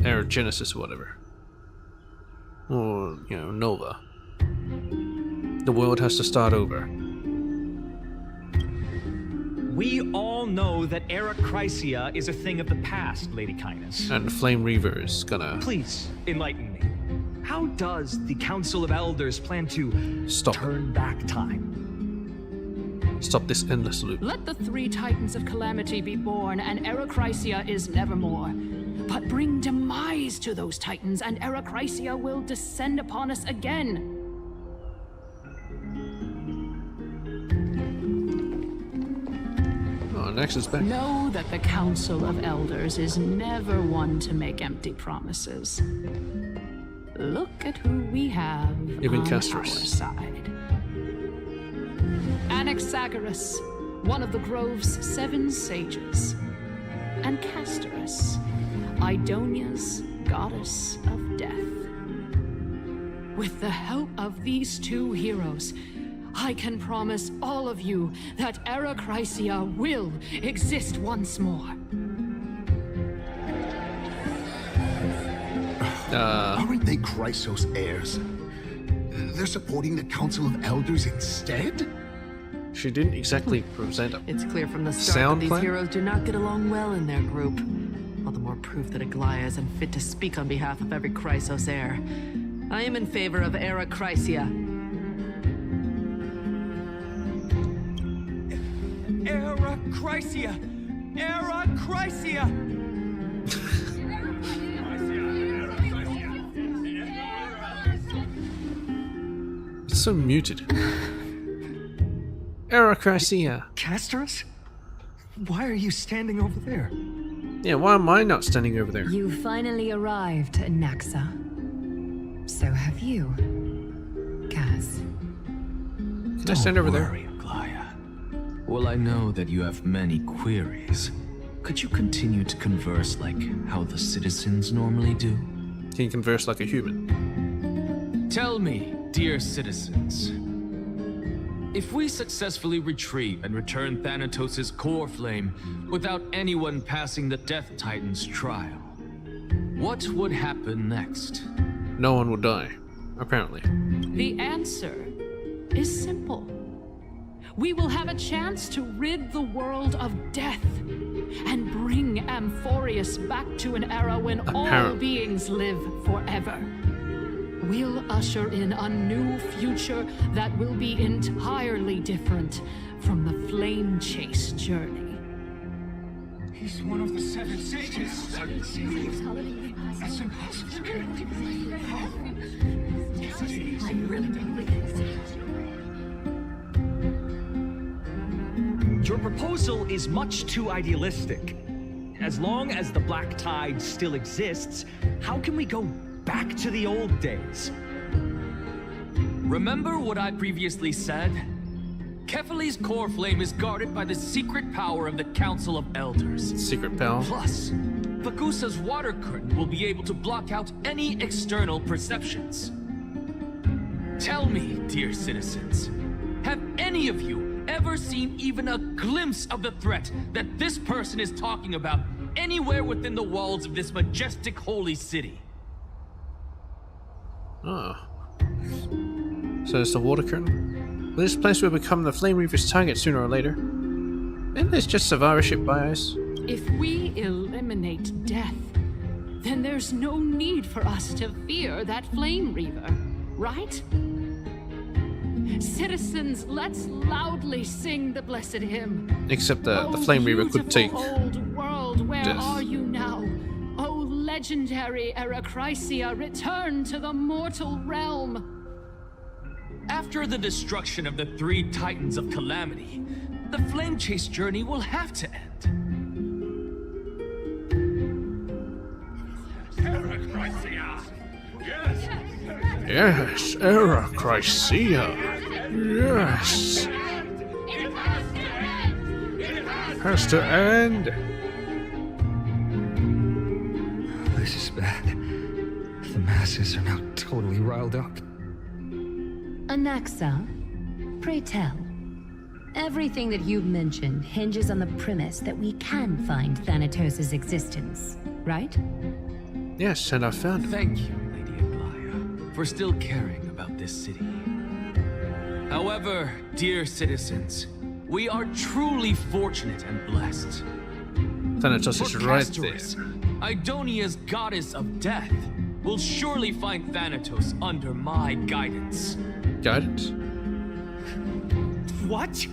Era Genesis or whatever. Or, you know, Nova. The world has to start over. We all know that Era Chrysia is a thing of the past, Lady Kindness. And Flame Reaver is gonna... Please, enlighten me. How does the Council of Elders plan to turn back time? Stop this endless loop. Let the three Titans of Calamity be born, and Era Chrysia is nevermore. But bring demise to those Titans, and Era Chrysia will descend upon us again. Oh, next is back. Know that the Council of Elders is never one to make empty promises. Look at who we have Even on Casterus. our side. Anaxagoras, one of the Grove's 7 sages. And Casterus, Idonia's goddess of death. With the help of these two heroes, I can promise all of you that Era Chrysia will exist once more. Aren't they Chrysos heirs? They're supporting the Council of Elders instead? She didn't exactly present a It's clear from the start that these plan? heroes do not get along well in their group. All the more proof that Aglaya is unfit to speak on behalf of every Chrysos heir. I am in favor of Era Chrysia. Era Chrysia! Era Chrysia! It's so muted. Era Chrysia. Castorus? Why are you standing over there? Yeah, why am I not standing over there? You finally arrived, Naxa. So have you, Kaz. Can I stand over there? Well, I know that you have many queries. Could you continue to converse like how the citizens normally do? Can you converse like a human? Tell me, dear citizens, if we successfully retrieve and return Thanatos' core flame without anyone passing the Death Titan's trial, what would happen next? No one will die, apparently. The answer is simple. We will have a chance to rid the world of death and bring Amphorius back to an era when all beings live forever. We'll usher in a new future that will be entirely different from the Flame Chase journey. He's one of the 7 sages. That's impossible. Your proposal is much too idealistic. As long as the Black Tide still exists, how can we go back to the old days? Remember what I previously said? Kefali's core flame is guarded by the secret power of the Council of Elders. Secret power? Plus, Bagusa's water curtain will be able to block out any external perceptions. Tell me, dear citizens, have any of you ever seen even a glimpse of the threat that this person is talking about anywhere within the walls of this majestic holy city? Oh. So it's the water curtain? This place will become the Flame Reaver's target sooner or later. Isn't this just survivorship bias? If we eliminate death, then there's no need for us to fear that Flame Reaver, right? Citizens, let's loudly sing the blessed hymn. Except the Flame Reaver could take old world, where death. are you now? O legendary Era Chrysia, return to the mortal realm. After the destruction of the 3 Titans of Calamity, the Flame Chase journey will have to end. Era Chrysia! Yes! Yes, Era Chrysia. Yes. Has to end. This is bad. The masses are now totally riled up. Anaxa, pray tell. Everything that you've mentioned hinges on the premise that we can find Thanatos' existence, right? Yes, and I found it. Thank you, Lady Aglaya, for still caring about this city. However, dear citizens, we are truly fortunate and blessed. Thanatos is right there. Idonia's goddess of death will surely find Thanatos under my guidance. Guidance? What?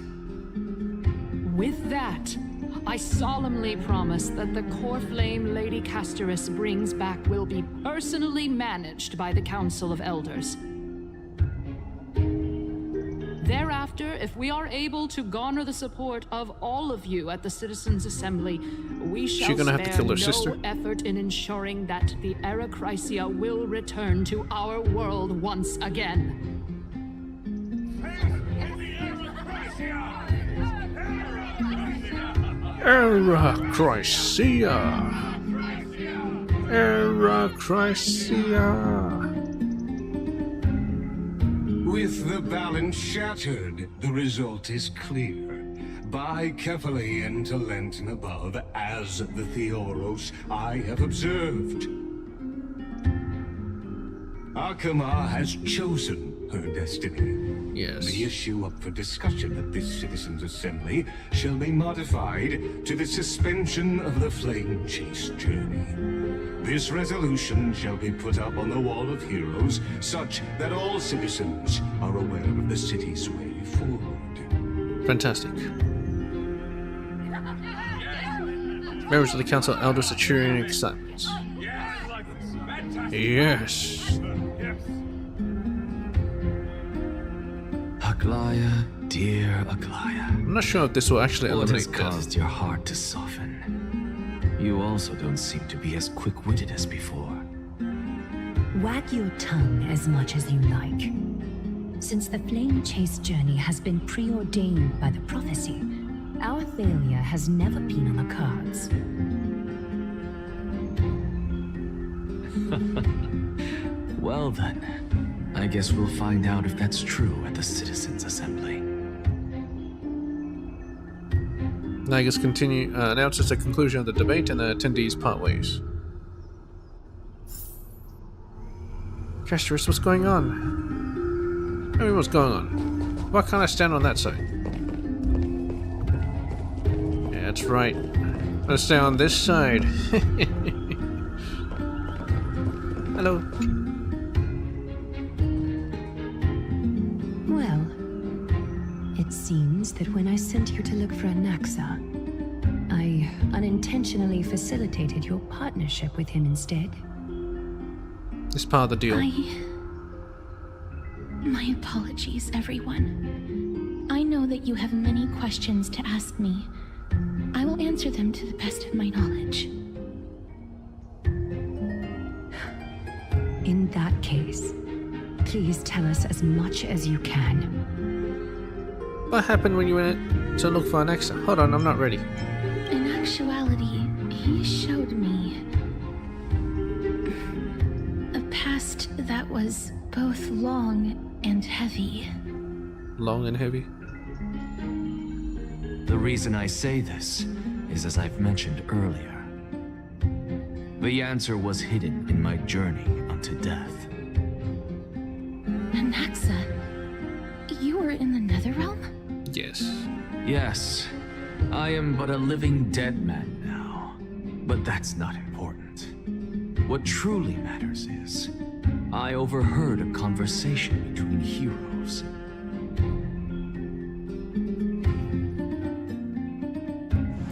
With that, I solemnly promise that the core flame Lady Castorus brings back will be personally managed by the Council of Elders. Thereafter, if we are able to garner the support of all of you at the Citizens' Assembly, we shall gonna have to kill her no sister? effort in ensuring that the Era Chrysia will return to our world once again. Era Chrysia. Herachrisia. With the balance shattered, the result is clear. By carefully and to Lent and above, as the Theoros I have observed. Akama has chosen her destiny. Yes. The issue up for discussion at this citizens' assembly shall be modified to the suspension of the flame chase journey. This resolution shall be put up on the Wall of Heroes, such that all citizens are aware of the city's way forward. Fantastic. Members of the Council of Elders are cheering in excitement. Yes. Aglaya, dear Aglaya. I'm not sure if this will actually What has eliminate death. caused your heart to soften? You also don't seem to be as quick-witted as before. Wag your tongue as much as you like. Since the flame chase journey has been preordained by the prophecy, our failure has never been on the cards. Well then, I guess we'll find out if that's true at the Citizens' Assembly. Nagus announces the conclusion of the debate and the attendees part ways. Castorus, what's going on? I mean, what's going on? Why can't I stand on that side? Yeah, that's right. Let's stay on this side. Hello. Well, it seems that when I sent you to look for Anaxa, I unintentionally facilitated your partnership with him instead. It's part of the deal. My apologies, everyone. I know that you have many questions to ask me. I will answer them to the best of my knowledge. In that case, please tell us as much as you can. What happened when you went to look for Anaxa? Hold on, I'm not ready. In actuality, he showed me a past that was both long and heavy. Long and heavy? The reason I say this is as I've mentioned earlier. The answer was hidden in my journey unto death. Anaxa, you were in the Netherrealm? Yes. Yes, I am but a living dead man now. But that's not important. What truly matters is, I overheard a conversation between heroes.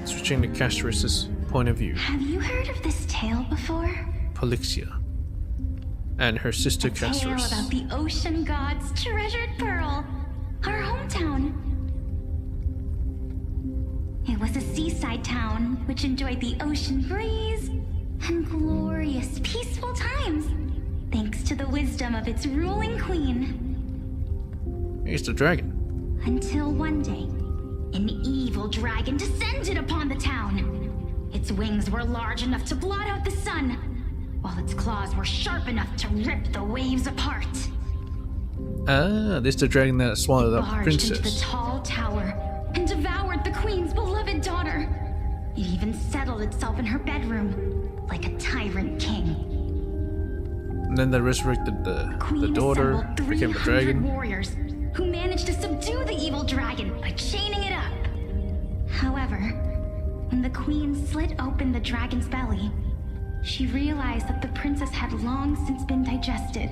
Switching to Castorus' point of view. Have you heard of this tale before? Polixia. And her sister A tale Castorus. about the ocean god's treasured pearl, our hometown. It was a seaside town which enjoyed the ocean breeze and glorious, peaceful times, thanks to the wisdom of its ruling queen. Here's the dragon. Until one day, an evil dragon descended upon the town. Its wings were large enough to blot out the sun, while its claws were sharp enough to rip the waves apart. Ah, this is the dragon that swallowed up the Barged into the princess. tall tower and devoured the queen's beloved daughter. It even settled itself in her bedroom, like a tyrant king. And then they resurrected the Queen daughter, assembled became a 300 dragon. warriors who managed to subdue the evil dragon by chaining it up. However, when the queen slit open the dragon's belly, she realized that the princess had long since been digested,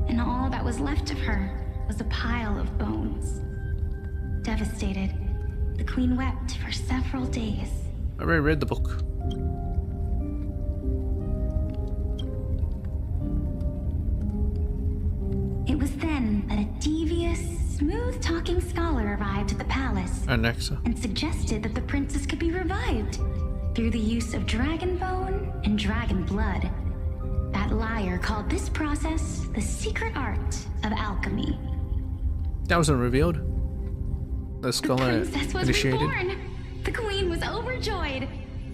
and all that was left of her was a pile of bones. Devastated, the queen wept for several days. I already read the book. It was then that a devious, smooth-talking scholar arrived at the palace Anaxa. and suggested that the princess could be revived through the use of dragon bone and dragon blood. That liar called this process the secret art of alchemy. That wasn't revealed. The The scholar princess was initiated. reborn. The queen was overjoyed.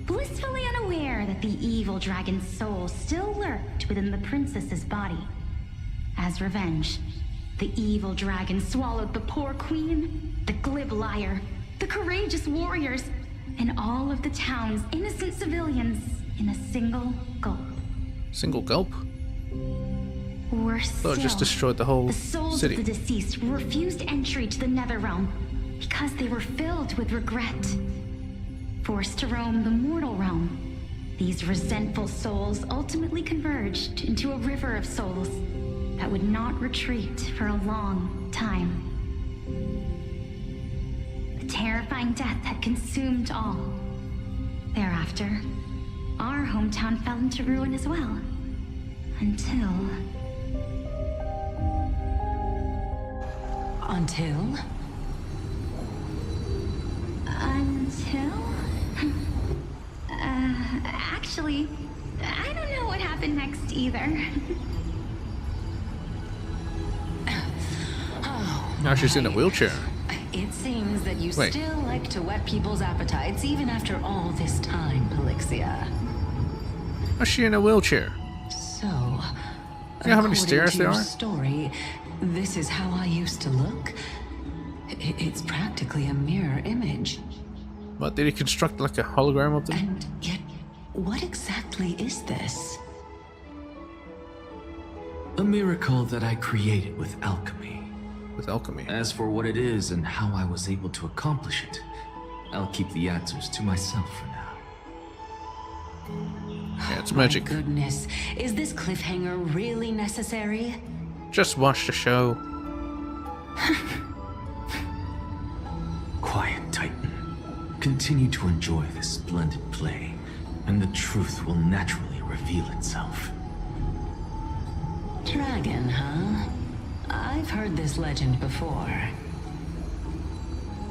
blissfully unaware that the evil dragon's soul still lurked within the princess's body. As revenge, the evil dragon swallowed the poor queen, the glib liar, the courageous warriors, and all of the town's innocent civilians in a single gulp. Single gulp? Worse So it just still, destroyed the whole the souls city. of the deceased refused entry to the Netherrealm because they were filled with regret. Forced to roam the mortal realm, these resentful souls ultimately converged into a river of souls that would not retreat for a long time. The terrifying death had consumed all. Thereafter, our hometown fell into ruin as well. Until... Until? Actually, I don't know what happened next either. Now she's in a wheelchair. It seems that you Wait. still like to whet people's appetites even after all this time, Pelixia. How's she in a wheelchair? So, You know how many according stairs to there your are? story, this is how I used to look? It's practically a mirror image. What, did he construct like a hologram of them? And yet, what exactly is this? A miracle that I created with alchemy. With alchemy? As for what it is and how I was able to accomplish it, I'll keep the answers to myself for now. Yeah, it's magic. My goodness, is this cliffhanger really necessary? Just watch the show. Quiet, Titan. Continue to enjoy this splendid play, and the truth will naturally reveal itself. Dragon, huh? I've heard this legend before.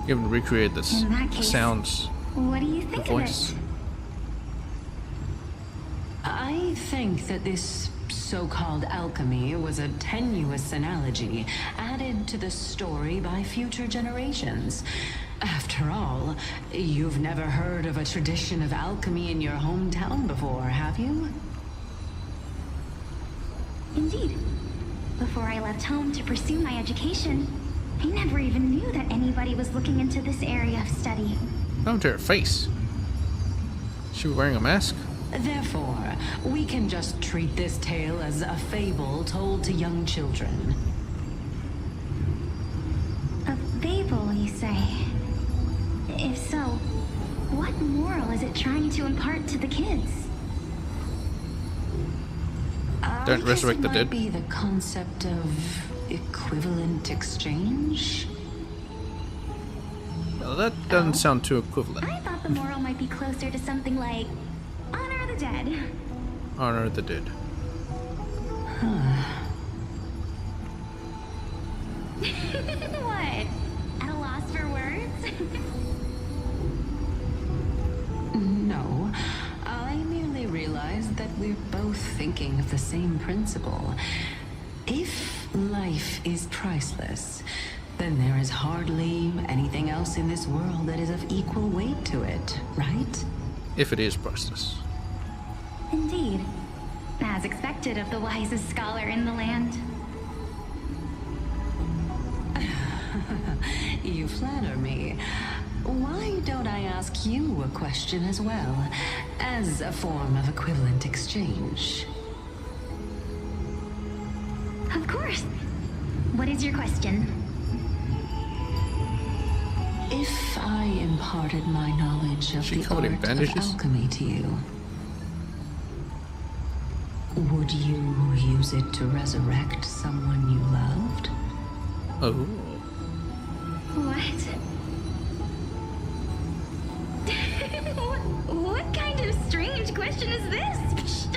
You haven't recreated this In that case, sounds, what do you the think of voice. it? I think that this so-called alchemy was a tenuous analogy added to the story by future generations. After all, you've never heard of a tradition of alchemy in your hometown before, have you? Indeed. Before I left home to pursue my education, I never even knew that anybody was looking into this area of study. Down to her face. Is she wearing a mask? Therefore, we can just treat this tale as a fable told to young children. A fable, you say? If so, what moral is it trying to impart to the kids? Don't resurrect the Might dead. be the concept of equivalent exchange? Well, that doesn't sound too equivalent. I thought the moral might be closer to something like honor the dead. Honor the dead. What? At a loss for words? No, I merely realized that we're both thinking of the same principle. If life is priceless, then there is hardly anything else in this world that is of equal weight to it, right? If it is priceless. Indeed. As expected of the wisest scholar in the land. You flatter me. Why don't I ask you a question as well, as a form of equivalent exchange? Of course. What is your question? If I imparted my knowledge of the covered in art of bandages? alchemy to you, would you use it to resurrect someone you loved? Oh. What? What kind of strange question is this?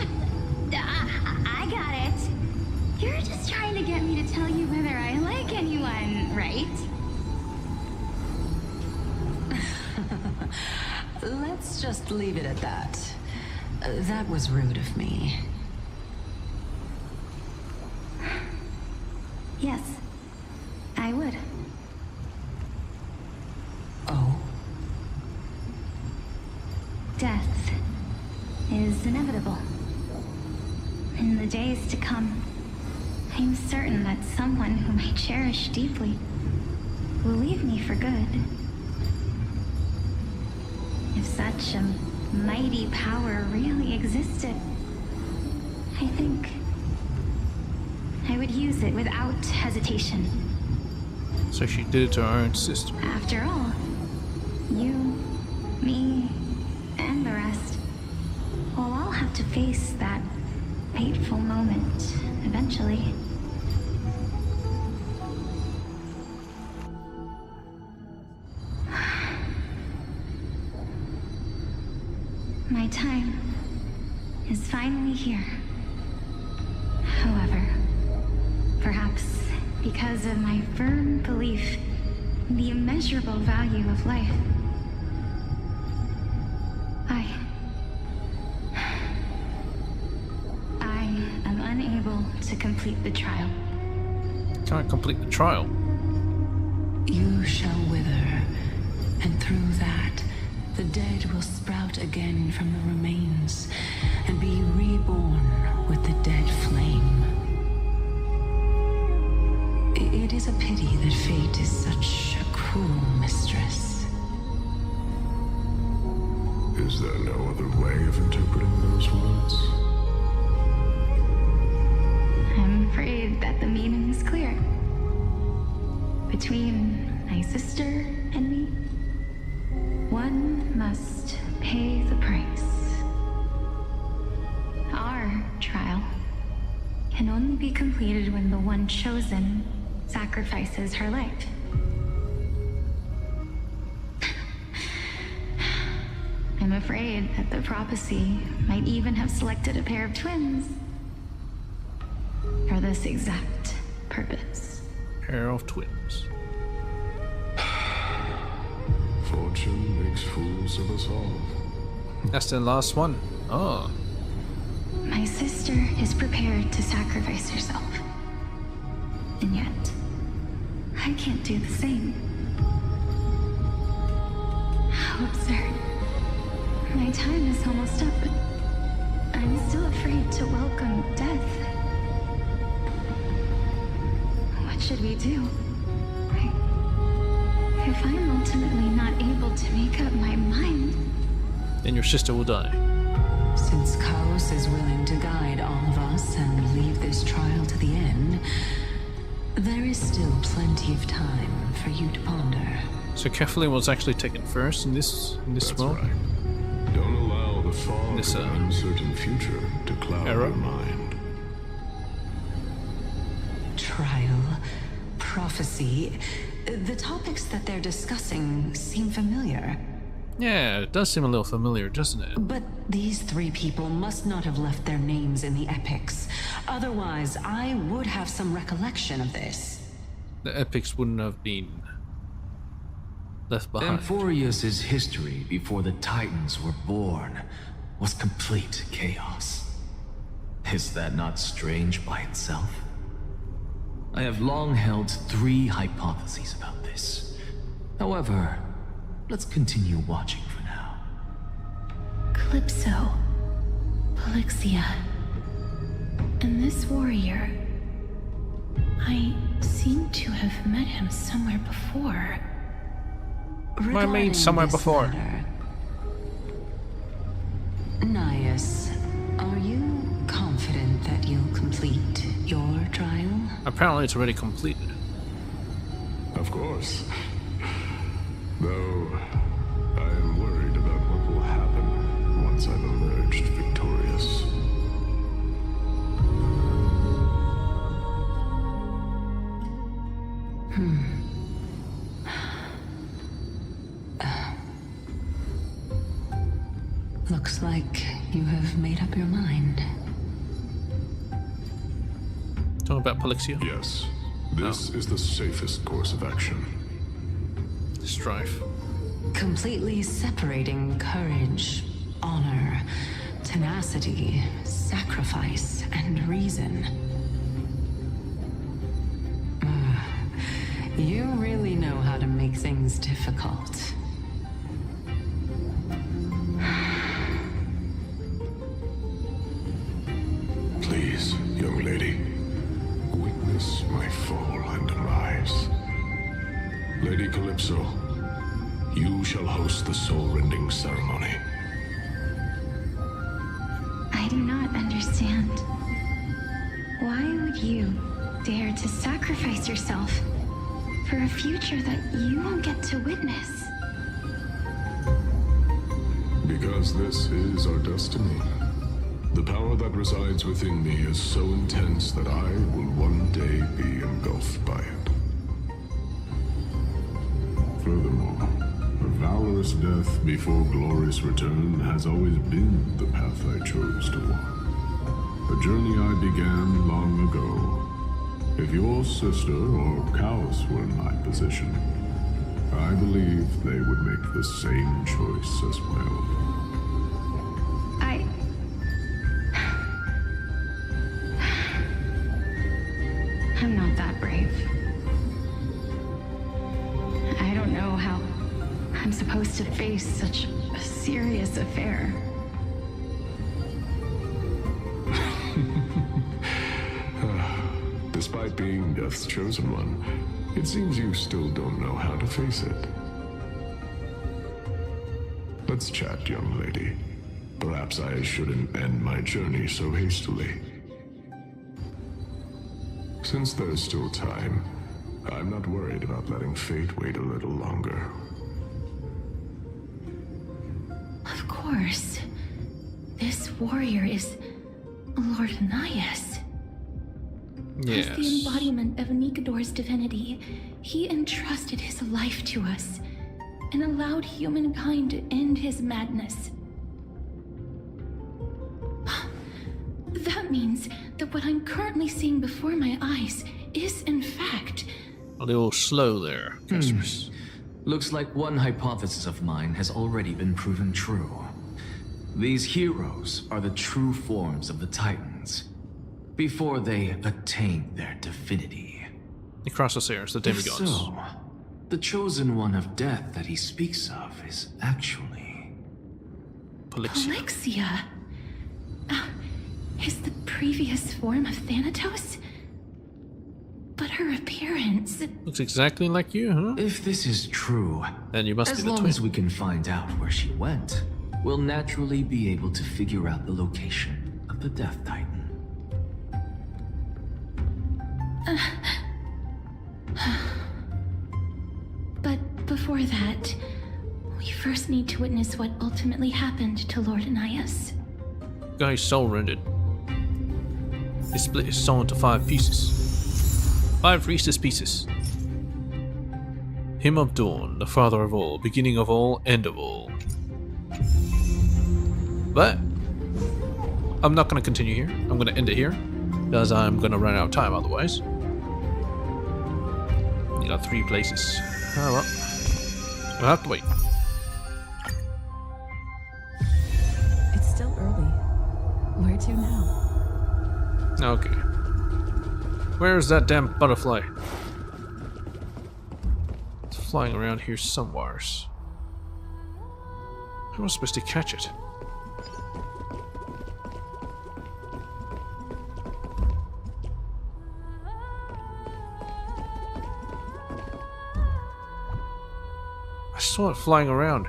I got it. You're just trying to get me to tell you whether I like anyone, right? Let's just leave it at that. That was rude of me. Yes, I would. Oh? Death In the days to come, I'm certain that someone whom I cherish deeply will leave me for good. If such a mighty power really existed, I think I would use it without hesitation. So she did it to her own sister. After all, you, me, and the rest will all have to face that fateful moment eventually. My time is finally here. However, perhaps because of my firm belief in the immeasurable value of life, I am unable to complete the trial. Can't complete the trial. You shall wither, and through that, the dead will sprout again from the remains and be reborn with the dead flame. It is a pity that fate is such a cruel mistress. Is there no other way of interpreting those words? I'm afraid that the meaning is clear. Between my sister and me, one must pay the price. Our trial can only be completed when the one chosen sacrifices her life. I'm afraid that the prophecy might even have selected a pair of twins for this exact purpose. Pair of twins. Fortune makes fools of us all. That's the last one. Oh. My sister is prepared to sacrifice herself. And yet, I can't do the same. How absurd. My time is almost up, but I'm still afraid to welcome death. What should we do? If I'm ultimately not able to make up my mind, Then your sister will die. Since Chaos is willing to guide all of us and leave this trial to the end, there is still plenty of time for you to ponder. So Kefli was actually taken first in this world. Right. Don't allow the fog This, of an uncertain future to cloud era. your mind. Trial, prophecy, the topics that they're discussing seem familiar. Yeah, it does seem a little familiar, doesn't it? But these three people must not have left their names in the epics. Otherwise, I would have some recollection of this. The epics wouldn't have been left behind. Amphorius's history before the Titans were born was complete chaos. Is that not strange by itself? I have long held 3 hypotheses about this. However, let's continue watching for now. Calypso, Polixia, and this warrior. I seem to have met him somewhere before. I mean, somewhere before. Nias, are you confident that you'll complete your trial? Apparently it's already completed. Of course. Though, I am worried about what will happen once I've emerged victorious. Looks like you have made up your mind. Talking about Polixia? Yes. This is the safest course of action. Strife. Completely separating courage, honor, tenacity, sacrifice, and reason. You really know how to make things difficult. Please. Calypso, you shall host the soul-rending ceremony. I do not understand. Why would you dare to sacrifice yourself for a future that you won't get to witness? Because this is our destiny. The power that resides within me is so intense that I will one day be engulfed by it. Furthermore, a valorous death before glorious return has always been the path I chose to walk. A journey I began long ago. If your sister or cows were in my position, I believe they would make the same choice as well. I'm not that brave. I don't know how I'm supposed to face such a serious affair. Despite being Death's chosen one, it seems you still don't know how to face it. Let's chat, young lady. Perhaps I shouldn't end my journey so hastily. Since there's still time, I'm not worried about letting fate wait a little longer. Of course. This warrior is Lord Anias. Yes. As the embodiment of Nikador's divinity, he entrusted his life to us and allowed humankind to end his madness. That means that what I'm currently seeing before my eyes is, in fact... A little slow there, Christmas. Looks like one hypothesis of mine has already been proven true. These heroes are the true forms of the Titans, before they attain their divinity. The Crosshairs, the If demigods. so, the chosen one of death that he speaks of is actually... Polixia? Is the previous form of Thanatos? But her appearance... Looks exactly like you, huh? If this is true, then you must as be the long twin. as we can find out where she went, we'll naturally be able to figure out the location of the Death Titan. But before that, we first need to witness what ultimately happened to Lord Anias. Guy's soul rendered. He split his soul into 5 pieces. 5 Rhesus pieces. Him of Dawn, the father of all, beginning of all, end of all. But I'm not going to continue here. I'm going to end it here, because I'm going to run out of time otherwise. You got 3 places. Oh well. We'll have to wait. It's still early. Where to now? Okay. Where's that damn butterfly? It's flying around here somewheres. How am I supposed to catch it? I saw it flying around.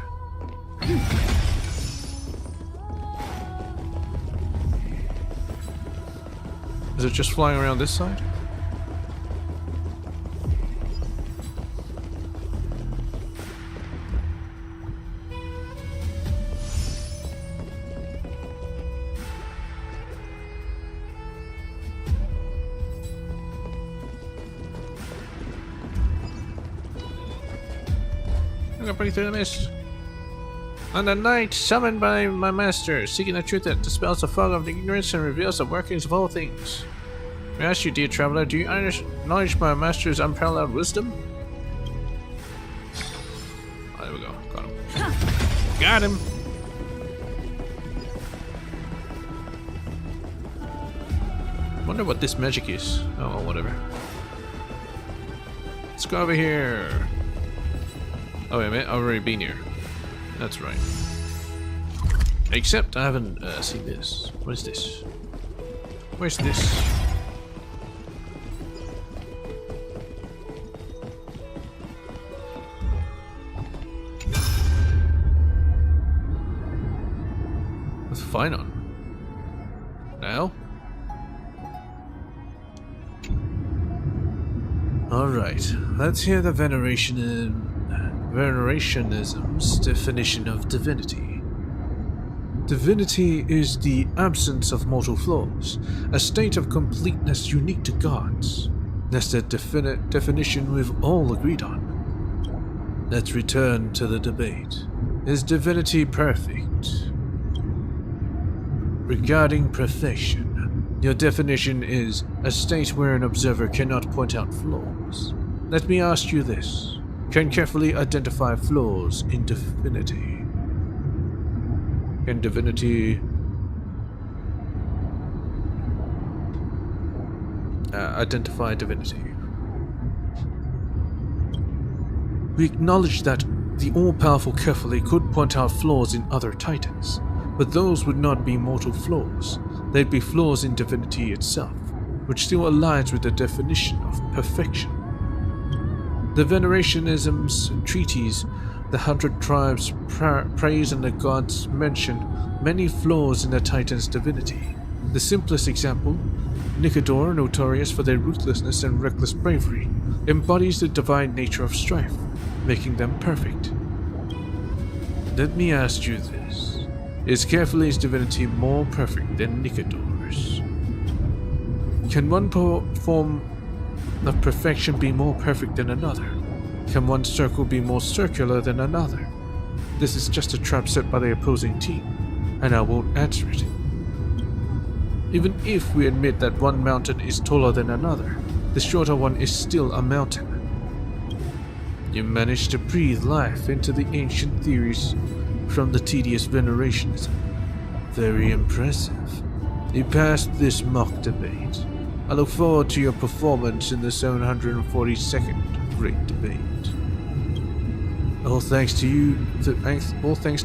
Is it just flying around this side? I'm gonna break through the mist. On the night, summoned by my master, seeking the truth that dispels the fog of ignorance and reveals the workings of all things. I ask you, dear traveler, do you acknowledge my master's unparalleled wisdom? Oh, there we go. Got him. Got him! Wonder what this magic is. Oh, well, whatever. Let's go over here. Oh, wait a minute. I've already been here. That's right. Except I haven't seen this. What is this? Where's this? going on? Now? Alright, let's hear the Venerationism's definition of divinity. Divinity is the absence of mortal flaws, a state of completeness unique to gods. That's the definition we've all agreed on. Let's return to the debate. Is divinity perfect? Regarding perfection, your definition is a state where an observer cannot point out flaws. Let me ask you this. Can carefully identify flaws in divinity? Can divinity identify divinity? We acknowledge that the all-powerful carefully could point out flaws in other titans, but those would not be mortal flaws. They'd be flaws in divinity itself, which still aligns with the definition of perfection. The Venerationism's treatise, the 100 Tribes Praise and the Gods mention many flaws in the Titan's divinity. The simplest example, Nicodor, notorious for their ruthlessness and reckless bravery, embodies the divine nature of strife, making them perfect. Let me ask you this. Is Carefully's divinity more perfect than Nicodor's? Can one form of perfection be more perfect than another? Can one circle be more circular than another? This is just a trap set by the opposing team, and I won't answer it. Even if we admit that one mountain is taller than another, the shorter one is still a mountain. You managed to breathe life into the ancient theories from the tedious Venerationism. Very impressive. You passed this mock debate. I look forward to your performance in the 742nd Great Debate. All thanks to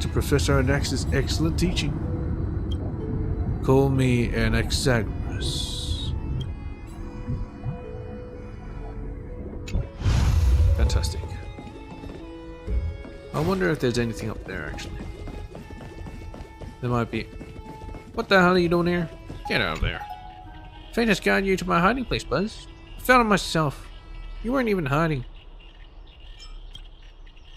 Professor Anax's excellent teaching. Call me Anaxagoras. Fantastic. I wonder if there's anything up there, actually. There might be. What the hell are you doing here? Get out of there. Fate has guided you to my hiding place, Buzz. I found it myself. You weren't even hiding.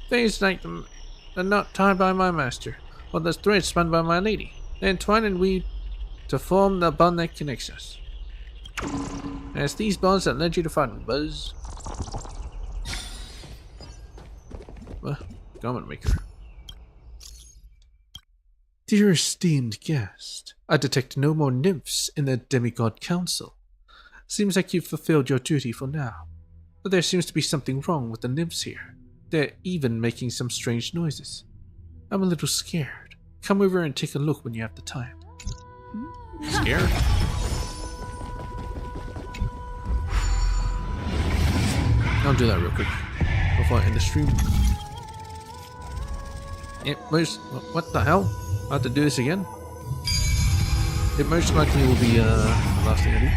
Fate is like the knot tied by my master, or the thread spun by my lady. They entwine and weave to form the bond that connects us. And it's these bonds that led you to find me, Buzz. Well, Garment Maker. Dear esteemed guest, I detect no more nymphs in the Demigod Council. Seems like you've fulfilled your duty for now. But there seems to be something wrong with the nymphs here. They're even making some strange noises. I'm a little scared. Come over and take a look when you have the time. Scared? I'll do that real quick before I end the stream. What the hell? I have to do this again? It most likely will be the last thing I do.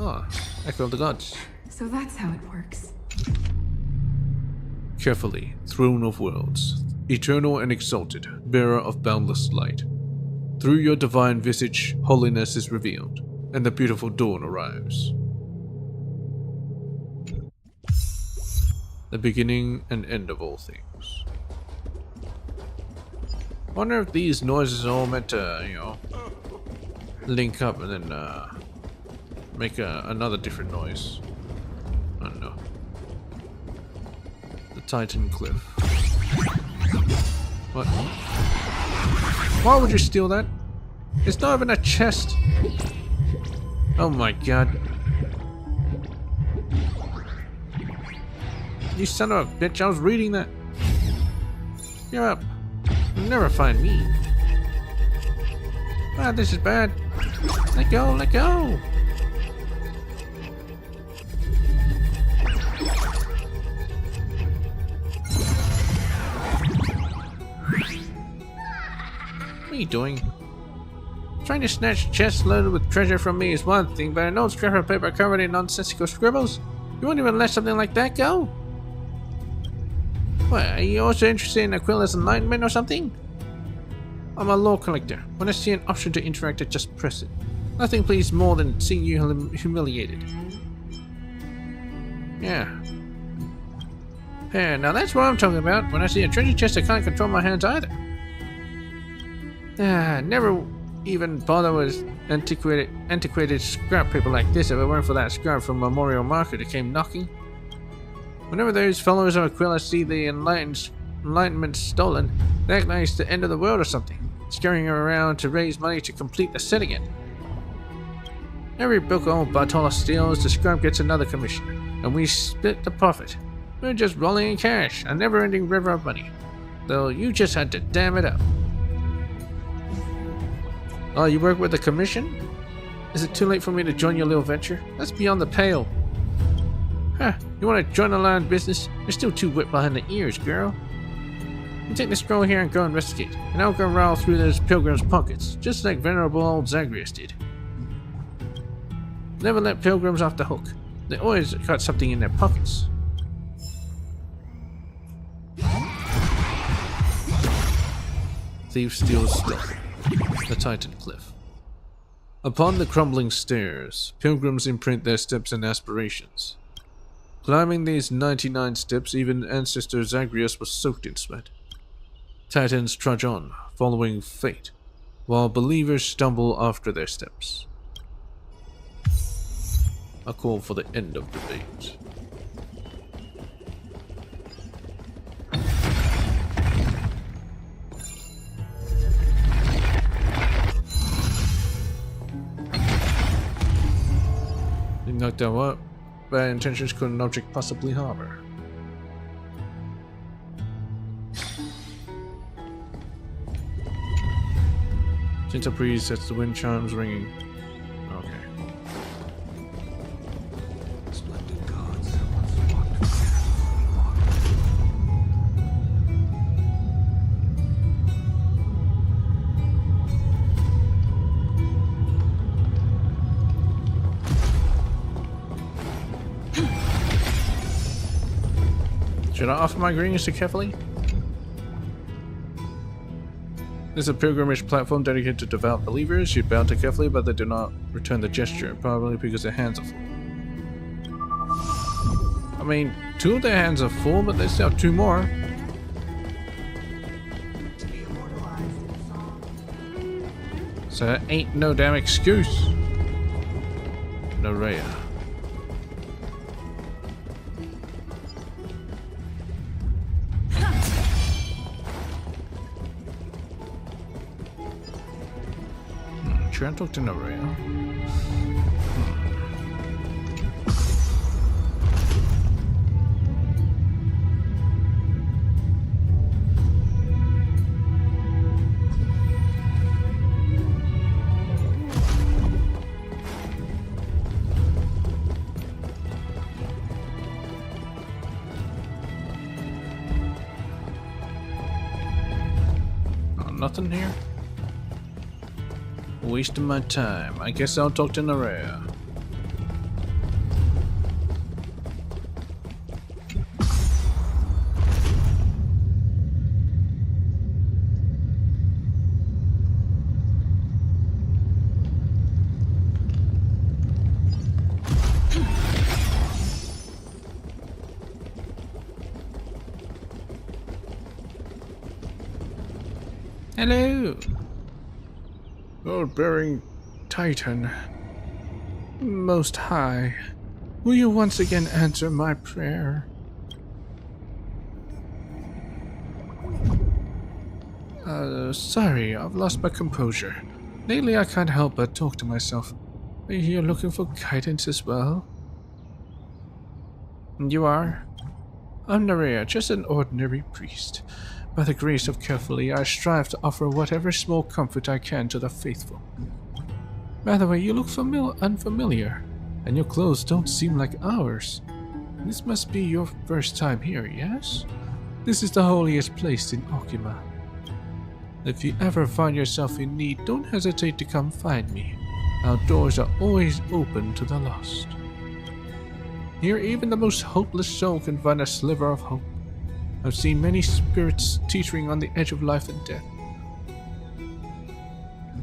Oh, Echo of the Gods. So that's how it works. Carefully, Throne of Worlds, eternal and exalted, bearer of boundless light. Through your divine visage, holiness is revealed, and the beautiful dawn arrives. The beginning and end of all things. Wonder if these noises are all meant to, you know, link up and then make another different noise. I don't know. The Titan Cliff. What? Why would you steal that? It's not even a chest. Oh my god. You son of a bitch, I was reading that. You're up. You'll never find me. Ah, this is bad. Let go, let go. What are you doing? Trying to snatch chests loaded with treasure from me is one thing, but an old scrap of paper covered in nonsensical scribbles? You won't even let something like that go? What, are you also interested in Aquila's enlightenment or something? I'm a law collector. When I see an option to interact, I just press it. Nothing pleases more than seeing you humiliated. Yeah. Yeah, now that's what I'm talking about. When I see a treasure chest, I can't control my hands either. Never even bother with antiquated scrap paper like this if it weren't for that scrap from Memorial Market that came knocking. Whenever those followers of Aquila see the Enlightenment stolen, they act like it's the end of the world or something, scurrying around to raise money to complete the set again. Every book old Bartola steals, the scrap gets another commission, and we split the profit. We're just rolling in cash, a never-ending river of money. Though you just had to dam it up. Oh, you work with the commission? Is it too late for me to join your little venture? That's beyond the pale. Huh, you want to join the line of business? You're still too wet behind the ears, girl. You take this scroll here and go investigate, and I'll go roll through those pilgrims' pockets, just like venerable old Zagreus did. Never let pilgrims off the hook. They always got something in their pockets. Thief steals stuff. The Titan Cliff. Upon the crumbling stairs, pilgrims imprint their steps and aspirations. Climbing these 99 steps, even ancestor Zagreus was soaked in sweat. Titans trudge on, following fate, while believers stumble after their steps. A call for the end of debate. Didn't knock down what? Bad intentions could an object possibly harbor? Gentle breeze sets the wind chimes ringing. Okay. Should I offer my greetings to Kefali? This is a pilgrimage platform dedicated to devout believers. You bow to Kefali, but they do not return the gesture, probably because their hands are full. I mean, 2 of their hands are full, but they still have 2 more. So that ain't no damn excuse. Nerea. Try and talk to Nerea. Nothing here? Wasting my time. I guess I'll talk to Nerea. Hello. Gold-bearing Titan, Most High, will you once again answer my prayer? Sorry, I've lost my composure. Lately I can't help but talk to myself. Are you here looking for guidance as well? You are? I'm Nerea, just an ordinary priest. By the grace of Kefali, I strive to offer whatever small comfort I can to the faithful. By the way, you look unfamiliar, and your clothes don't seem like ours. This must be your first time here, yes? This is the holiest place in Okima. If you ever find yourself in need, don't hesitate to come find me. Our doors are always open to the lost. Here, even the most hopeless soul can find a sliver of hope. I've seen many spirits teetering on the edge of life and death.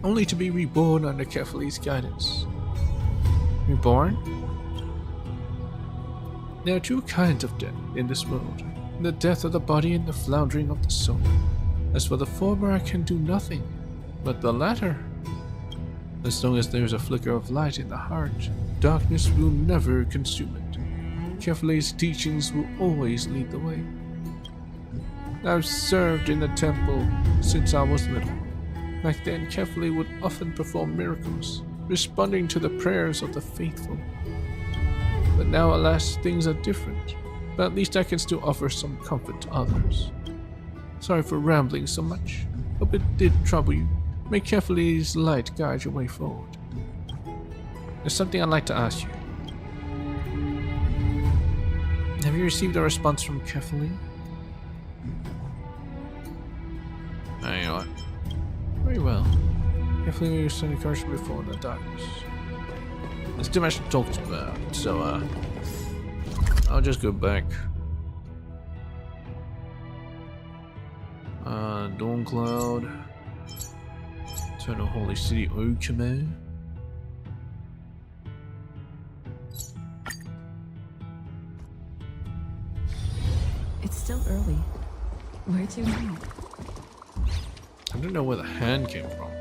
only to be reborn under Kefali's guidance. Reborn? There are two kinds of death in this world, the death of the body and the floundering of the soul. As for the former, I can do nothing, but the latter, as long as there is a flicker of light in the heart, darkness will never consume it. Kefali's teachings will always lead the way. I've served in the temple since I was little. Back then, Kefali would often perform miracles, responding to the prayers of the faithful. But now, alas, things are different. But at least I can still offer some comfort to others. Sorry for rambling so much. Hope it did trouble you. May Kefali's light guide your way forward. There's something I'd like to ask you. Have you received a response from Kefali? You know what? Very well. Kefali will send encouragement before the darkness. There's too much to talk about, so I'll just go back. Dawn Cloud. Eternal Holy City Okame. It's still early. Where to now? I don't know where the hand came from.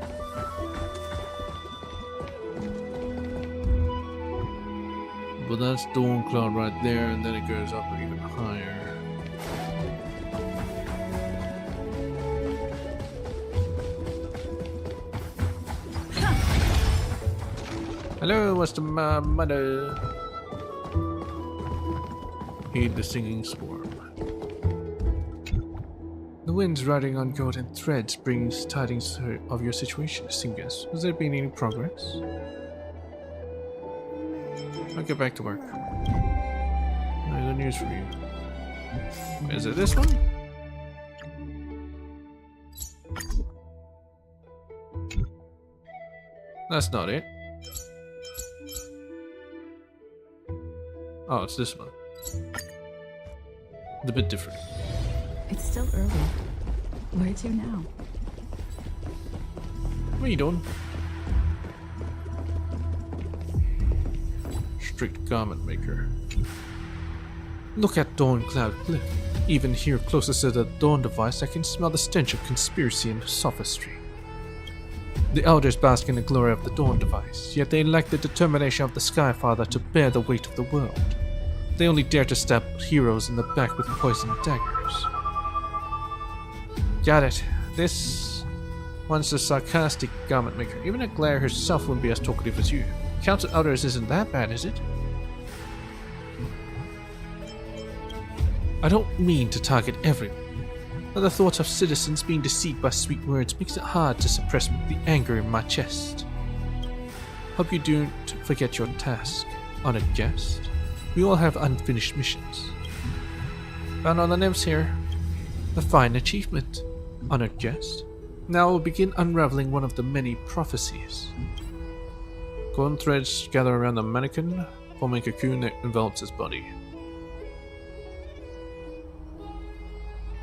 But that's Dawn Cloud right there, and then it goes up even higher. Hello, what's the mother? Heed the singing swarm. The wind's riding on golden threads brings tidings of your situation, Singus. Has there been any progress? I'll get back to work. I have good news for you. Is it this one? That's not it. Oh, it's this one. It's a bit different. It's still early. Where to now? What are you doing? Strict garment maker. Look at Dawn Cloud Cliff. Even here, closest to the Dawn device, I can smell the stench of conspiracy and sophistry. The elders bask in the glory of the Dawn device, yet they lack the determination of the Skyfather to bear the weight of the world. They only dare to stab heroes in the back with poisoned daggers. Got it. This one's a sarcastic garment maker. Even a Glare herself wouldn't be as talkative as you. Council Elders isn't that bad, is it? I don't mean to target everyone, but the thought of citizens being deceived by sweet words makes it hard to suppress the anger in my chest. Hope you don't forget your task, honored guest. We all have unfinished missions. Found on the nymphs here. A fine achievement, honored guest. Now we'll begin unraveling one of the many prophecies. Golden threads gather around the mannequin, forming a cocoon that envelops his body.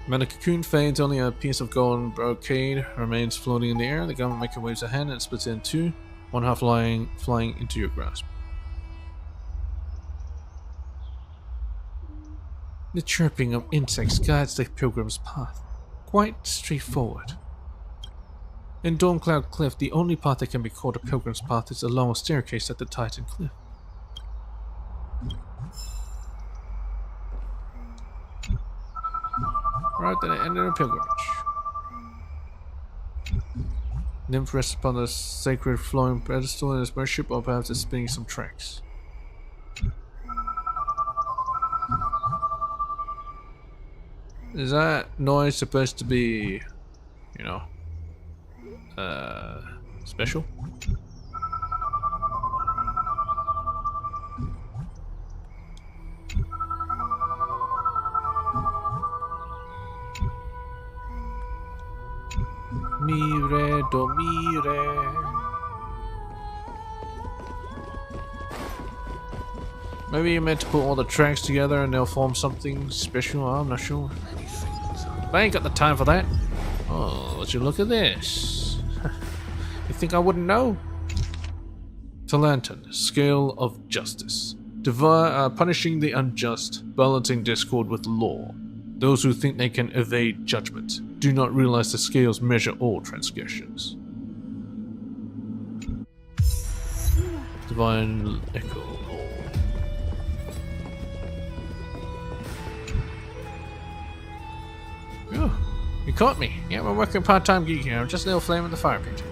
When the cocoon fades, only a piece of golden brocade remains floating in the air. The garment maker waves a hand and splits it in two, one half flying into your grasp. The chirping of insects guides the pilgrim's path. Quite straightforward. In Dawn Cloud Cliff, the only path that can be called a pilgrim's path is along a staircase at the Titan Cliff. Right at the end of the pilgrimage. Nymph rests upon the sacred flowing pedestal in his worship, or perhaps it's spinning some tracks. Is that noise supposed to be, you know, special? Mi re do mi re. Maybe you meant to put all the tracks together and they'll form something special. I'm not sure. But I ain't got the time for that. Oh, would you look at this? If think I wouldn't know? Talantan, scale of justice. Punishing the unjust, balancing discord with law. Those who think they can evade judgment do not realize the scales measure all transgressions. Divine Echo Law. Oh, you caught me. Yeah, I'm working part-time geek here. I'm just a little flame in the fire pit.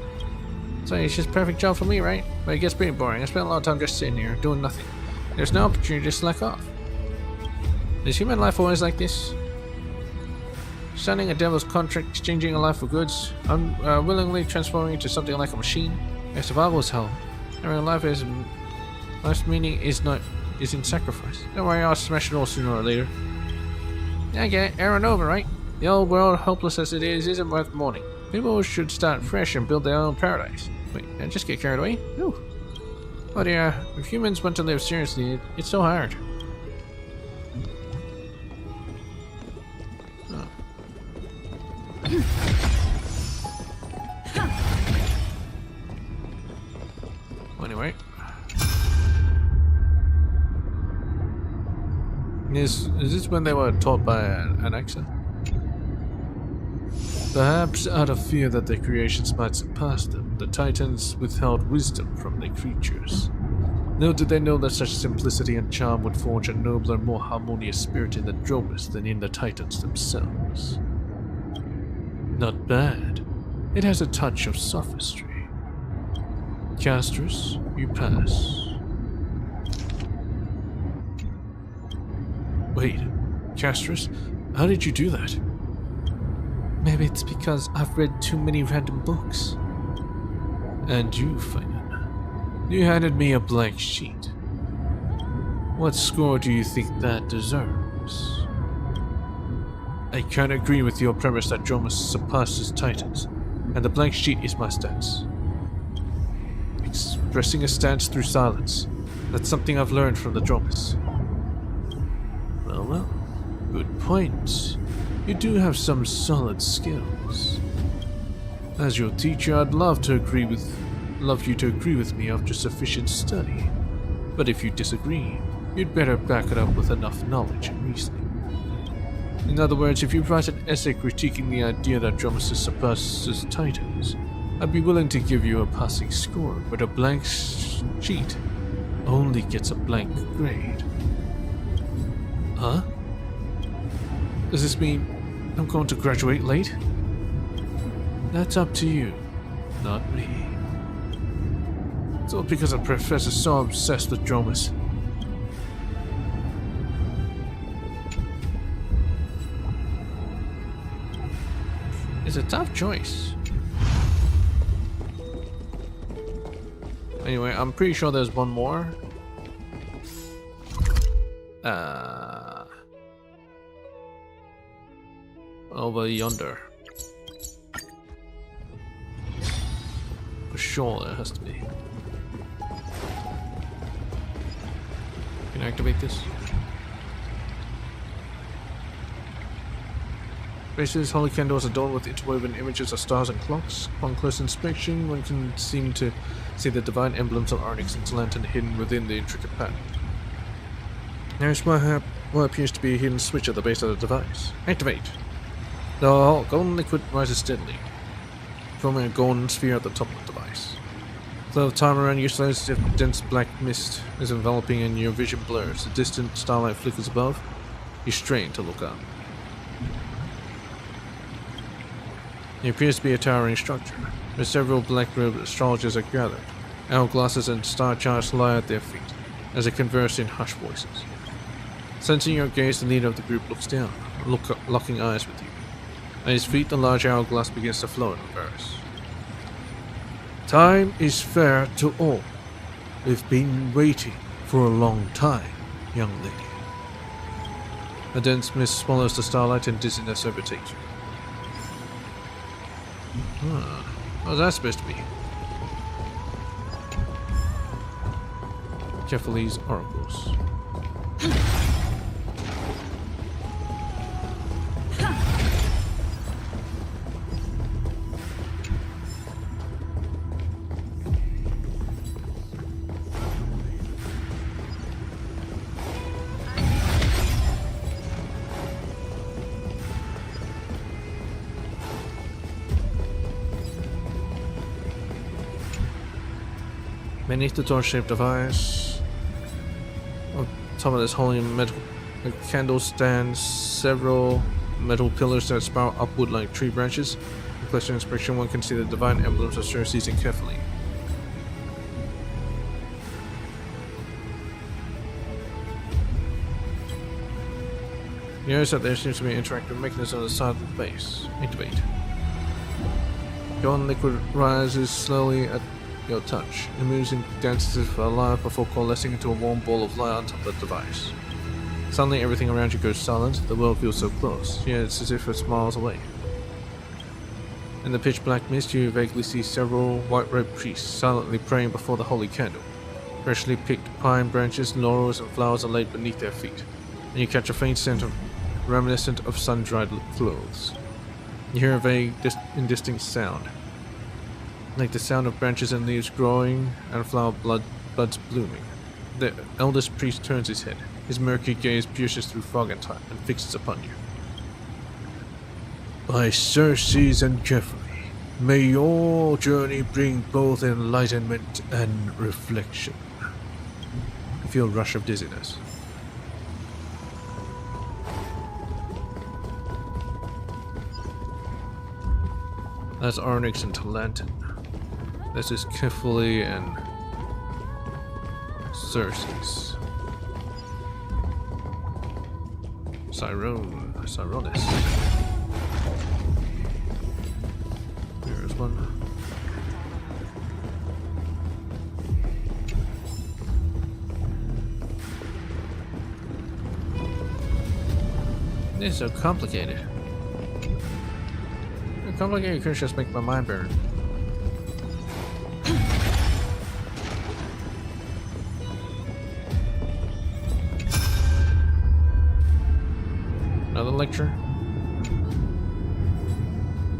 So it's just a perfect job for me, right? But it gets pretty boring. I spend a lot of time just sitting here doing nothing. There's no opportunity to slack off. Is human life always like this? Signing a devil's contract, exchanging a life for goods, unwillingly transforming into something like a machine. If survival is hell, every life's meaning is in sacrifice. Don't worry, I'll smash it all sooner or later. I get it, era and over, right? The old world, hopeless as it is, isn't worth mourning. People should start fresh and build their own paradise. Wait, and just get carried away? Ooh. Oh dear, if humans want to live seriously, it's so hard. Oh. Anyway. Is this when they were taught by an accent? Perhaps out of fear that their creations might surpass them, the Titans withheld wisdom from their creatures. Little did they know that such simplicity and charm would forge a nobler, more harmonious spirit in the Dromus than in the Titans themselves. Not bad. It has a touch of sophistry. Castrus, you pass. Wait, Castrus? How did you do that? Maybe it's because I've read too many random books. And you, Finan, you handed me a blank sheet. What score do you think that deserves? I can't agree with your premise that Dromus surpasses Titans, and the blank sheet is my stance. Expressing a stance through silence, that's something I've learned from the Dromus. Well, good point. You do have some solid skills. As your teacher, I'd love you to agree with me after sufficient study. But if you disagree, you'd better back it up with enough knowledge and reasoning. In other words, if you write an essay critiquing the idea that Dromus surpasses Titans, I'd be willing to give you a passing score, but a blank sheet only gets a blank grade. Huh? Does this mean I'm going to graduate late? That's up to you, not me. It's all because the professor's so obsessed with Dromus. It's a tough choice. Anyway, I'm pretty sure there's one more. Over yonder. For sure there has to be. Can I activate this? Space's holy candles adorned with interwoven images of stars and clocks. Upon close inspection, one can seem to see the divine emblems of Arnix and Talantan hidden within the intricate pattern. There is what appears to be a hidden switch at the base of the device. Activate! The golden liquid rises steadily, forming a golden sphere at the top of the device. Though time around you slows as if dense black mist is enveloping and your vision blurs, the distant starlight flickers above. You strain to look up. It appears to be a towering structure, where several black-robed astrologers are gathered. Hourglasses and star charts lie at their feet, as they converse in hushed voices. Sensing your gaze, the leader of the group looks down, locking eyes with you. At his feet, the large hourglass begins to flow in reverse. Time is fair to all. We've been waiting for a long time, young lady. A dense mist swallows the starlight and dizziness overtakes you. What's that supposed to be? Kephales's oracles. Beneath the door-shaped device, on top of this holy metal candle stands several metal pillars that sprout upward like tree branches. In closer inspection, one can see the divine emblems of Cersei's and Kefali. Notice that there seems to be an interactive mechanism on the side of the base. Activate. Golden liquid rises slowly at your touch. It moves and dances for a life before coalescing into a warm ball of light on top of the device. Suddenly everything around you goes silent. The world feels so close, yet it's as if it's miles away. In the pitch black mist, you vaguely see several white-robed priests silently praying before the holy candle. Freshly picked pine branches, laurels, and flowers are laid beneath their feet, and you catch a faint scent reminiscent of sun-dried clothes. You hear a vague, indistinct sound, like the sound of branches and leaves growing and flower buds blooming. The eldest priest turns his head. His murky gaze pierces through fog and time and fixes upon you. By Cersei's and Kefali, may your journey bring both enlightenment and reflection. You feel a rush of dizziness. That's Arnix and Talantin. This is Kefali and Cersei's. Cyronis. There's one. This is so complicated. Complicated could just make my mind burn. Another lecture?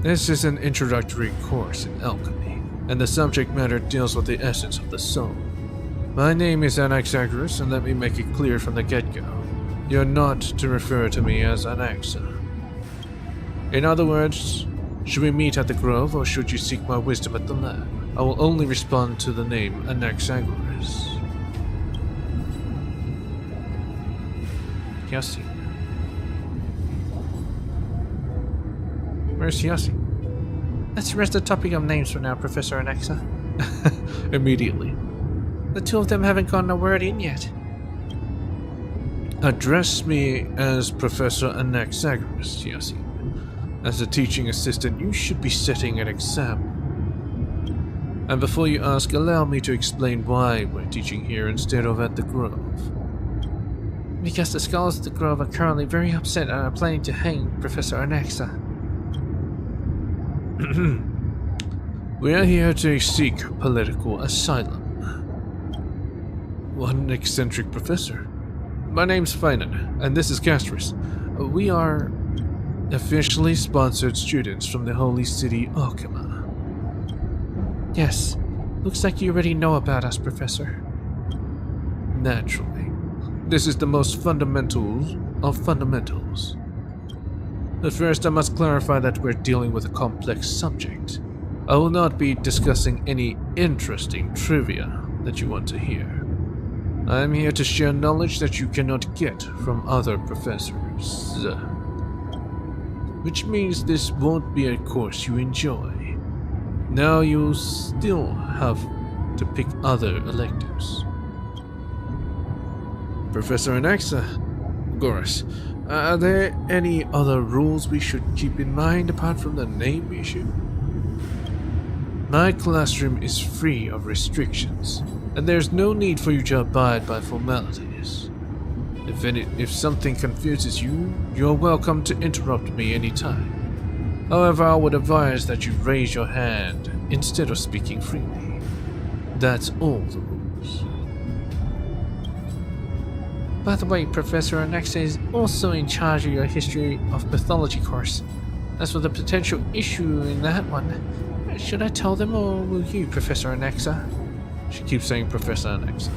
This is an introductory course in alchemy, and the subject matter deals with the essence of the soul. My name is Anaxagoras, and let me make it clear from the get-go. You're not to refer to me as Anaxa. In other words, should we meet at the Grove, or should you seek my wisdom at the lab? I will only respond to the name Anaxagoras. Yassi. Where's Yassi? Let's rest the topic of names for now, Professor Anaxa. Immediately. The two of them haven't gotten a word in yet. Address me as Professor Anaxagoras, Yassi. As a teaching assistant, you should be setting an example. And before you ask, allow me to explain why we're teaching here instead of at the Grove. Because the scholars at the Grove are currently very upset and are planning to hang Professor Anaxa. We are here to seek political asylum. What an eccentric professor. My name's Finan, and this is Castris. We are officially sponsored students from the holy city Arkema. Yes, looks like you already know about us, Professor. Naturally. This is the most fundamental of fundamentals. But first I must clarify that we're dealing with a complex subject. I will not be discussing any interesting trivia that you want to hear. I am here to share knowledge that you cannot get from other professors. Which means this won't be a course you enjoy. Now you'll still have to pick other electives. Professor Anaxagoras, are there any other rules we should keep in mind apart from the name issue? My classroom is free of restrictions, and there's no need for you to abide by formalities. If something confuses you, you're welcome to interrupt me anytime. However, I would advise that you raise your hand instead of speaking freely. That's all the rules. By the way, Professor Anaxa is also in charge of your History of Mythology course. As for the potential issue in that one, should I tell them or will you, Professor Anaxa? She keeps saying Professor Anaxa.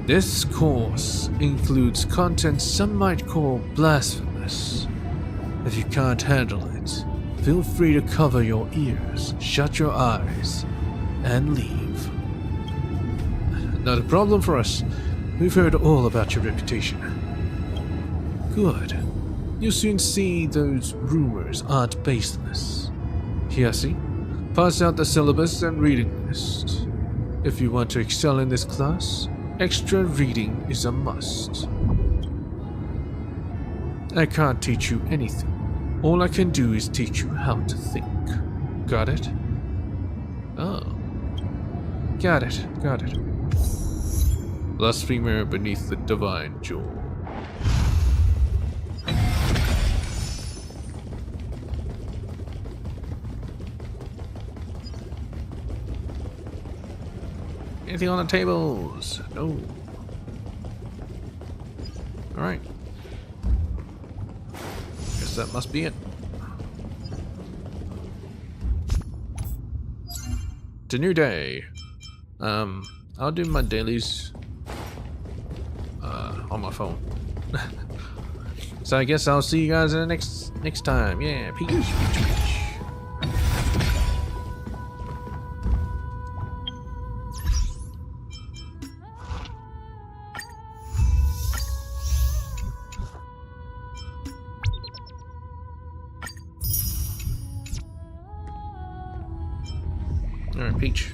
This course includes content some might call blasphemous. If you can't handle it, feel free to cover your ears, shut your eyes, and leave. Not a problem for us. We've heard all about your reputation. Good. You'll soon see those rumors aren't baseless. Here, see? Pass out the syllabus and reading list. If you want to excel in this class, extra reading is a must. I can't teach you anything. All I can do is teach you how to think. Got it? Oh. Got it. Got it. Blasphemer beneath the divine jewel. Anything on the tables? No. Alright. Guess that must be it. It's a new day. I'll do my dailies on my phone. So I guess I'll see you guys in the next time. Yeah, peach, peach, peach. Alright, Peach.